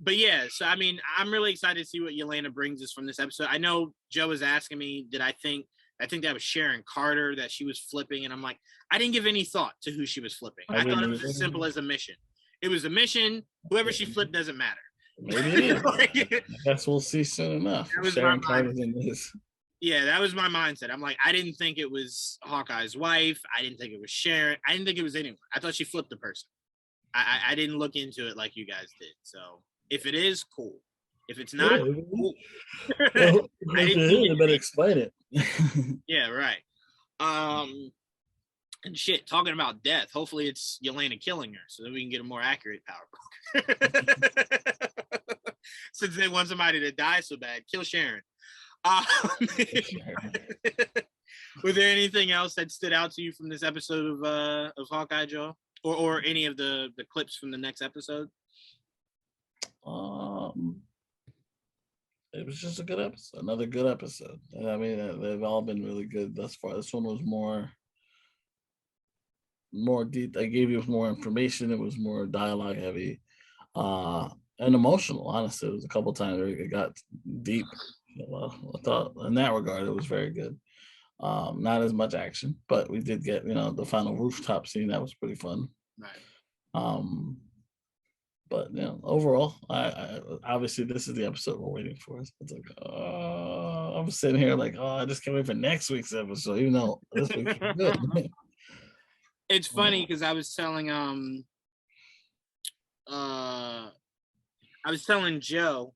But yeah, so I mean, I'm really excited to see what Yelena brings us from this episode. I know Joe was asking me, did I think that was Sharon Carter that she was flipping, and I'm like, I didn't give any thought to who she was flipping. I thought it was as simple as a mission. It was a mission. Whoever she flipped doesn't matter. Maybe it is. I guess we'll see soon enough. Sharon Carter's in this. Yeah, that was my mindset. I'm like, I didn't think it was Hawkeye's wife. I didn't think it was Sharon. I didn't think it was anyone. I thought she flipped the person. I didn't look into it like you guys did. So if it is, cool. If it's not, cool. Well, I better explain it. Yeah, right. And shit, talking about death. Hopefully it's Yelena killing her so that we can get a more accurate power. Since they want somebody to die so bad, kill Sharon. Was there anything else that stood out to you from this episode of Hawkeye, Joe? Or any of the clips from the next episode? It was just a good episode. Another good episode. I mean, they've all been really good thus far. This one was more deep. I gave you more information. It was more dialogue heavy, and emotional. Honestly, it was a couple times where it got deep. I thought in that regard it was very good. Not as much action, but we did get the final rooftop scene. That was pretty fun. Right. But overall, I obviously this is the episode we're waiting for. It's like, I'm sitting here like, I just can't wait for next week's episode, even though this week's good. It's funny because I was telling Joe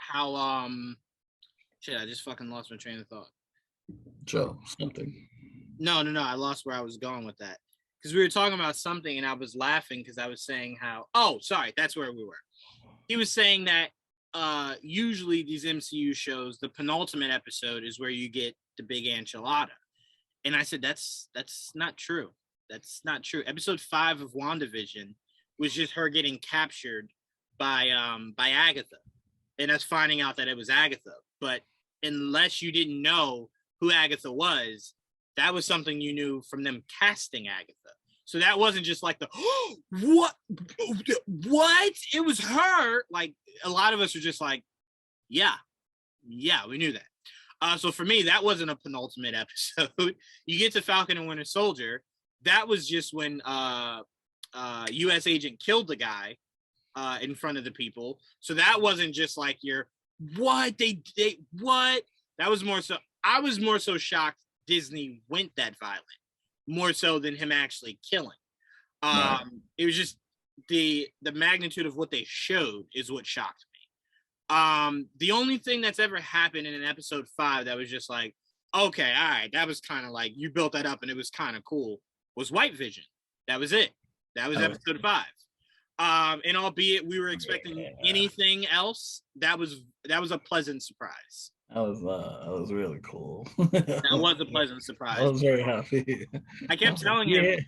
how shit, I just fucking lost my train of thought. Joe, something. No, I lost where I was going with that. Because we were talking about something and I was laughing because I was saying how, sorry, that's where we were. He was saying that usually these MCU shows, the penultimate episode is where you get the big enchilada. And I said, that's not true. That's not true. Episode 5 of WandaVision was just her getting captured by Agatha. And us finding out that it was Agatha. But unless you didn't know who Agatha was, that was something you knew from them casting Agatha. So that wasn't just like what? It was her. Like a lot of us are just like, yeah, we knew that. So for me, that wasn't a penultimate episode. You get to Falcon and Winter Soldier. That was just when U.S. agent killed the guy in front of the people. So that wasn't just like your what they what. That was more so. I was more so shocked Disney went that violent, more so than him actually killing. Right. It was just the magnitude of what they showed is what shocked me. The only thing that's ever happened in an episode 5 that was just like, okay, all right, that was kind of like you built that up and it was kind of cool, was White Vision. That was it. That was episode 5. And albeit we were expecting anything else, that was a pleasant surprise. That was really cool. That was a pleasant surprise. I was very happy. I kept telling him,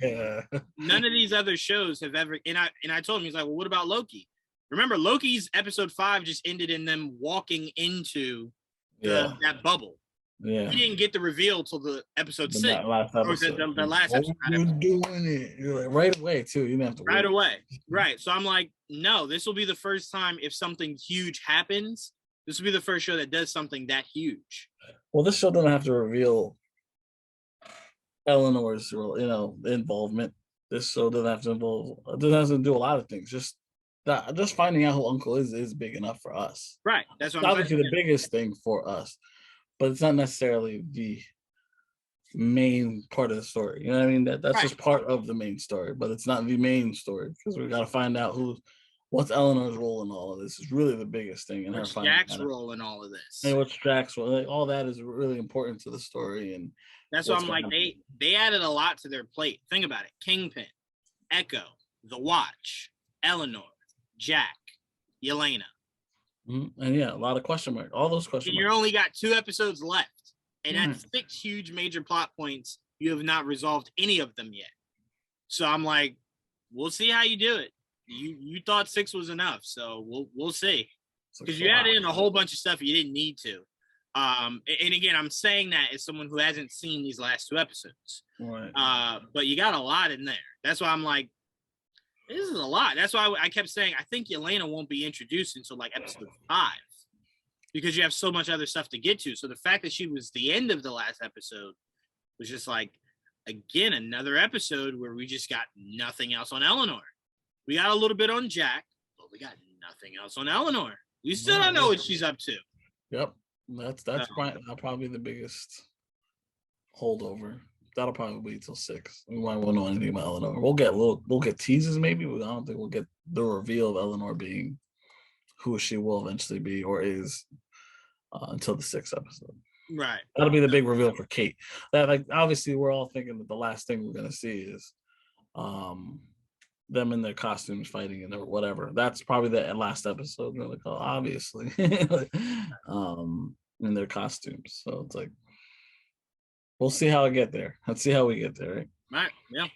none of these other shows have ever. And I told him, he's like, well, what about Loki? Remember, Loki's episode 5 just ended in them walking into that bubble. Yeah. We didn't get the reveal till the episode The 6. last Or episode. the last episode. You're doing it. You're like right away too. You didn't have to Right wait. away. Right. So I'm like, no, this will be the first time if something huge happens. This will be the first show that does something that huge. Well, this show doesn't have to reveal Eleanor's, involvement. This show doesn't have to involve. It doesn't have to do a lot of things. Just finding out who Uncle is big enough for us. Right. That's what I'm Obviously saying. the biggest thing for us, but it's not necessarily the main part of the story. You know what I mean? That's Right. just part of the main story, but it's not the main story because we got to find out what's Eleanor's role in all of this is really the biggest thing. And What's her Jack's role in all of this? And what's Jack's role? Like, all that is really important to the story, and that's why I'm like they added a lot to their plate. Think about it: Kingpin, Echo, The Watch, Eleanor, Jack, Yelena. And yeah, a lot of question marks. All those question marks. You only got 2 episodes left, and that's 6 huge major plot points. You have not resolved any of them yet. So I'm like, we'll see how you do it. You thought 6 was enough, so we'll see. Because you added in a whole bunch of stuff you didn't need to. And again, I'm saying that as someone who hasn't seen these last 2 episodes. Right. But you got a lot in there. That's why I'm like, this is a lot. That's why I kept saying I think Yelena won't be introduced until like episode 5, because you have so much other stuff to get to. So the fact that she was the end of the last episode was just like, again, another episode where we just got nothing else on Eleanor. We got a little bit on Jack, but we got nothing else on Eleanor. We still don't know what she's up to. Yep, that's probably the biggest holdover. That'll probably be till 6. We won't know anything about Eleanor. We'll get teases maybe, but I don't think we'll get the reveal of Eleanor being who she will eventually be or is until the 6th episode. Right. That'll be the big reveal for Kate. That, like, obviously we're all thinking that the last thing we're gonna see is them in their costumes fighting and whatever. That's probably the last episode, really, obviously. In their costumes. So it's like, we'll see how I get there. Let's see how we get there, right? Right, yeah.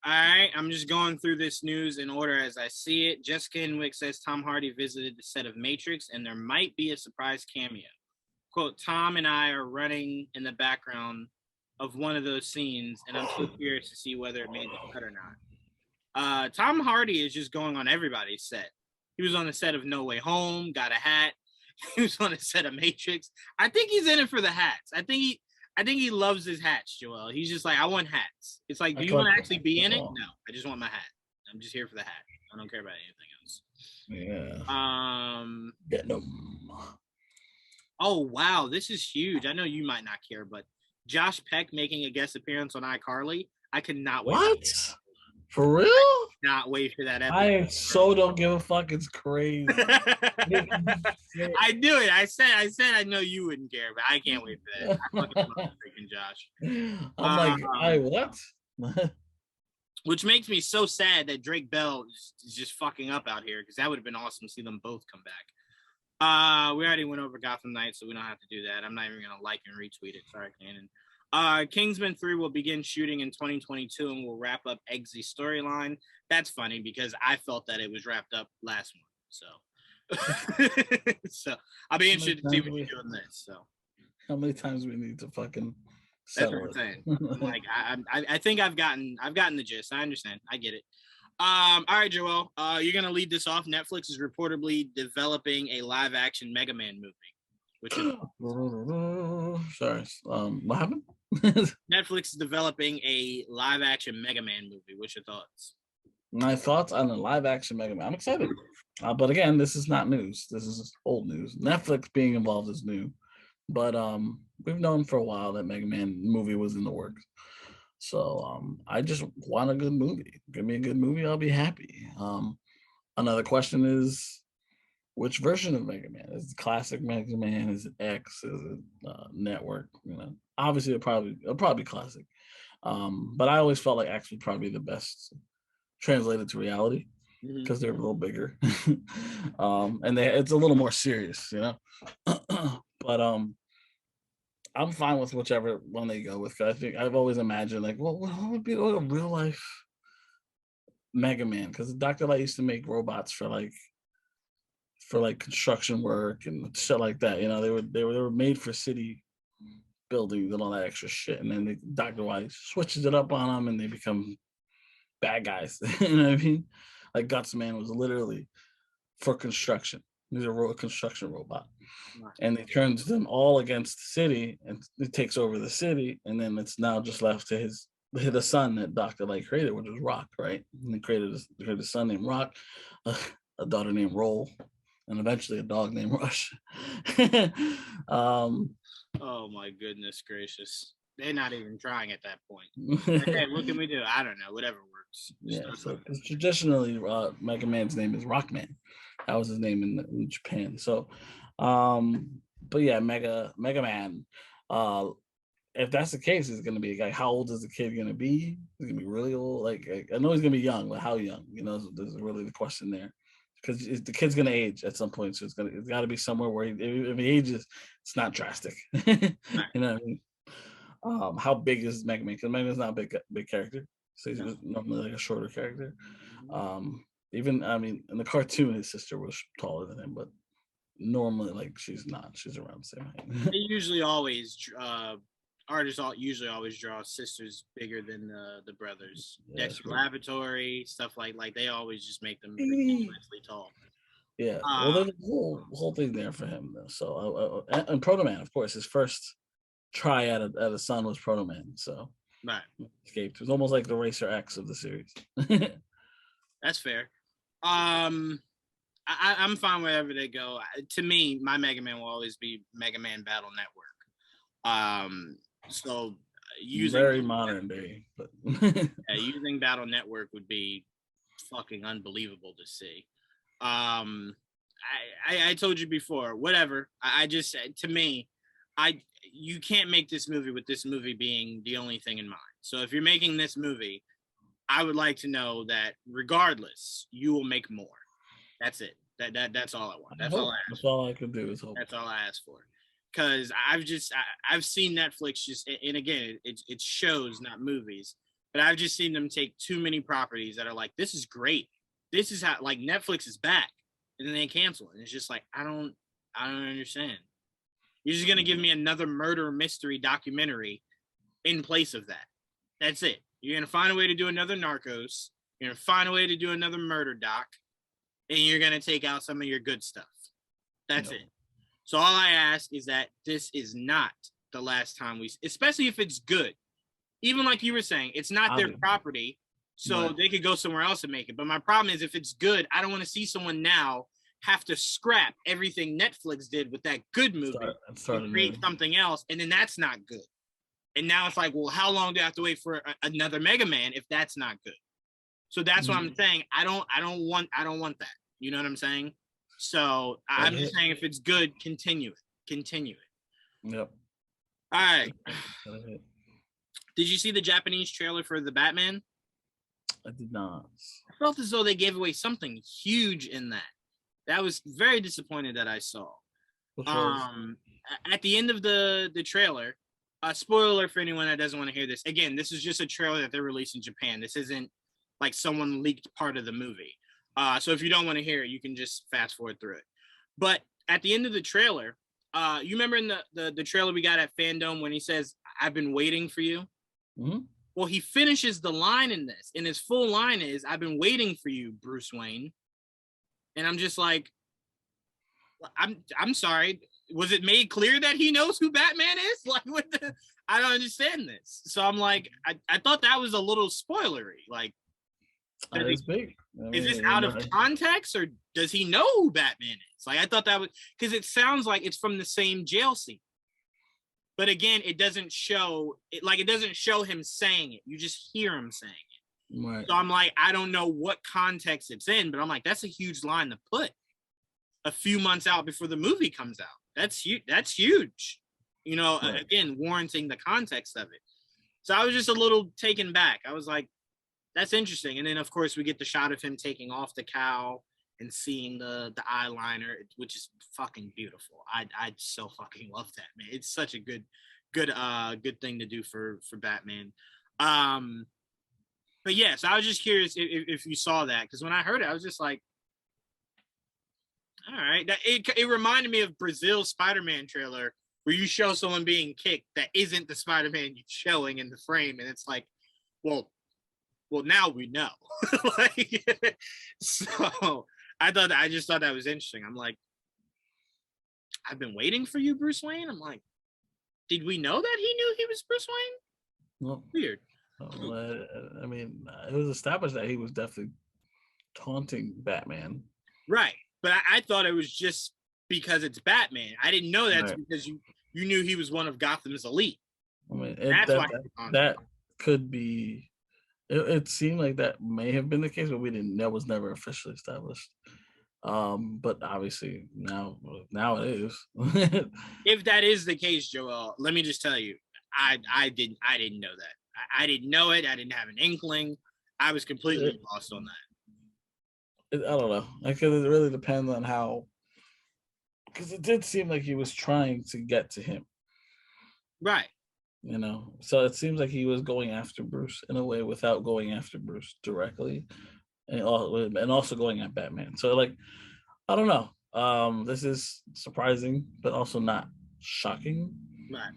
All right, I'm just going through this news in order as I see it. Jessica Henwick says Tom Hardy visited the set of Matrix and there might be a surprise cameo. Quote, Tom and I are running in the background of one of those scenes and I'm so curious to see whether it made the cut or not. Tom Hardy is just going on everybody's set. He was on the set of No Way Home, got a hat. He was on the set of Matrix. I think he's in it for the hats. I think he loves his hats, Joel. He's just like, I want hats. It's like, do you want to actually be in it? No, I just want my hat. I'm just here for the hat. I don't care about anything else. Yeah. Get them. Oh wow, this is huge. I know you might not care, but Josh Peck making a guest appearance on iCarly. I could not wait. What? For real? Not wait for that episode. I so don't give a fuck. It's crazy. I knew it. I said I know you wouldn't care, but I can't wait for that. I fucking love freaking Josh. I'm like, what? Which makes me so sad that Drake Bell is just fucking up out here, because that would have been awesome to see them both come back. We already went over Gotham Knights, so we don't have to do that. I'm not even gonna like and retweet it. Sorry, Cannon. Kingsman 3 will begin shooting in 2022 and will wrap up Eggsy's storyline. That's funny because I felt that it was wrapped up last month. So, so I'll be interested to see what you do in this. So, how many times we need to fucking that's what I'm saying. Like, I think I've gotten the gist. I understand. I get it. All right, Joel. You're gonna lead this off. Netflix is reportedly developing a live-action Mega Man movie. Which is sorry. What happened? Netflix is developing a live-action Mega Man movie. What's your thoughts? My thoughts on a live-action Mega Man. I'm excited, but again, this is not news. This is old news. Netflix being involved is new, but we've known for a while that Mega Man movie was in the works. So I just want a good movie. Give me a good movie, I'll be happy. Another question is, which version of Mega Man? Is it classic Mega Man? Is it X? Is it network? You know, obviously it'll probably be classic. But I always felt like X would probably be the best translated to reality because they're a little bigger, and it's a little more serious, you know. But I'm fine with whichever one they go with. I think I've always imagined like, well, what would be a real life Mega Man? Because Dr. Light used to make robots for like for like construction work and shit like that. They were made for city buildings and all that extra shit. And then Dr. White switches it up on them and they become bad guys. You know what I mean? Like Guts Man was literally for construction. He's a construction robot. And they turns them all against the city and it takes over the city. And then it's now just left to the son that Dr. Light created, which was Rock, right? And they created a son named Rock, a daughter named Roll, and eventually a dog named Rush. Oh my goodness gracious. They're not even trying at that point. Okay, what can we do? I don't know. Whatever works. Yeah, so traditionally Mega Man's name is Rockman. That was his name in Japan. So but yeah, Mega Man. If that's the case, it's gonna be like, how old is the kid gonna be? He's gonna be really old. Like I know he's gonna be young, but how young? There's really the question there, because the kid's gonna age at some point. So it's got to be somewhere where if he ages, it's not drastic. You know what I mean? How big is Mega Man? Because Mega Man's not a big character, so he's normally like a shorter character. Even in the cartoon, his sister was taller than him, but normally, like, she's not. She's around the same height. They usually always artists usually always draw sisters bigger than the brothers. Yeah, Dexter Laboratory, stuff like they always just make them ridiculously tall. Yeah, well, there's a whole thing there for him, though. So, and Proto Man, of course, his first try at a son was Proto Man. So, right, escaped. It was almost like the Racer X of the series. That's fair. I'm fine wherever they go. To me, my Mega Man will always be Mega Man Battle Network. So using very modern day, but using Battle Network would be fucking unbelievable to see. I told you before, whatever. I just, to me, you can't make this movie with this movie being the only thing in mind. So if you're making this movie, I would like to know that regardless, you will make more. That's it. That's all I want. That's all I ask. That's all I can do is hope. That's all I ask for. Because I've seen Netflix just, and again, it's shows, not movies, but I've just seen them take too many properties that are like, this is great. This is how, like, Netflix is back, and then they cancel it. And it's just like, I don't understand. You're just gonna give me another murder mystery documentary in place of that. That's it. You're gonna find a way to do another Narcos. You're gonna find a way to do another murder doc, and you're gonna take out some of your good stuff. That's it. So all I ask is that this is not the last time especially if it's good. Even like you were saying, it's not their property, so they could go somewhere else and make it. But my problem is, if it's good, I don't want to see someone now have to scrap everything Netflix did with that good movie and create something else, and then that's not good. And now it's like, well, how long do I have to wait for another Mega Man if that's not good? So that's what I'm saying. I don't want that. You know what I'm saying? So I'm just saying, if it's good, continue it. Yep. All right. Did you see the Japanese trailer for the Batman? I did not. I felt as though they gave away something huge in that. That was very disappointed that I saw. At the end of the trailer, spoiler for anyone that doesn't want to hear this. Again, this is just a trailer that they released in Japan. This isn't like someone leaked part of the movie. So if you don't want to hear it, you can just fast forward through it. But at the end of the trailer, you remember in the trailer we got at Fandom when he says, "I've been waiting for you." Mm-hmm. Well, he finishes the line in this, and his full line is, "I've been waiting for you, Bruce Wayne." And I'm just like, I'm sorry. Was it made clear that he knows who Batman is? Like, I don't understand this. So I'm like, I thought that was a little spoilery. Like, is big. Is this out of context, or does he know who Batman is? Like, I thought that was, because it sounds like it's from the same jail scene. But again, it doesn't show it. Like, it doesn't show him saying it. You just hear him saying it. Right. So I'm like, I don't know what context it's in, but I'm like, that's a huge line to put a few months out before the movie comes out. That's huge. That's huge. You know, right. Again, warranting the context of it. So I was just a little taken back. I was like, that's interesting. And then, of course, we get the shot of him taking off the cowl and seeing the eyeliner, which is fucking beautiful. I so fucking love that, man. It's such a good thing to do for Batman. But yes, I was just curious if you saw that, because when I heard it, I was just like, All right. It reminded me of Brazil's Spider-Man trailer where you show someone being kicked that isn't the Spider-Man you're showing in the frame, and it's like, well, now we know. Like, so I just thought that was interesting. I'm like, I've been waiting for you, Bruce Wayne. I'm like, did we know that he knew he was Bruce Wayne? Well, Weird. I mean, it was established that he was definitely taunting Batman. Right. But I thought it was just because it's Batman. I didn't know that's because you knew he was one of Gotham's elite. I mean, that could be. It seemed like that may have been the case, but we didn't. That was never officially established. But obviously now it is. If that is the case, Joel, let me just tell you, I didn't know that. I didn't know it. I didn't have an inkling. I was completely lost on that. I don't know. Because it really depends on how. Because it did seem like he was trying to get to him. Right. You know, so it seems like he was going after Bruce in a way without going after Bruce directly, and also going at Batman. So like, I don't know. This is surprising, but also not shocking. Right.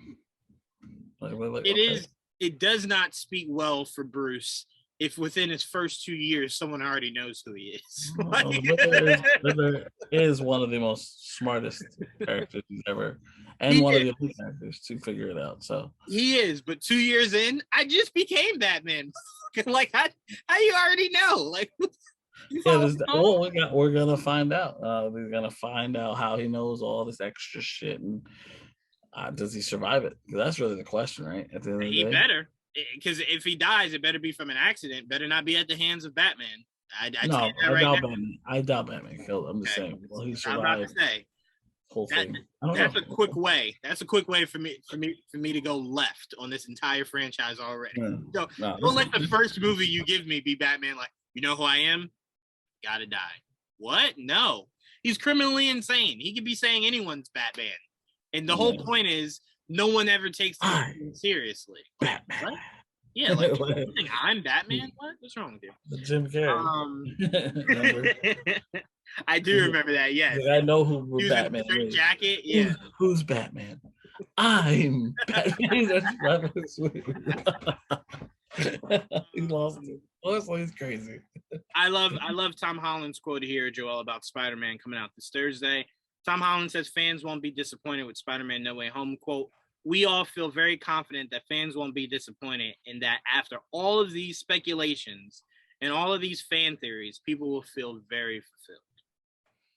Like, it is. It does not speak well for Bruce if within his first 2 years someone already knows who he is. Riddler is one of the most smartest characters he's ever, and one of the only characters to figure it out. So he is, but 2 years in, I just became Batman. Like, how you already know? Like, we're gonna find out. We're gonna find out how he knows all this extra shit, and does he survive it? That's really the question, right? At the end of the he day. better. Because if he dies, it better be from an accident. Better not be at the hands of Batman. I doubt Batman. I doubt Batman killed him. I'm just saying. Well, he survived. I'm about to say whole thing. That's a quick way. That's a quick way for me to go left on this entire franchise already. So don't let the first movie you give me be Batman. Like, you know who I am? Gotta die. What? No, he's criminally insane. He could be saying anyone's Batman, and the whole point is, no one ever takes him seriously. Batman. What? Yeah, like, you think I'm Batman? What? What's wrong with you? Jim Carrey. I do remember that. Yes, I know who Batman is. Jacket. Yeah. Who's Batman? I'm Batman. He lost it. Honestly, he's crazy. I love Tom Holland's quote here, Joel, about Spider-Man coming out this Thursday. Tom Holland says fans won't be disappointed with Spider-Man No Way Home. Quote, we all feel very confident that fans won't be disappointed and that after all of these speculations and all of these fan theories, people will feel very fulfilled.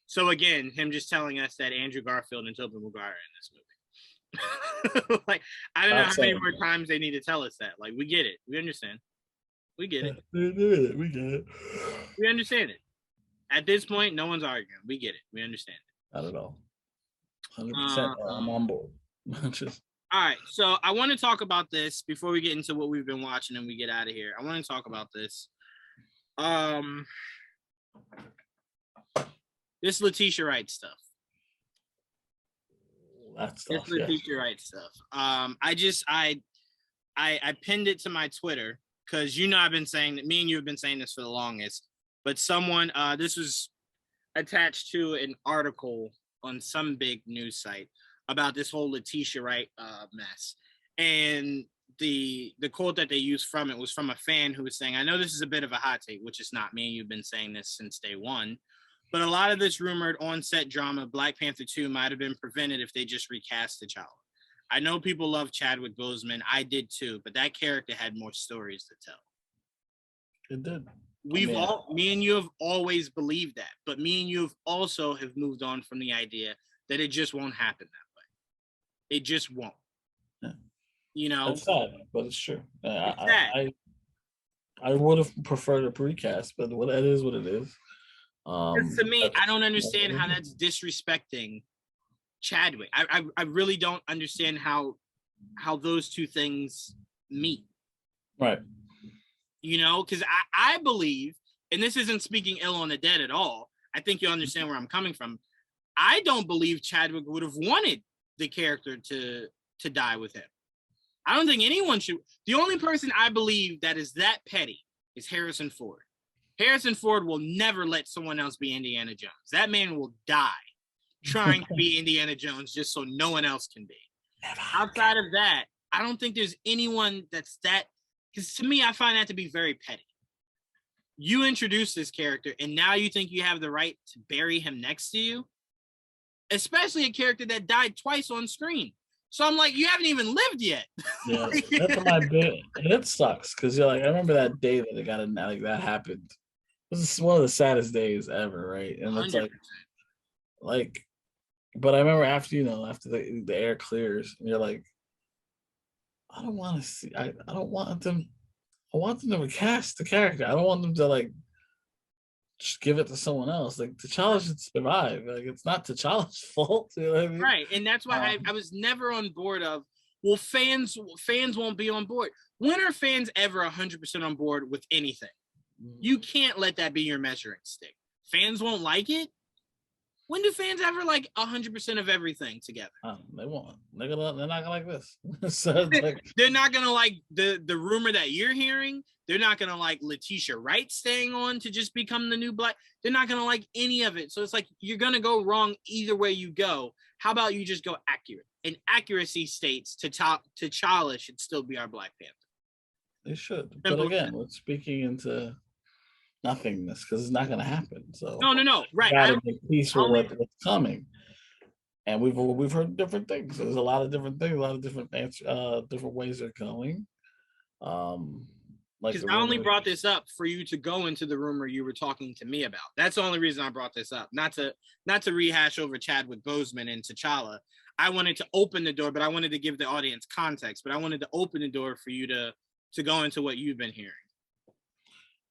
So again, him just telling us that Andrew Garfield and Tobey Maguire are in this movie. Like, I don't know how many more times they need to tell us that. Like, we get it. We understand. We get it. We get it. We understand it. At this point, no one's arguing. We get it. We understand it. Not at all. 100%. I'm on board. All right, so I want to talk about this before we get into what we've been watching and we get out of here. I want to talk about this. This Letitia Wright stuff. This Letitia Wright stuff. I pinned it to my Twitter because I've been saying that me and you have been saying this for the longest. But someone, this was attached to an article on some big news site about this whole Letitia Wright mess. And the quote that they used from it was from a fan who was saying, I know this is a bit of a hot take, which is not me. You've been saying this since day one. But a lot of this rumored on-set drama, Black Panther 2, might have been prevented if they just recast T'Challa. I know people love Chadwick Boseman. I did too, but that character had more stories to tell. It did. Me and you have always believed that, but me and you have also have moved on from the idea that it just won't happen that way. It just won't. Yeah. You know, it's sad, but it's true. I would have preferred a recast, but it is what it is. To me, I don't understand how that's disrespecting Chadwick. I really don't understand how those two things meet. Right. You know, because I believe, and this isn't speaking ill on the dead at all. I think you understand where I'm coming from. I don't believe Chadwick would have wanted the character to die with him. I don't think anyone should. The only person I believe that is that petty is Harrison Ford. Harrison Ford will never let someone else be Indiana Jones. That man will die trying to be Indiana Jones just so no one else can be. Outside of that, I don't think there's anyone that's that, because to me, I find that to be very petty. You introduce this character, and now you think you have the right to bury him next to you, especially a character that died twice on screen. So I'm like, you haven't even lived yet. Yeah, that's my bit. And it sucks because you're like, I remember that day that it got in, like that happened. This is one of the saddest days ever, right? And it's 100%. like, but I remember after after the air clears, and you're like, I don't want to see. I don't want them. I want them to recast the character. I don't want them to like just give it to someone else. Like T'Challa should survive. Like it's not T'Challa's fault. You know what I mean? Right. And that's why I was never on board of, well, fans won't be on board. When are fans ever 100% on board with anything? You can't let that be your measuring stick. Fans won't like it. When do fans ever like 100% of everything together? They won't. They're not gonna like this. So like, they're not gonna like the rumor that you're hearing. They're not gonna like Letitia Wright staying on to just become the new Black. They're not gonna like any of it. So it's like you're gonna go wrong either way you go. How about you just go accurate? And accuracy states T'Challa should still be our Black Panther. They should. But again, we're speaking into nothingness because it's not going to happen. So no, right. Got to make peace with what's coming, and we've heard different things. There's a lot of different things, a lot of different different ways they're going. Because I only brought this up for you to go into the rumor you were talking to me about. That's the only reason I brought this up, not to rehash over Chadwick Boseman and T'Challa. I wanted to open the door, but I wanted to give the audience context. But I wanted to open the door for you to go into what you've been hearing.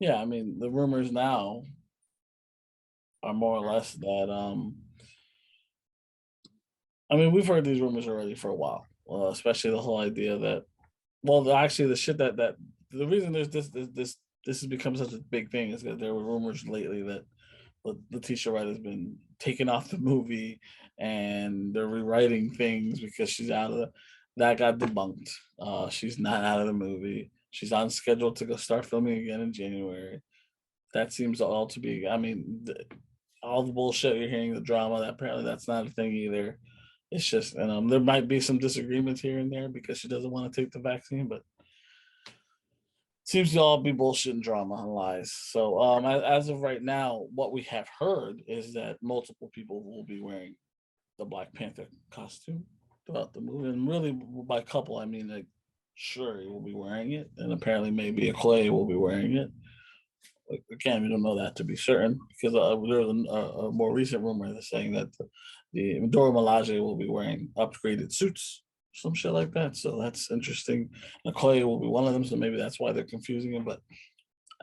Yeah, I mean, the rumors now are more or less that I mean, we've heard these rumors already for a while, especially the whole idea that, well, actually the shit that the reason there's this has become such a big thing is that there were rumors lately that Letitia Wright has been taken off the movie and they're rewriting things because she's out of that got debunked. She's not out of the movie. She's on schedule to go start filming again in January. That seems all to be, I mean, all the bullshit you're hearing, the drama, that apparently that's not a thing either. It's just, and there might be some disagreements here and there because she doesn't want to take the vaccine, but it seems to all be bullshit and drama and lies. So as of right now, what we have heard is that multiple people will be wearing the Black Panther costume throughout the movie. And really, by couple, I mean, like, Shuri will be wearing it, and apparently maybe Okoye will be wearing it. Again, we don't know that to be certain because there was a more recent rumor that's saying that the Dora Milaje will be wearing upgraded suits, some shit like that. So that's interesting. Okoye will be one of them, so maybe that's why they're confusing him. But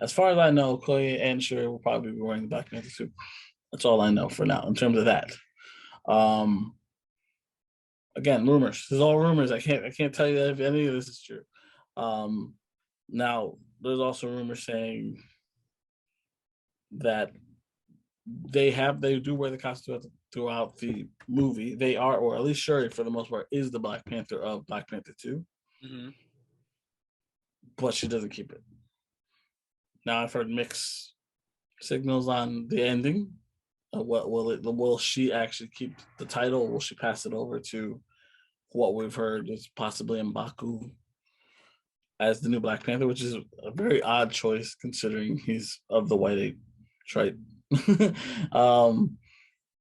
as far as I know, Okoye and Shuri will probably be wearing the Black Panther suit. That's all I know for now in terms of that. Again, rumors. This is all rumors. I can't tell you if any of this is true. Now, there's also rumors saying that they do wear the costume throughout the movie. They are, or at least Shuri, for the most part, is the Black Panther of Black Panther 2. Mm-hmm. But she doesn't keep it. Now, I've heard mixed signals on the ending. Will she actually keep the title? Or will she pass it over to what we've heard is possibly M'Baku as the new Black Panther, which is a very odd choice considering he's of the white ape tribe.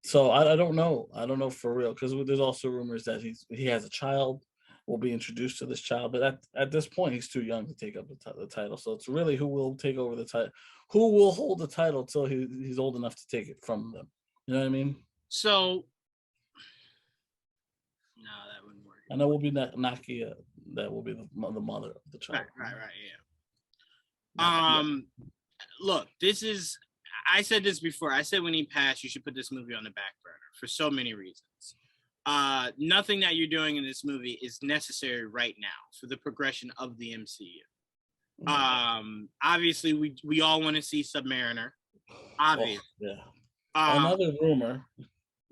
So I don't know. I don't know for real because there's also rumors that he has a child. Will be introduced to this child, but at this point he's too young to take up the title. So it's really who will take over the title, who will hold the title till he's old enough to take it from them. You know what I mean? So no, that wouldn't work. And that will be Nakia. That will be the mother of the child. Right. Yeah. Look, I said this before. I said when he passed, you should put this movie on the back burner for so many reasons. Nothing that you're doing in this movie is necessary right now for the progression of the MCU. Obviously, we all want to see Submariner. Obviously. Oh, yeah. Another rumor.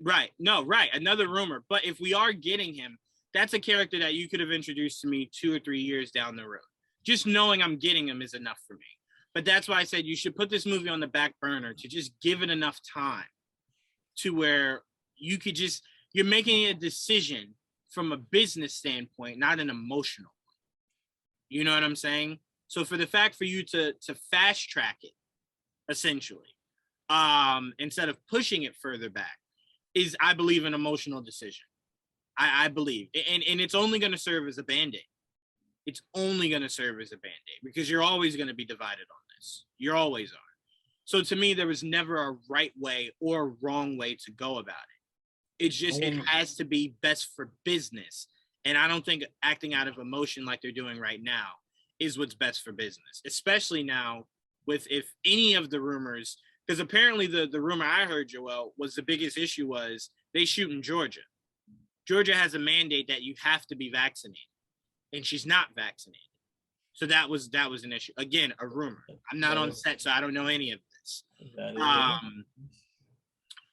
Right. No, right. Another rumor. But if we are getting him, that's a character that you could have introduced to me 2 or 3 years down the road. Just knowing I'm getting him is enough for me. But that's why I said you should put this movie on the back burner to just give it enough time to where you could just, you're making a decision from a business standpoint, not an emotional one. You know what I'm saying? So for the fact for you to fast track it, essentially, instead of pushing it further back, is, I believe, an emotional decision. I believe. And it's only going to serve as a Band-Aid. It's only going to serve as a Band-Aid because you're always going to be divided on this. You always are. So to me, there was never a right way or a wrong way to go about it. It's just, it has to be best for business. And I don't think acting out of emotion like they're doing right now is what's best for business, especially now with, if any of the rumors, because apparently the rumor I heard, Joel, was the biggest issue was they shoot in Georgia. Georgia has a mandate that you have to be vaccinated, and she's not vaccinated. So that was an issue. Again, a rumor. I'm not on set, so I don't know any of this.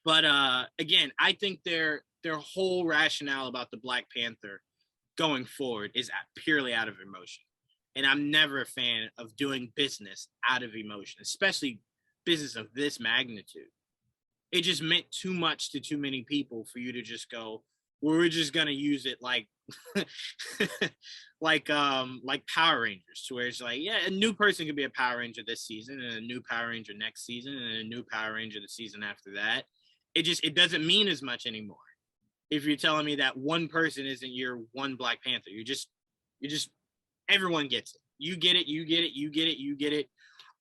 But again, I think their whole rationale about the Black Panther going forward is purely out of emotion. And I'm never a fan of doing business out of emotion, especially business of this magnitude. It just meant too much to too many people for you to just go, well, we're just gonna use it like like Power Rangers, to where it's like, yeah, a new person could be a Power Ranger this season and a new Power Ranger next season and a new Power Ranger the season after that. It doesn't mean as much anymore. If you're telling me that one person isn't your one Black Panther, you just everyone gets it. You get it, you get it, you get it, you get it.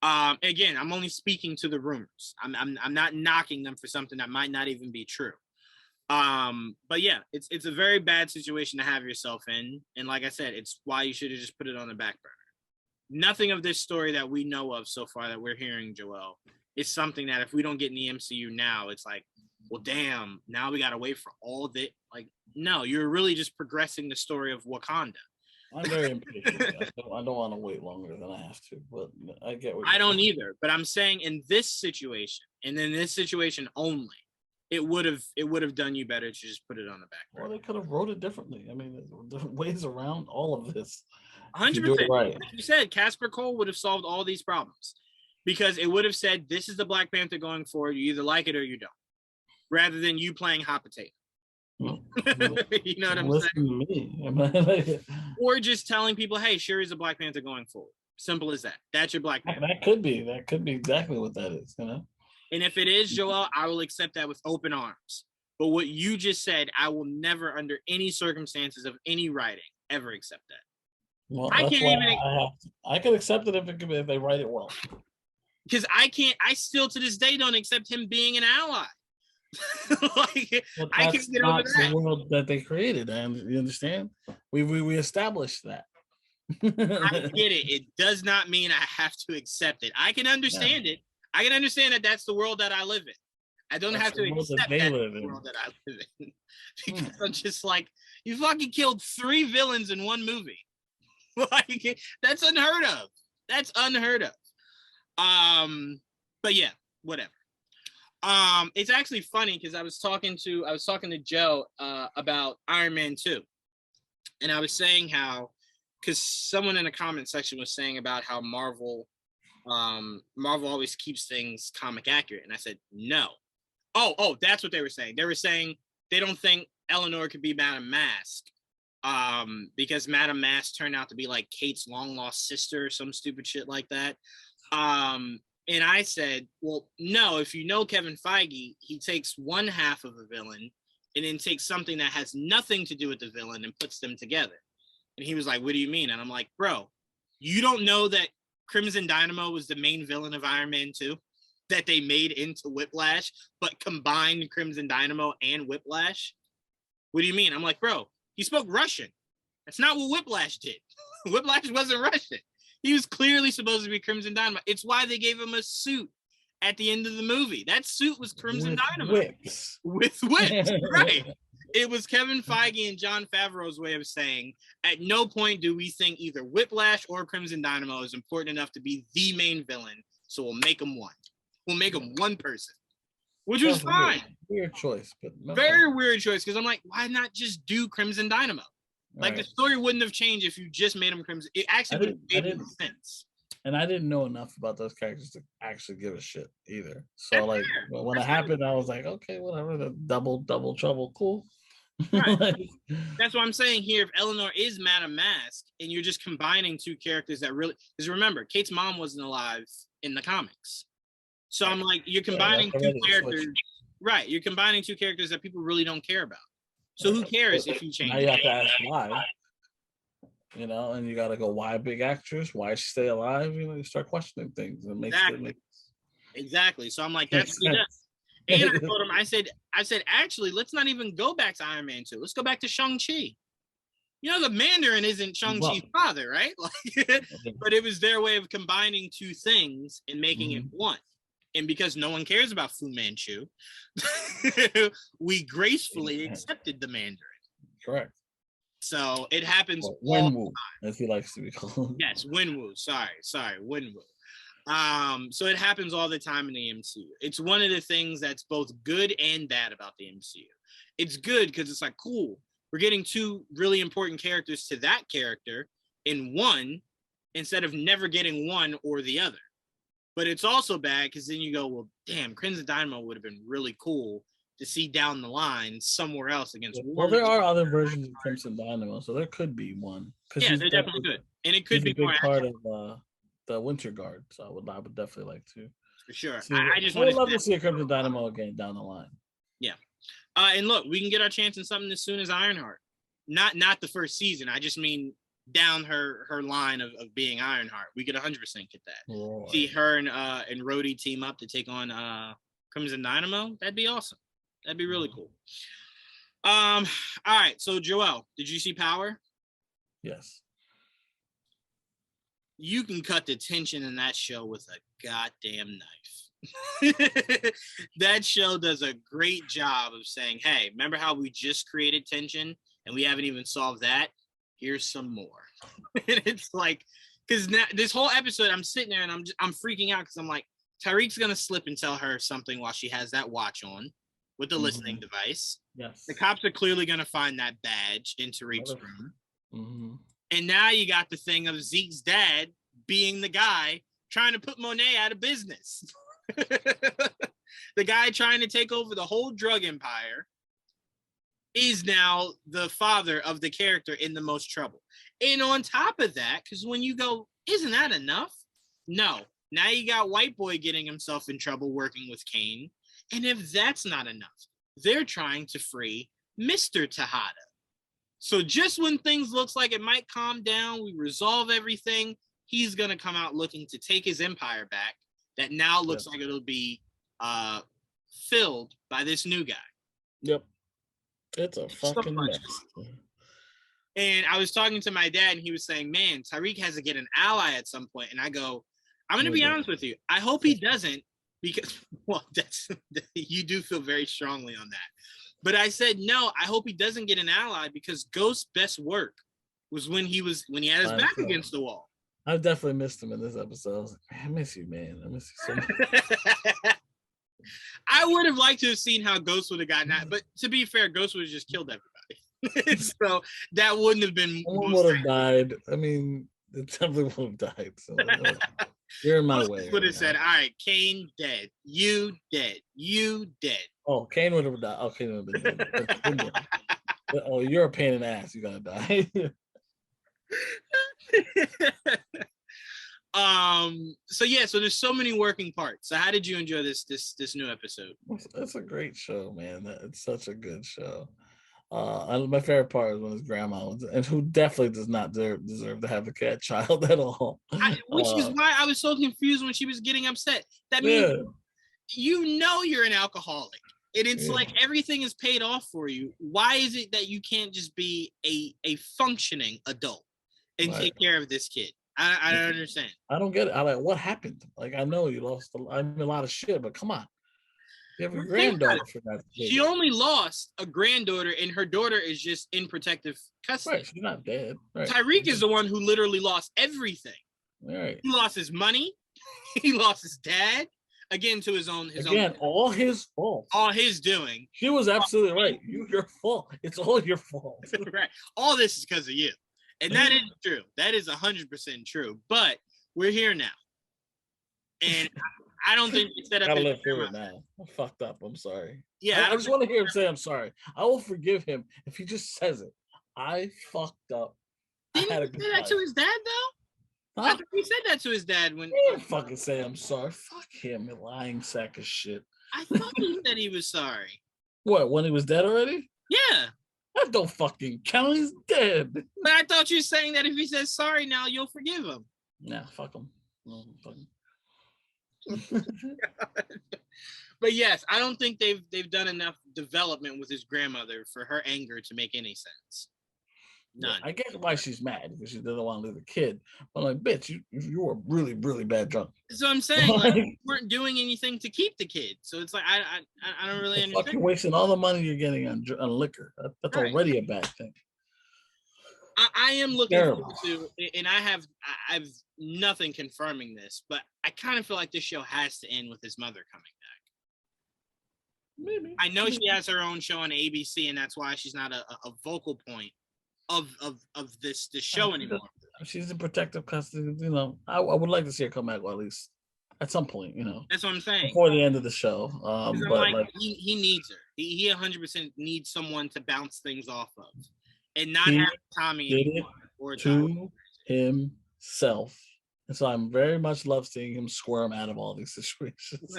Again, I'm only speaking to the rumors. I'm not knocking them for something that might not even be true. But yeah, it's a very bad situation to have yourself in. And like I said, it's why you should have just put it on the back burner. Nothing of this story that we know of so far that we're hearing, Joel, is something that if we don't get in the MCU now, it's like, well, damn, now we got to wait for all that. Like, no, you're really just progressing the story of Wakanda. I'm very impatient. I don't want to wait longer than I have to, but I get what I don't either. But I'm saying in this situation, and in this situation only, it would have done you better to just put it on the back burner. Well, they could have wrote it differently. I mean, there's different ways around all of this. 100%. Right. Like you said, Casper Cole would have solved all these problems because it would have said, this is the Black Panther going forward. You either like it or you don't, rather than you playing hot potato. Well, you know what I'm listen saying? to me. Or just telling people, hey, Shuri's a Black Panther going forward. Simple as that. That's your Black Panther. That could be exactly what that is, you know? And if it is, Joel, I will accept that with open arms. But what you just said, I will never, under any circumstances of any writing, ever accept that. Well, I that's can't why even. I could accept it if they write it well. Because I can't. I still to this day don't accept him being an ally. Like, I can get over that. The world that they created, and you understand? We established that. I get it. It does not mean I have to accept it. I can understand it. I can understand that that's the world that I live in. I don't have to accept that's the world that I live in. Because I'm just like, you fucking killed 3 villains in one movie. Like, that's unheard of. That's unheard of. But yeah, whatever. It's actually funny because I was talking to Joe about Iron Man 2. And I was saying how, because someone in the comment section was saying about how Marvel always keeps things comic accurate. And I said, no. Oh, that's what they were saying. They were saying they don't think Eleanor could be Madame Mask because Madame Mask turned out to be like Kate's long lost sister or some stupid shit like that. And I said, well, no, if you know Kevin Feige, he takes one half of a villain and then takes something that has nothing to do with the villain and puts them together. And he was like, what do you mean? And I'm like, bro, you don't know that Crimson Dynamo was the main villain of Iron Man 2 that they made into Whiplash, but combined Crimson Dynamo and Whiplash? What do you mean? I'm like, bro, he spoke Russian. That's not what Whiplash did. Whiplash wasn't Russian. He was clearly supposed to be Crimson Dynamo. It's why they gave him a suit at the end of the movie. That suit was Crimson Dynamo. Whips. With whips, right. It was Kevin Feige and Jon Favreau's way of saying, at no point do we think either Whiplash or Crimson Dynamo is important enough to be the main villain, so we'll make them one. We'll make them one person, which was fine. Weird choice, but very weird choice, because I'm like, why not just do Crimson Dynamo? Like, the story wouldn't have changed if you just made him Crimson. It actually would have made sense. And I didn't know enough about those characters to actually give a shit either. So like when it happened, I was like, okay, whatever. The double trouble, cool. Right. Like, That's what I'm saying here. If Eleanor is Madame Mask, and you're just combining two characters that really, because remember, Kate's mom wasn't alive in the comics, so I'm like, you're combining two characters, right? You're combining two characters that people really don't care about. So who cares if you change? Now you have to ask why. You know, and you got to go, why big actress? Why she stay alive? You know, you start questioning things and makes exactly. So I'm like, that's what he does. And I told him, I said, actually, let's not even go back to Iron Man 2. Let's go back to Shang-Chi. You know, the Mandarin isn't Shang-Chi's father, right? Like, but it was their way of combining two things and making it one. And because no one cares about Fu Manchu, we gracefully accepted the Mandarin. Correct. So it happens all Wenwu, as he likes to be called. Yes, Wenwu. Sorry, Wenwu. So it happens all the time in the MCU. It's one of the things that's both good and bad about the MCU. It's good because it's like, cool, we're getting two really important characters to that character in one instead of never getting one or the other. But it's also bad because then you go, well, damn, Crimson Dynamo would have been really cool to see down the line somewhere else against. Well, there are other versions of Crimson Dynamo, so there could be one. Yeah, they're definitely good, and it could be a big more part of the Winter Guard. So I would definitely like to. For sure. I would love to see a Crimson Dynamo again down the line. Yeah, and look, we can get our chance in something as soon as Ironheart. Not the first season. I just mean down her line of being Ironheart. We could 100% get that. Lord. See her and Rhodey team up to take on Crimson Dynamo. That'd be awesome. That'd be really cool. All right. So Joel, did you see Power? Yes. You can cut the tension in that show with a goddamn knife. That show does a great job of saying, hey, remember how we just created tension and we haven't even solved that? Here's some more. And it's like, because now this whole episode, I'm sitting there and I'm freaking out because I'm like, Tyreek's gonna slip and tell her something while she has that watch on with the listening device. Yes. The cops are clearly gonna find that badge in Tariq's room. And now you got the thing of Zeke's dad being the guy trying to put Monet out of business. The guy trying to take over the whole drug empire is now the father of the character in the most trouble. And on top of that, because when you go, isn't that enough? No. Now you got White Boy getting himself in trouble working with Kane. And if that's not enough, they're trying to free Mr. Tejada. So just when things looks like it might calm down, we resolve everything, he's going to come out looking to take his empire back that now looks like it'll be filled by this new guy. Yep. It's a fucking mess. And I was talking to my dad and he was saying, man, Tariq has to get an ally at some point. And I go, I'm going to be honest with you. I hope he doesn't because, well, you do feel very strongly on that. But I said, no, I hope he doesn't get an ally because Ghost's best work was when he had his back against the wall. I definitely missed him in this episode. I was like, man, I miss you, man. I miss you so much. I would have liked to have seen how Ghost would have gotten that. But to be fair, Ghost would have just killed everybody. So that wouldn't have been. Someone would have died. I mean, it definitely would have died. So you're in my way. Would have said, all right, Kane dead. You dead. You dead. Oh, Kane would have died. Oh, Kane would have been dead. Oh, you're a pain in the ass. You're going to die. So there's so many working parts. So how did you enjoy this new episode? It's a great show, man. It's such a good show. My favorite part is when his grandma was, and who definitely does not deserve to have a cat child at all. Which is why I was so confused when she was getting upset. That means you're an alcoholic. And it's like everything is paid off for you. Why is it that you can't just be a functioning adult and take care of this kid? I don't understand. I don't get it. I like, what happened? Like, I know you lost a lot of shit, but come on. You have a granddaughter for that. She only lost a granddaughter, and her daughter is just in protective custody. Right, she's not dead. Right. Tyreek is the one who literally lost everything. Right. He lost his money. He lost his dad. Again, to his own. All his fault. All his doing. She was absolutely right. Your fault. It's all your fault. Right. All this is because of you. And that is true. That is 100% true. But we're here now. And I don't think they set up Gotta his live through it grandma. now. I'm fucked up. I'm sorry. Yeah, I just want to hear him say I'm sorry. I will forgive him if he just says it. I fucked up. I had a Didn't he good say that life. to his dad though? I Huh? thought he said that to his dad when He didn't fucking say I'm sorry. Fuck him, you lying sack of shit. I thought he said he was sorry. What, when he was dead already? Yeah. That don't fucking count. He's dead. But I thought you were saying that if he says sorry now, you'll forgive him. Nah, fuck him. No, fuck him. But yes, I don't think they've done enough development with his grandmother for her anger to make any sense. None. I get why she's mad because she doesn't want to lose the kid. But like, bitch, you were really, really bad drunk. So I'm saying like you weren't doing anything to keep the kid. So it's like I don't really Fuck, understand. you're wasting all the money you're getting on liquor. That's Right. already a bad thing. I am looking Terrible. forward to, and I've nothing confirming this, but I kind of feel like this show has to end with his mother coming back. Maybe. I know she has her own show on ABC, and that's why she's not a vocal point of this show anymore. She's in protective custody. You know, I would like to see her come back, or at least at some point. You know, That's what I'm saying. before the end of the show. 'Cause I'm But like, he needs her. He 100% needs someone to bounce things off of, and not He have Tommy did it anymore, or Tommy. to himself. And so I'm very much love seeing him squirm out of all these situations.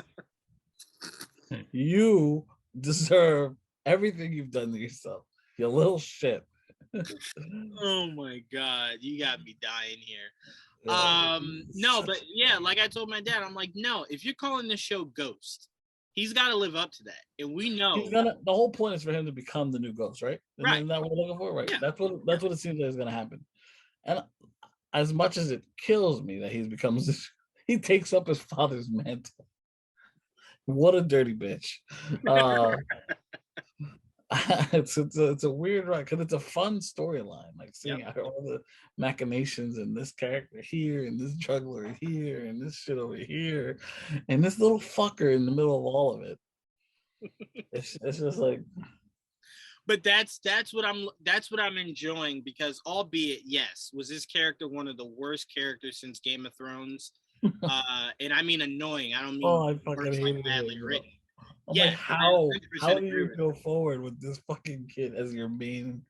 You deserve everything you've done to yourself. You little shit. Oh my God, you got me dying here. Yeah. No, but yeah, like I told my dad, I'm like, no, if you're calling this show Ghost, he's got to live up to that, and we know. The whole point is for him to become the new Ghost, right? Right. Isn't that what we're looking for? Right. Yeah. That's what it seems like is going to happen. And as much as it kills me that he becomes this, he takes up his father's mantle. What a dirty bitch. It's a weird ride because it's a fun storyline, like seeing all the machinations and this character here and this juggler here and this shit over here and this little fucker in the middle of all of it. It's just like, but that's what I'm enjoying, because albeit yes, was this character one of the worst characters since Game of Thrones, and I mean annoying. I don't mean I fucking worse, hate like badly written. I'm Yeah, like, how do you agree go forward with this fucking kid as your main?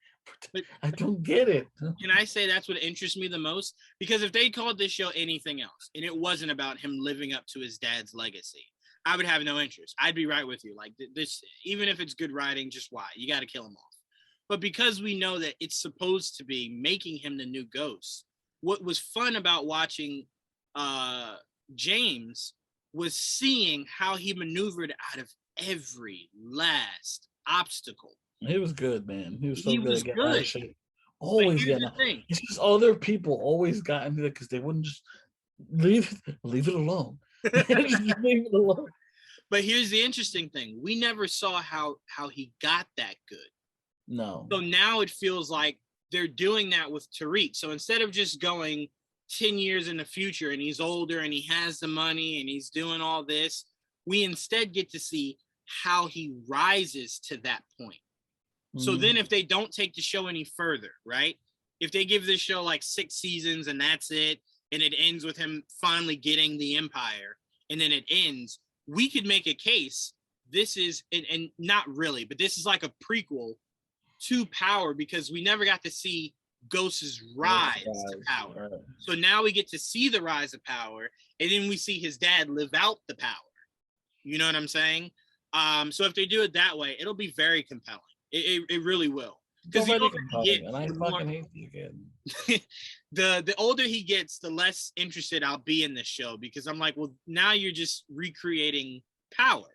I don't get it. Can I say that's what interests me the most? Because if they called this show anything else, and it wasn't about him living up to his dad's legacy, I would have no interest. I'd be right with you. Like this, even if it's good writing, just why? You got to kill him off. But because we know that it's supposed to be making him the new Ghost, what was fun about watching James was seeing how he maneuvered out of every last obstacle. He was good, man. He was so He good was at getting out good. of shape. Always getting out. It's just other people always got into it because they wouldn't just leave it alone. Just leave it alone. But here's the interesting thing. We never saw how he got that good. No. So now it feels like they're doing that with Tariq. So instead of just going 10 years in the future and he's older and he has the money and he's doing all this, we instead get to see how he rises to that point. So then if they don't take the show any further, right? If they give this show like 6 seasons and that's it, and it ends with him finally getting the Empire, and then it ends, we could make a case. This is, and not really, but this is like a prequel to Power, because we never got to see Ghost's rise to power. Right. So now we get to see the rise of power, and then we see his dad live out the power. You know what I'm saying? So if they do it that way, it'll be very compelling. It really will. Because the older he gets, the less interested I'll be in this show, because I'm like, well, now you're just recreating Power,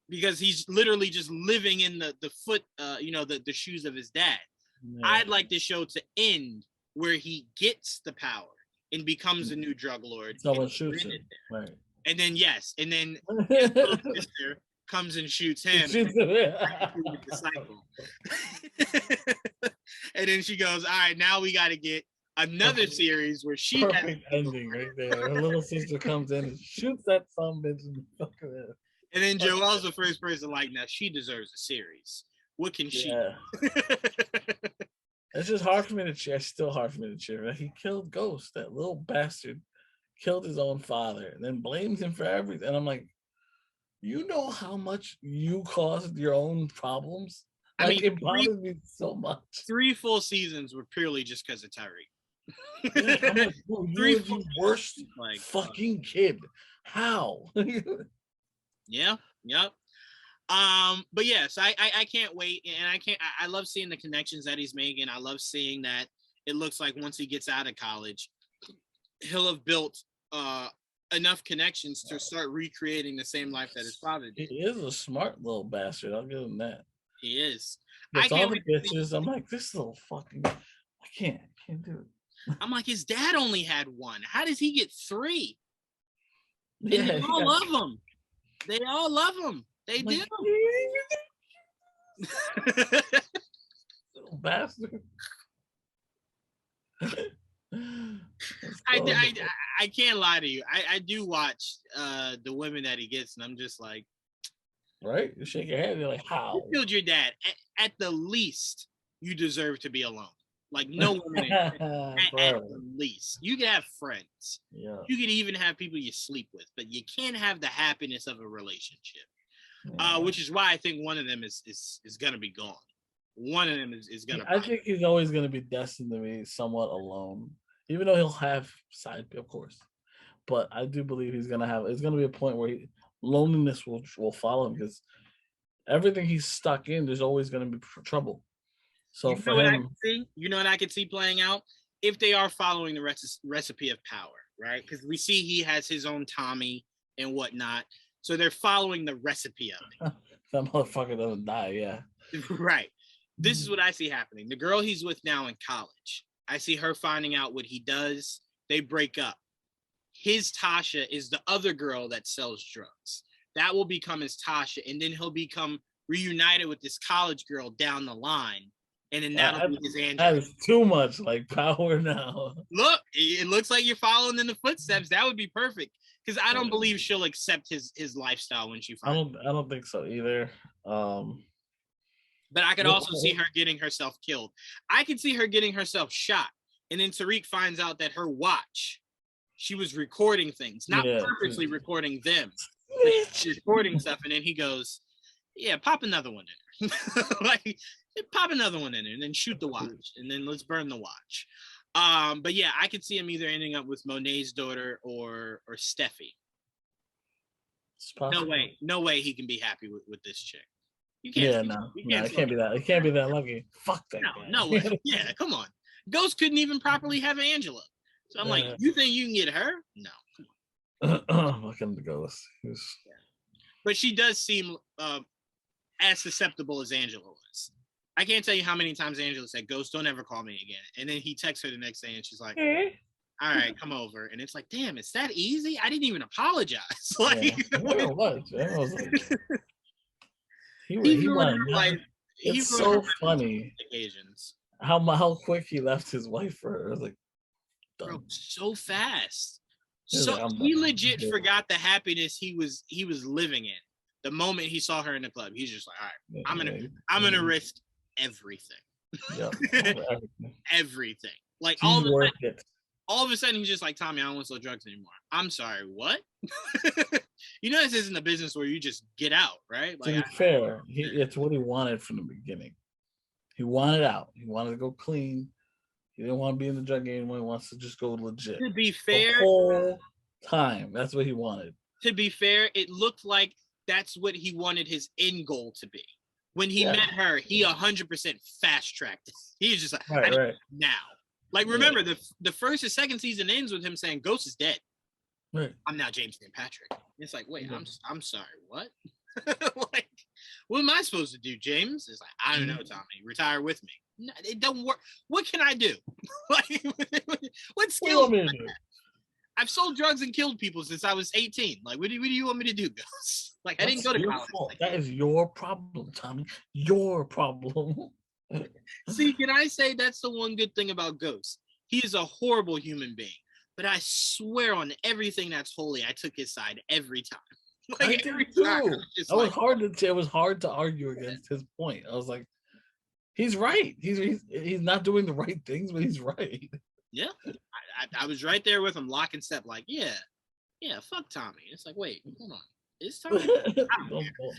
because he's literally just living in the foot, the shoes of his dad. Yeah. I'd like this show to end where he gets the power and becomes a new drug lord. Someone shoots him, right? And then his little sister comes and shoots him. And then she goes, all right, now we got to get another series where she perfect ending right there. Her little sister comes in and shoots that son bitch in the fucking head. And then Joel's the first person like, now she deserves a series. What can she do? It's just hard for me to cheer. It's still hard for me to cheer. He killed Ghost, that little bastard. killed his own father, and then blames him for everything. And I'm like, you know how much you caused your own problems? I Like, mean, it bothered me so much. 3 full seasons were purely just because of Tyreek. Yeah, I'm like, bro, you Three were the worst like, fucking kid. How? Yeah, yep. But yes, I can't wait, and I love seeing the connections that he's making. I love seeing that it looks like once he gets out of college, he'll have built enough connections to start recreating the same life that his father did. He is a smart little bastard. I'll give him that. He is. Gets I all can't the wait to see- bitches. I'm like, this little fucking. I can't do it. I'm like, his dad only had 1. How does he get 3? And Yeah, they all yeah. love him. They all love him. They I'm like, do. little bastard. I can't lie to you. I do watch the women that he gets, and I'm just like, right? You shake your head. You're like, how? you killed your dad. At the least, you deserve to be alone. Like, no woman at the least. You can have friends. Yeah. You can even have people you sleep with, but you can't have the happiness of a relationship. Yeah. Which is why I think one of them is gonna be gone. One of them is gonna. I think he's always going to be destined to be somewhat alone, even though he'll have side, of course. But I do believe he's going to have. It's going to be a point where loneliness will follow him, because everything he's stuck in, there's always going to be trouble. So you for know what I him, can see? You know what I could see playing out if they are following the recipe of power, right? Because we see he has his own Tommy and whatnot, so they're following the recipe of it. that motherfucker doesn't die. Yeah. Right. This is what I see happening. The girl he's with now in college, I see her finding out what he does. They break up. His Tasha is the other girl that sells drugs. That will become his Tasha, and then he'll become reunited with this college girl down the line, and then that'll be his Angela. That is too much like power now. Look, it looks like you're following in the footsteps. That would be perfect, because I don't believe she'll accept his lifestyle when she finds. I don't think so either. But I could also see her getting herself killed. I could see her getting herself shot, and then Tariq finds out that her watch, she was recording things, not purposely recording them, but recording stuff, and then he goes, "Yeah, pop another one in there." Like, pop another one in there, and then shoot the watch, and then let's burn the watch. But yeah, I could see him either ending up with Monet's daughter or Steffi. No way he can be happy with this chick. You can't. It can't be that. It can't be that lucky. Fuck that guy. No way. Yeah, come on. Ghost couldn't even properly have Angela. So I'm like, you think you can get her? No. Look at the Ghost. But she does seem as susceptible as Angela was. I can't tell you how many times Angela said, "Ghost, don't ever call me again." And then he texts her the next day, and she's like, "All right, come over." And it's like, damn, it's that easy? I didn't even apologize. Like, it was like, it's so funny occasions. How quick he left his wife for her. Like, bro, so fast. So like, he legit forgot the happiness he was living in the moment he saw her in the club. He's just like, all right, I'm gonna risk everything. Everything. Like, all of a sudden he's just like, Tommy, I don't want to sell drugs anymore. I'm sorry, what? You know, this isn't a business where you just get out, right? Like, to be fair, it's what he wanted from the beginning. He wanted out. He wanted to go clean. He didn't want to be in the drug game anymore. He wants to just go legit. To be fair, the whole time, that's what he wanted. To be fair, it looked like that's what he wanted his end goal to be. When he met her, he 100% fast tracked it. He was just like, right. Now. Like, remember, the first and second season ends with him saying, Ghost is dead. Right. I'm now James St. Patrick. It's like, wait, I'm sorry, what? Like, what am I supposed to do, James? It's like, I don't know, Tommy. Retire with me. No, it don't work. What can I do? Like, what skill? I've sold drugs and killed people since I was 18. Like, what do you want me to do, Ghost? Like, I didn't go to college. Like, that is your problem, Tommy. Your problem. See, can I say that's the one good thing about Ghost? He is a horrible human being, but I swear on everything that's holy, I took his side every time. Like, every time. It was hard to argue against his point. I was like, he's right. He's not doing the right things, but he's right. Yeah, I was right there with him, lock and step. Like, yeah, fuck Tommy. It's like, wait, hold on, is Tommy?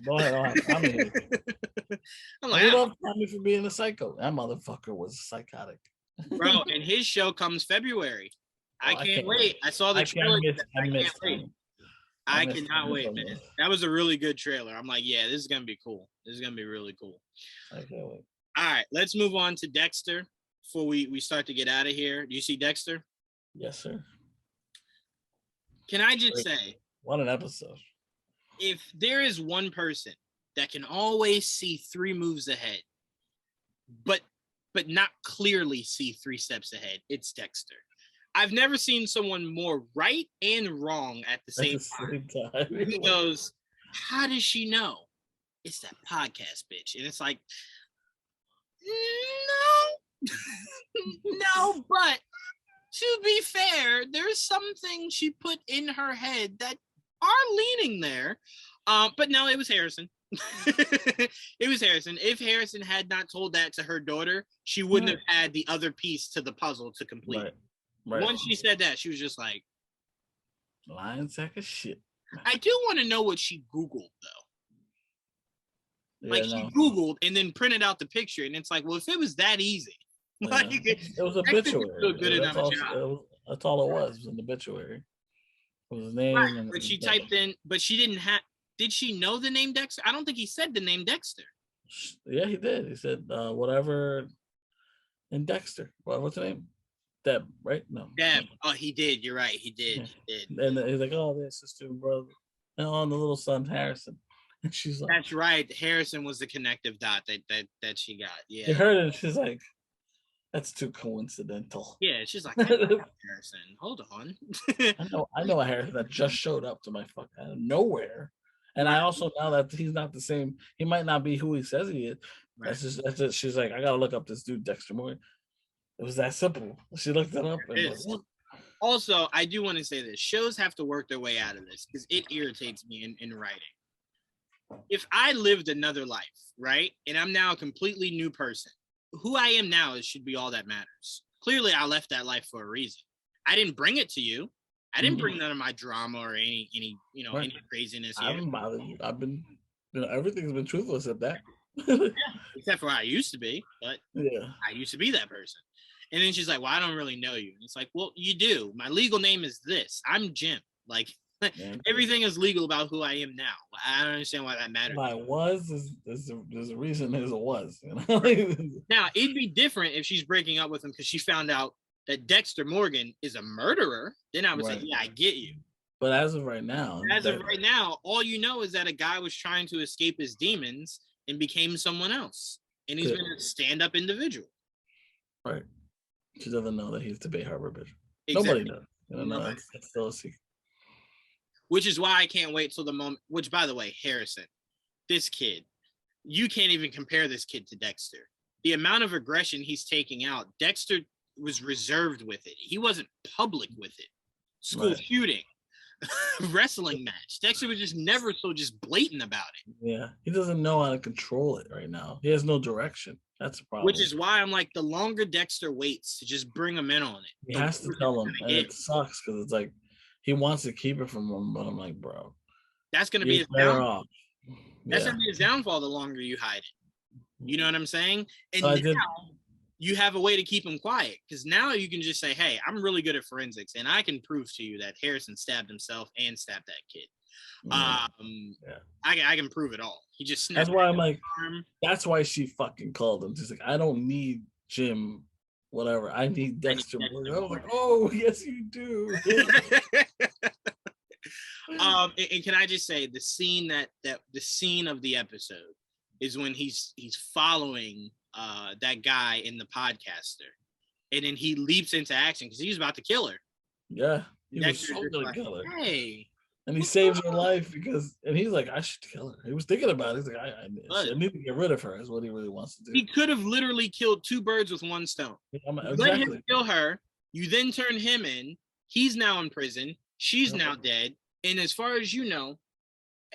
don't have Tommy here. I'm I like, love Tommy for being a psycho. That motherfucker was psychotic. bro, and his show comes February. I can't wait. I saw the I trailer. can't miss wait. Tommy. I cannot wait, man. That was a really good trailer. I'm like, yeah, this is gonna be cool. This is gonna be really cool. I can't wait. All right, let's move on to Dexter before we start to get out of here. Do you see Dexter? Yes, sir. Can I just say, what an episode. If there is one person that can always see 3 moves ahead, but not clearly see 3 steps ahead, it's Dexter. I've never seen someone more right and wrong at the same time. He goes, how does she know? It's that podcast bitch. And it's like, no, but to be fair, there's some things she put in her head that are leaning there. But no, it was Harrison. It was Harrison. If Harrison had not told that to her daughter, she wouldn't have had the other piece to the puzzle to complete. Right. Once she said that, she was just like, lying sack of shit. I do want to know what she Googled, though. Like, she Googled and then printed out the picture, and it's like, well, if it was that easy, like, it was obituary. That's all it was an obituary. It was his name. Right, but she typed in, but she didn't have. Did she know the name Dexter? I don't think he said the name Dexter. Yeah, he did. He said whatever. And Dexter. What's the name? Deb, right? No. Deb. Oh, he did. You're right. He did. Yeah. He did. And he's like, oh, their sister and brother. And on the little son, Harrison. And she's like, that's right. Harrison was the connective dot that she got. Yeah. You heard it. She's like, that's too coincidental. Yeah. She's like, Harrison. Hold on. I know a Harrison that just showed up to my fuck out of nowhere. And I also know that he's not the same. He might not be who he says he is. Right. That's just. She's like, I gotta look up this dude, Dexter Morgan. It was that simple. She looked it up. And also, I do want to say this: shows have to work their way out of this because it irritates me in writing. If I lived another life, right, and I'm now a completely new person, who I am now should be all that matters. Clearly, I left that life for a reason. I didn't bring it to you. I didn't bring none of my drama or any any craziness here. I haven't bothered you. I've been, everything's been truthful except that. Yeah, except for I used to be, but yeah, I used to be that person. And then she's like, well, I don't really know you. And it's like, well, you do. My legal name is this. I'm Jim. Like, everything is legal about who I am now. I don't understand why that matters. My was there's a reason there's a was. Now, it'd be different if she's breaking up with him because she found out that Dexter Morgan is a murderer. Then I would say, yeah, I get you. But as of right now, all you know is that a guy was trying to escape his demons and became someone else. And he's been a stand-up individual. Right. She doesn't know that he's the Bay Harbor Bishop. Exactly. Nobody does. Nobody. That's still a secret. Which is why I can't wait till the moment, which, by the way, Harrison, this kid, you can't even compare this kid to Dexter. The amount of aggression he's taking out, Dexter was reserved with it. He wasn't public with it. School shooting, wrestling match. Dexter was just never so just blatant about it. Yeah. He doesn't know how to control it right now. He has no direction. That's the problem. Which is why I'm like, the longer Dexter waits to just bring him in on it. He has to tell him. And it sucks because it's like, he wants to keep it from him, but I'm like, bro. That's going to be his downfall. That's going to be his downfall the longer you hide it. You know what I'm saying? And so now you have a way to keep him quiet because now you can just say, hey, I'm really good at forensics and I can prove to you that Harrison stabbed himself and stabbed that kid. I can prove it all. He just snapped. That's why I'm like, that's why she fucking called him. She's like, I don't need Jim, whatever. I need Dexter. I was like, oh, yes, you do. And can I just say the scene the scene of the episode is when he's following that guy in the podcaster, and then he leaps into action because he's about to kill her. Yeah, he was so gonna kill her. Hey. And he saves her life and he's like, I should kill her. He was thinking about it. He's like, I need to get rid of her. Is what he really wants to do. He could have literally killed 2 birds with 1 stone. Exactly. Let him kill her. You then turn him in. He's now in prison. She's now dead. And as far as you know,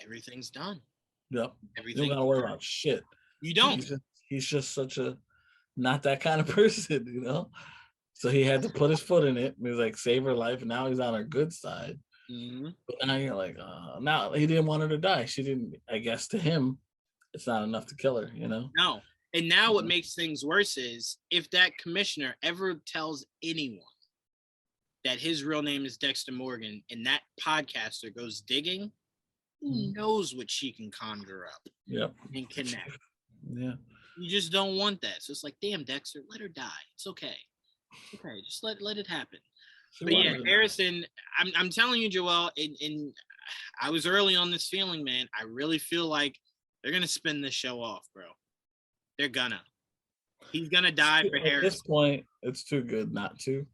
everything's done. Yep. You don't gotta worry about shit. You don't. He's just such a not that kind of person, So he had to put his foot in it. He was like, save her life. And now he's on her good side. Mhm. But now you're like, now he didn't want her to die. She didn't, I guess to him, it's not enough to kill her, you know? No. And now what makes things worse is if that commissioner ever tells anyone that his real name is Dexter Morgan and that podcaster goes digging, who knows what she can conjure up and connect. Yeah. You just don't want that. So it's like, damn, Dexter, let her die. It's okay. Okay, just let it happen. But yeah, Harrison, I'm telling you, Joel, and I was early on this feeling, man. I really feel like they're gonna spin this show off, bro. They're gonna. He's gonna die for Harrison. At this point, it's too good not to.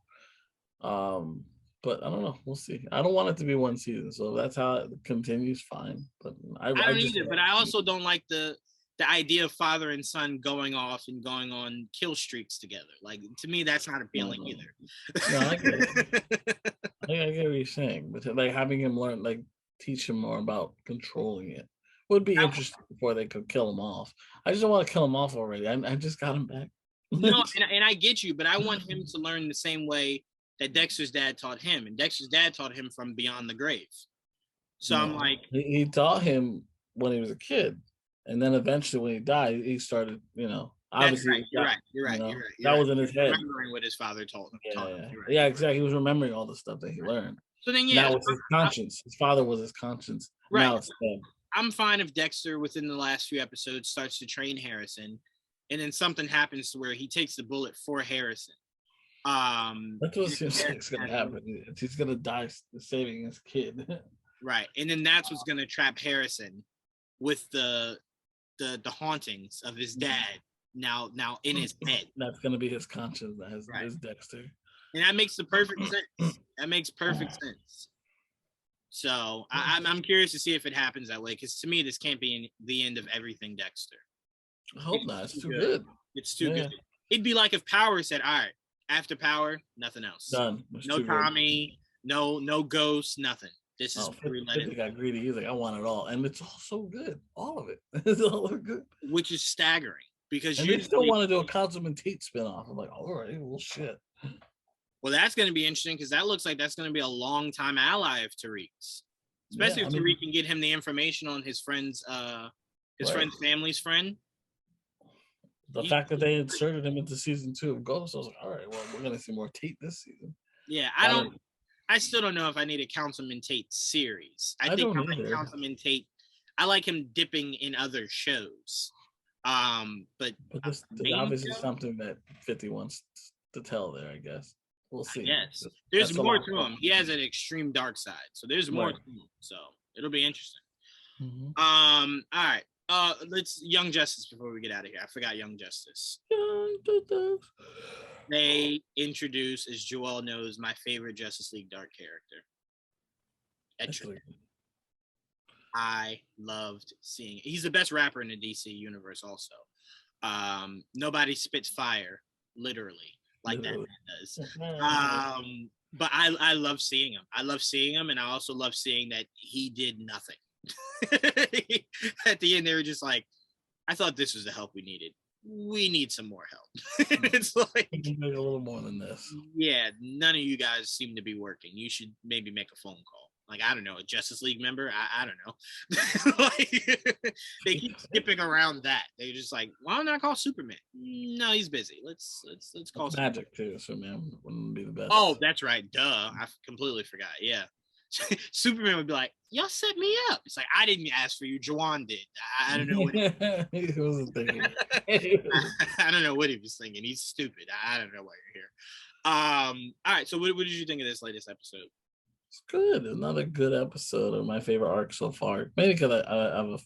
But I don't know. We'll see. I don't want it to be one season, so if that's how it continues, fine. But I don't either. But I also don't like the idea of father and son going off and going on kill streaks together. Like, to me, that's not appealing either. No, I get it. I get what you're saying, but like having him learn, like teach him more about controlling it would be interesting before they could kill him off. I just don't want to kill him off already. I just got him back. No, and I get you, but I want him to learn the same way that Dexter's dad taught him, and Dexter's dad taught him from beyond the grave. So I'm like, he taught him when he was a kid, and then eventually when he died, he started, obviously. Right. You're right. That was in his head. Remembering what his father told him. Yeah, exactly. He was remembering all the stuff that he learned. So then, that was his conscience. His father was his conscience. Right. Now it's him. I'm fine if Dexter, within the last few episodes, starts to train Harrison, and then something happens to where he takes the bullet for Harrison. That's what seems like it's gonna happen. He's gonna die saving his kid. Right, and then that's what's gonna trap Harrison with the hauntings of his dad now in his head. That's gonna be his conscience, his Dexter. And that makes the perfect sense. That makes perfect sense. So I'm curious to see if it happens that way, because to me this can't be the end of everything Dexter. I hope not. It's too good. It's too good. It'd be like if Power said, all right, after Power, nothing else. Done. No Tommy, no Ghost, nothing. This is 50 got greedy. He's like, I want it all. And it's all so good. All of it. It's all good. Which is staggering. Because you still want to do a Councilman Tate spinoff. I'm like, all right, well, shit. Well, that's going to be interesting, because that looks like that's going to be a long-time ally of Tariq's. Especially if Tariq can get him the information on his friend's friend's family's friend. The fact that they inserted him into season 2 of Ghost, I was like, all right, well, we're going to see more Tate this season. Yeah, I still don't know if I need a Councilman Tate series. I think I'm like Councilman Tate. I like him dipping in other shows. But this obviously something that 50 wants to tell there, I guess. We'll see. Yes, there's more to him. He has an extreme dark side, so there's more to him. So it'll be interesting. All right. Let's Young Justice before we get out of here. I forgot Young Justice. They introduce, as Joel knows, my favorite Justice League Dark character. Etrigan. I loved seeing it. He's the best rapper in the DC universe also. Nobody spits fire, literally, like that man does. But I love seeing him. I love seeing him, and I also love seeing that he did nothing. At the end, they were just like, I thought this was the help we needed. We need some more help. It's like, we can make a little more than this. Yeah, none of you guys seem to be working. You should maybe make a phone call. Like, I don't know, a Justice League member? I don't know. Like, they keep skipping around that. They're just like, why don't I call Superman? No, he's busy. Let's call Magic too. Superman wouldn't be the best. Oh, that's right. Duh. I completely forgot. Yeah. Superman would be like, y'all set me up. It's like, I didn't ask for you. Juwaan did. I don't know what he wasn't thinking. I don't know what he was thinking. He's stupid. I don't know why you're here. All right. So what did you think of this latest episode? It's good. Another good episode of my favorite arc so far. Maybe because I have a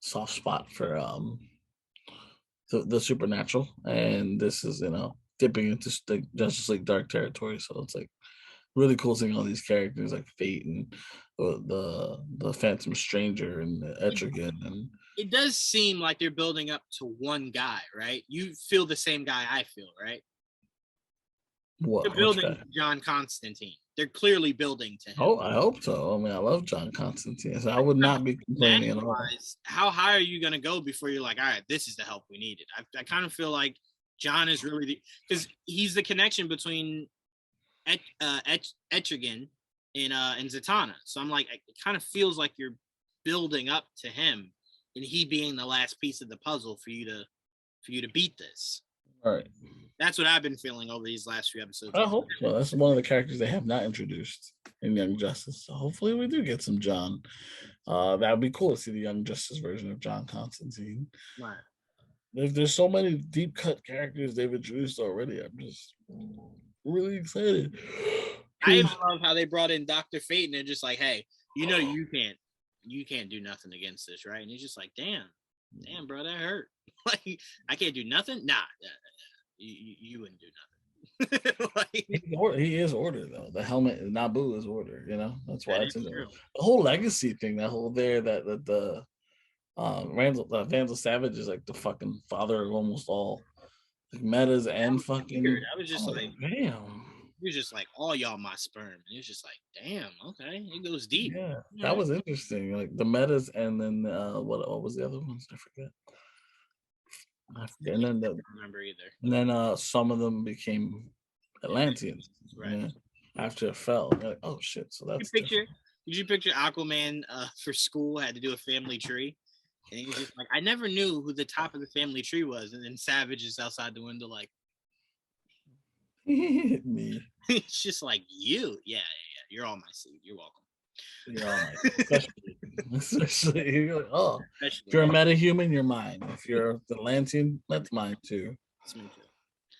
soft spot for the supernatural, and this is dipping into the Justice League dark territory. So it's like really cool seeing all these characters like Fate and the Phantom Stranger and the Etrigan. And it does seem like they're building up to one guy, right? You feel the same guy I feel, right? What? They're building John Constantine. They're clearly building to him. Oh, I hope so. I mean, I love John Constantine, so I would not be complaining at all. How high are you going to go before you're like, all right, this is the help we needed? I kind of feel like John is really because he's the connection between Etrigan and Zatanna. So I'm like, it kind of feels like you're building up to him, and he being the last piece of the puzzle for you to beat this. All right. That's what I've been feeling over these last few episodes. I hope so. That's one of the characters they have not introduced in Young Justice. So hopefully we do get some John. That would be cool to see the Young Justice version of John Constantine. Right. There's so many deep cut characters they've introduced already. I'm just really excited. I even love how they brought in Dr. Fate and they're just like, hey, you can't do nothing against this, right? And he's just like, damn, bro, that hurt. Like, I can't do nothing. Nah, you wouldn't do nothing. Like, he is Order though. The helmet Nabu is Order. You know that's why it's in there. True. The whole legacy thing. That whole the Vandal Savage is like the fucking father of almost all like metas and fucking. I was just like, damn. He was just like, all y'all my sperm. And he was just like, damn, okay, it goes deep. Yeah, that was interesting. Like the metas, and then what was the other ones? I forget. And then I don't remember either. And then some of them became Atlanteans. Right. After it fell. You're like, oh shit. So that's did you picture Aquaman for school had to do a family tree? And he was just like, I never knew who the top of the family tree was. And then Savage is outside the window like me. It's just like you. Yeah. You're all my seed. You're welcome. You're all right. Especially you're like, oh, if you're a metahuman, you're mine. If you're the Atlantean, that's mine too. It's me too.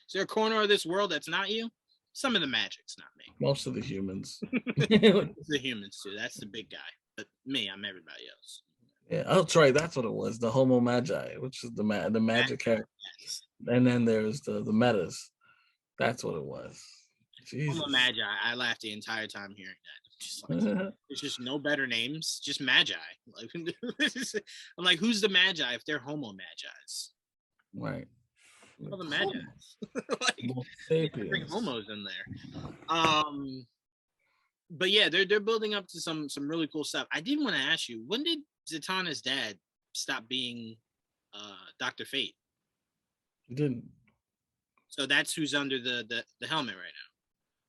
Is there a corner of this world that's not you? Some of the magic's not me. Most of the humans. It's the humans too. That's the big guy. But me, I'm everybody else. Yeah, that's right. That's what it was. The Homo Magi, which is the magic character. And then there's the metas. That's what it was. Jesus. Homo Magi. I laughed the entire time hearing that. Just like, there's just no better names, just Magi. Like, I'm like, who's the Magi if they're Homo Magi's? Right. All the Magi's. Like, bring homos in there. But yeah, they're building up to some really cool stuff. I did want to ask you, when did Zatanna's dad stop being Dr. Fate? He didn't. So that's who's under the helmet right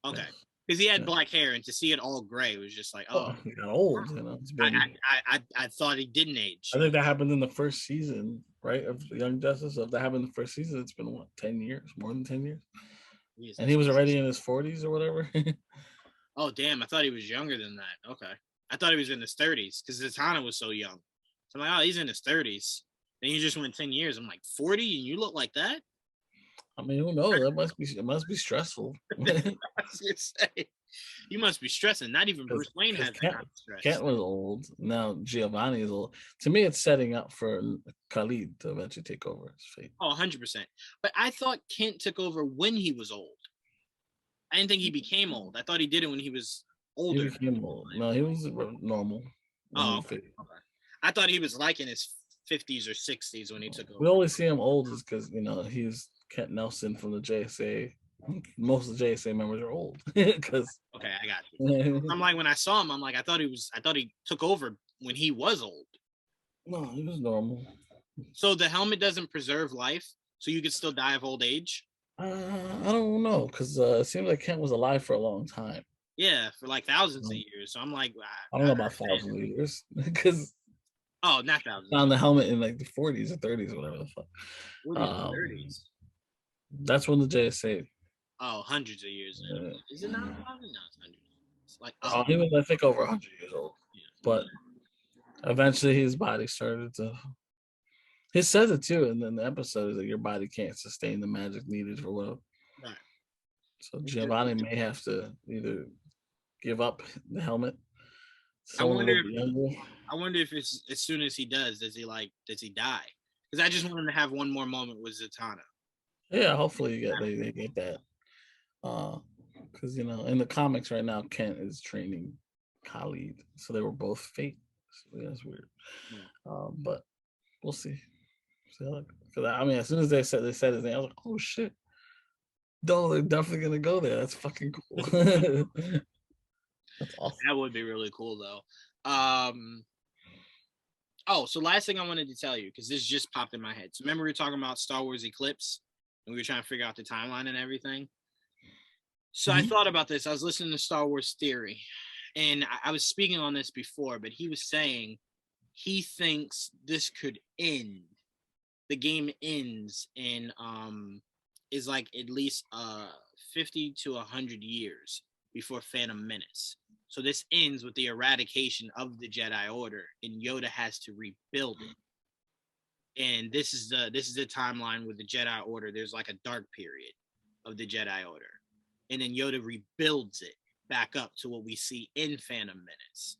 now. Okay. Because he had black hair, and to see it all gray was just like, oh, he got old. You know, I thought he didn't age. I think that happened in the first season, right, of Young Justice. If that happened in the first season, it's been what, 10 years, more than 10 years, and he was already in his 40s or whatever. Oh damn! I thought he was younger than that. Okay, I thought he was in his 30s because Zatanna was so young. So I'm like, oh, he's in his 30s. Then you just went 10 years. I'm like, 40, and you look like that? I mean, who knows? It must be stressful. You must be stressing. Not even Bruce Wayne has that stress. Kent was old. Now Giovanni is old. To me, it's setting up for Khalid to eventually take over his fate. Oh, 100%. But I thought Kent took over when he was old. I didn't think he became old. I thought he did it when he was older. He became old. No, he was normal. Oh, okay. I thought he was like in his 50s or 60s when he took over. We only see him old is because, he's Kent Nelson from the JSA. Most of the JSA members are old. Because okay, I got you. I'm like, when I saw him, I'm like, I thought he took over when he was old. No, he was normal. So the helmet doesn't preserve life, so you could still die of old age? I don't know, because it seems like Kent was alive for a long time. Yeah, for like thousands of years. So I'm like, I don't know about thousands of years, because not thousands. On the helmet in like the 40s or 30s or whatever the fuck. 40s, 30s. That's when the JSA. Oh, hundreds of years. Yeah. Is it not 1,000? No, it's hundreds. It's like he was, I think, over 100 years old. Yeah. But eventually his body started to. He says it too, and then the episode is that your body can't sustain the magic needed for what. Right. So Giovanni may have to either give up the helmet. I wonder if it's as soon as he does he die? Because I just want him to have one more moment with Zatanna. Yeah, hopefully they get that. Because in the comics right now, Kent is training Khalid, so they were both fate. So that's weird. Yeah. But we'll see. Because I mean, as soon as they said his name, I was like, oh shit. No, they're definitely gonna go there. That's fucking cool. That's awesome. That would be really cool though. So last thing I wanted to tell you, because this just popped in my head. So remember we were talking about Star Wars Eclipse and we were trying to figure out the timeline and everything. So I thought about this. I was listening to Star Wars Theory, and I was speaking on this before, but he was saying he thinks this could end. The game ends in is like at least 50 to 100 years before Phantom Menace. So this ends with the eradication of the Jedi Order, and Yoda has to rebuild it. And this is the timeline with the Jedi Order. There's like a dark period of the Jedi Order, and then Yoda rebuilds it back up to what we see in Phantom Menace.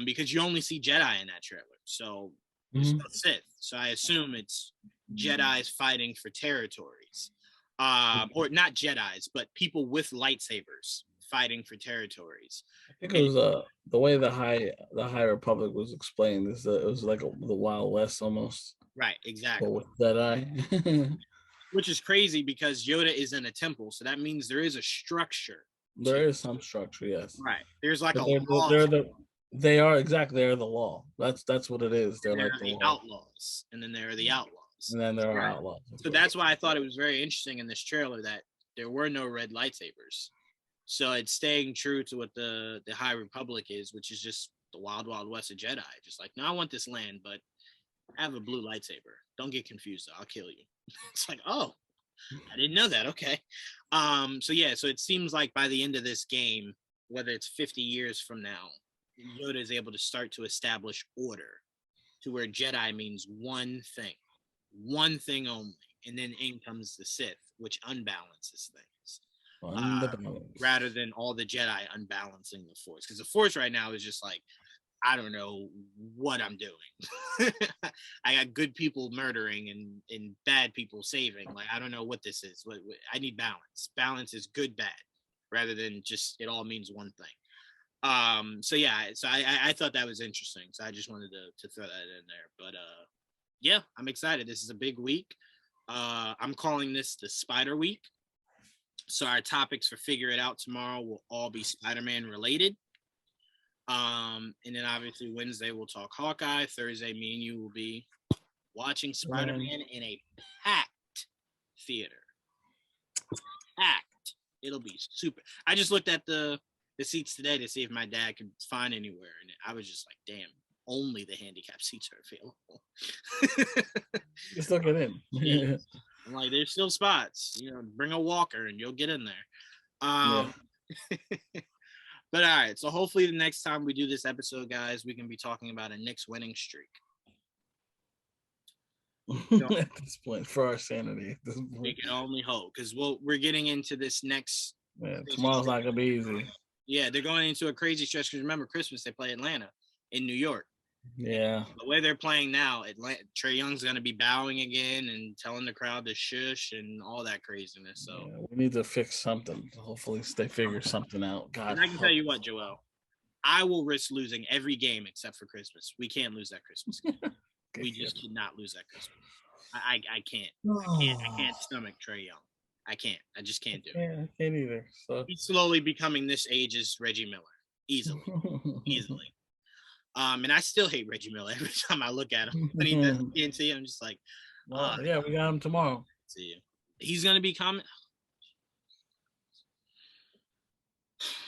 Because you only see Jedi in that trailer, so there's no Sith. So I assume it's Jedi's fighting for territories, or not Jedi's, but people with lightsabers fighting for territories. I think it was the way the High Republic was explained is that it was like the Wild West almost. Right, exactly. But with Jedi. Which is crazy because Yoda is in a temple, so that means there is a structure. There is some structure, yes. Right. There's like But a they are exactly, they're the law. That's what it is. They're like the the law. outlaws, and then there are the outlaws. And then there are outlaws. So that's why I thought it was very interesting in this trailer that there were no red lightsabers. So it's staying true to what the High Republic is, which is just the wild, wild west of Jedi. Just like, no, I want this land, but I have a blue lightsaber. Don't get confused, though. I'll kill you. It's like, oh, I didn't know that. Okay. So it seems like by the end of this game, whether it's 50 years from now, Yoda is able to start to establish order to where Jedi means one thing only. And then in comes the Sith, which unbalances things. Rather than all the Jedi unbalancing the Force. Because the Force right now is just like, I don't know what I'm doing. I got good people murdering and bad people saving. Like, I don't know what this is. I need balance. Balance is good, bad, rather than just it all means one thing. So I thought that was interesting. So I just wanted to throw that in there. But yeah, I'm excited. This is a big week. I'm calling this the Spider Week. So our topics for Figure It Out tomorrow will all be Spider-Man related. And then obviously Wednesday we'll talk Hawkeye. Thursday, me and you will be watching Spider-Man in a packed theater. Packed. It'll be super. I just looked at the seats today to see if my dad could find anywhere, and I was just like, damn, only the handicap seats are available. Just look it in. Yeah. I'm like, there's still spots. Bring a walker and you'll get in there. But all right, so hopefully the next time we do this episode, guys, we can be talking about a Knicks winning streak. At this point, for our sanity. We can only hope, because we're getting into this next. Yeah, tomorrow's not gonna be easy. Yeah, they're going into a crazy stretch because remember Christmas they play Atlanta in New York. Yeah. The way they're playing now, Trae Young's going to be bowing again and telling the crowd to shush and all that craziness. So we need to fix something. Hopefully they figure something out. God. And I can tell you what, Joel, I will risk losing every game except for Christmas. We can't lose that Christmas game. We just cannot lose that Christmas. I can't. I can't stomach Trae Young. I can't. I just can't do it. Yeah, I can't either. So he's slowly becoming this age's Reggie Miller. Easily. And I still hate Reggie Miller every time I look at him. When he does TNT, I'm just like, yeah, we got him tomorrow. See you. He's gonna be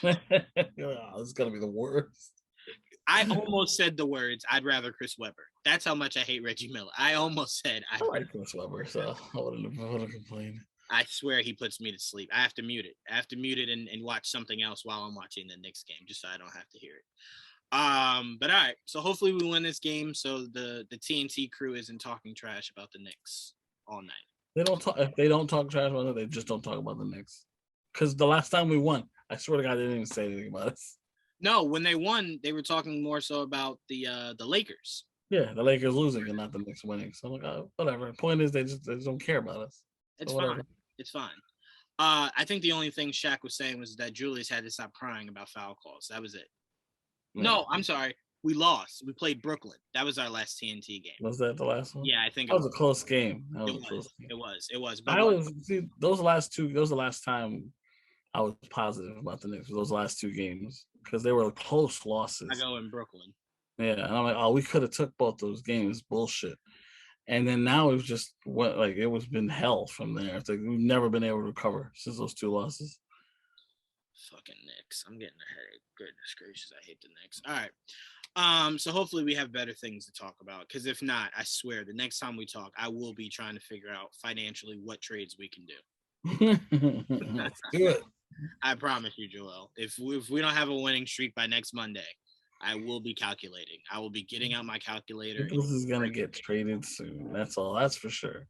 It's gonna be the worst. I almost said the words, I'd rather Chris Webber. That's how much I hate Reggie Miller. I almost said I like Chris Webber, so I wouldn't complain. I swear he puts me to sleep. I have to mute it. I have to mute it and watch something else while I'm watching the Knicks game, just so I don't have to hear it. But all right, so hopefully we win this game so the TNT crew isn't talking trash about the Knicks all night. If they don't talk trash about it, they just don't talk about the Knicks. Because the last time we won, I swear to God, they didn't even say anything about us. No, when they won, they were talking more so about the Lakers. Yeah, the Lakers losing and not the Knicks winning. So I'm like, whatever. The point is they just don't care about us. It's fine. It's fine. I think the only thing Shaq was saying was that Julius had to stop crying about foul calls. That was it. Yeah. No, I'm sorry. We lost. We played Brooklyn. That was our last TNT game. Was that the last one? Yeah, I think it was a close game. It was. But those the last time I was positive about the Knicks. Those last two games because they were close losses. I go in Brooklyn. Yeah, and I'm like, we could have took both those games. Bullshit. And then now we've just went like it was been hell from there. It's like we've never been able to recover since those 2 losses. Fucking Knicks. I'm getting a headache. Goodness gracious, I hate the Knicks. All right. So hopefully we have better things to talk about. Because if not, I swear the next time we talk, I will be trying to figure out financially what trades we can do. Let's do it. I promise you, Joel. If we don't have a winning streak by next Monday, I will be calculating. I will be getting out my calculator. This is gonna get traded soon. That's all. That's for sure.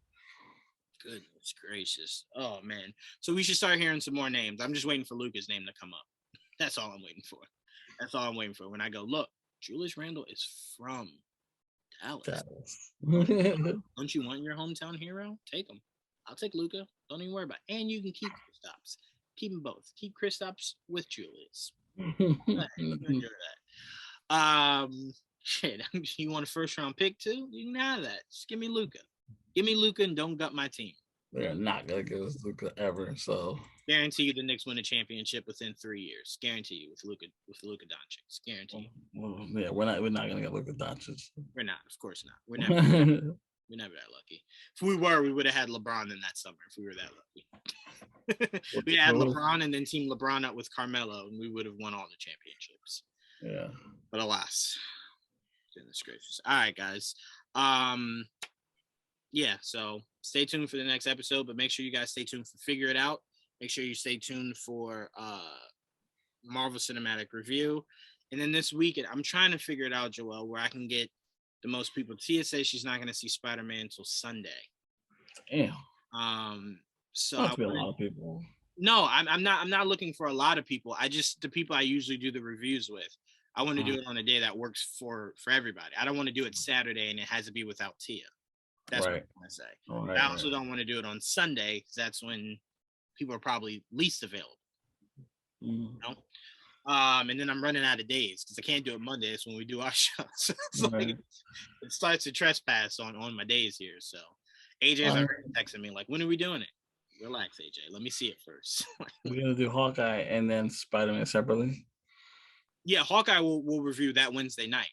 Goodness gracious. Oh man. So we should start hearing some more names. I'm just waiting for Luka's name to come up. That's all I'm waiting for. That's all I'm waiting for. When I go, look, Julius Randle is from Dallas. Don't you want your hometown hero? Take him. I'll take Luka. Don't even worry about it. And you can keep Kristaps. Keep them both. Keep Kristaps with Julius. Enjoy that. Shit. You want a first round pick too? You can have that. Just give me Luka. Give me Luka and don't gut my team. They're not gonna give us Luka ever. So guarantee you the Knicks win a championship within 3 years. Guarantee you with Luka Doncic. Guarantee you. Well, yeah, we're not gonna get Luka Doncic. We're not, of course not. We're never that lucky. If we were, we would have had LeBron in that summer if we were that lucky. We had LeBron and then team LeBron up with Carmelo, and we would have won all the championships. Yeah. But alas. Goodness gracious. All right, guys. Yeah, so stay tuned for the next episode, but make sure you guys stay tuned for Figure It Out. Make sure you stay tuned for Marvel Cinematic Review. And then this weekend, I'm trying to figure it out, Joel, where I can get the most people. Tia says she's not going to see Spider-Man until Sunday. Damn. So Must be a lot of people. No, I'm not looking for a lot of people. The people I usually do the reviews with. I want to do it on a day that works for everybody. I don't want to do it Saturday and it has to be without Tia. That's what I'm going to say. Right, I also don't want to do it on Sunday because that's when people are probably least available. You know? And then I'm running out of days because I can't do it Monday. That's when we do our show. So it's like it starts to trespass on my days here. So AJ's already texting me like, when are we doing it? Relax, AJ. Let me see it first. We're gonna do Hawkeye and then Spider-Man separately. Yeah, Hawkeye will review that Wednesday night.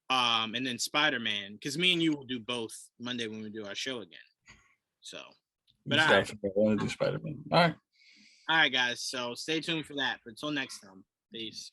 And then Spider-Man, because me and you will do both Monday when we do our show again. So, but I want to do Spider-Man. All right, guys. So stay tuned for that. But until next time, peace.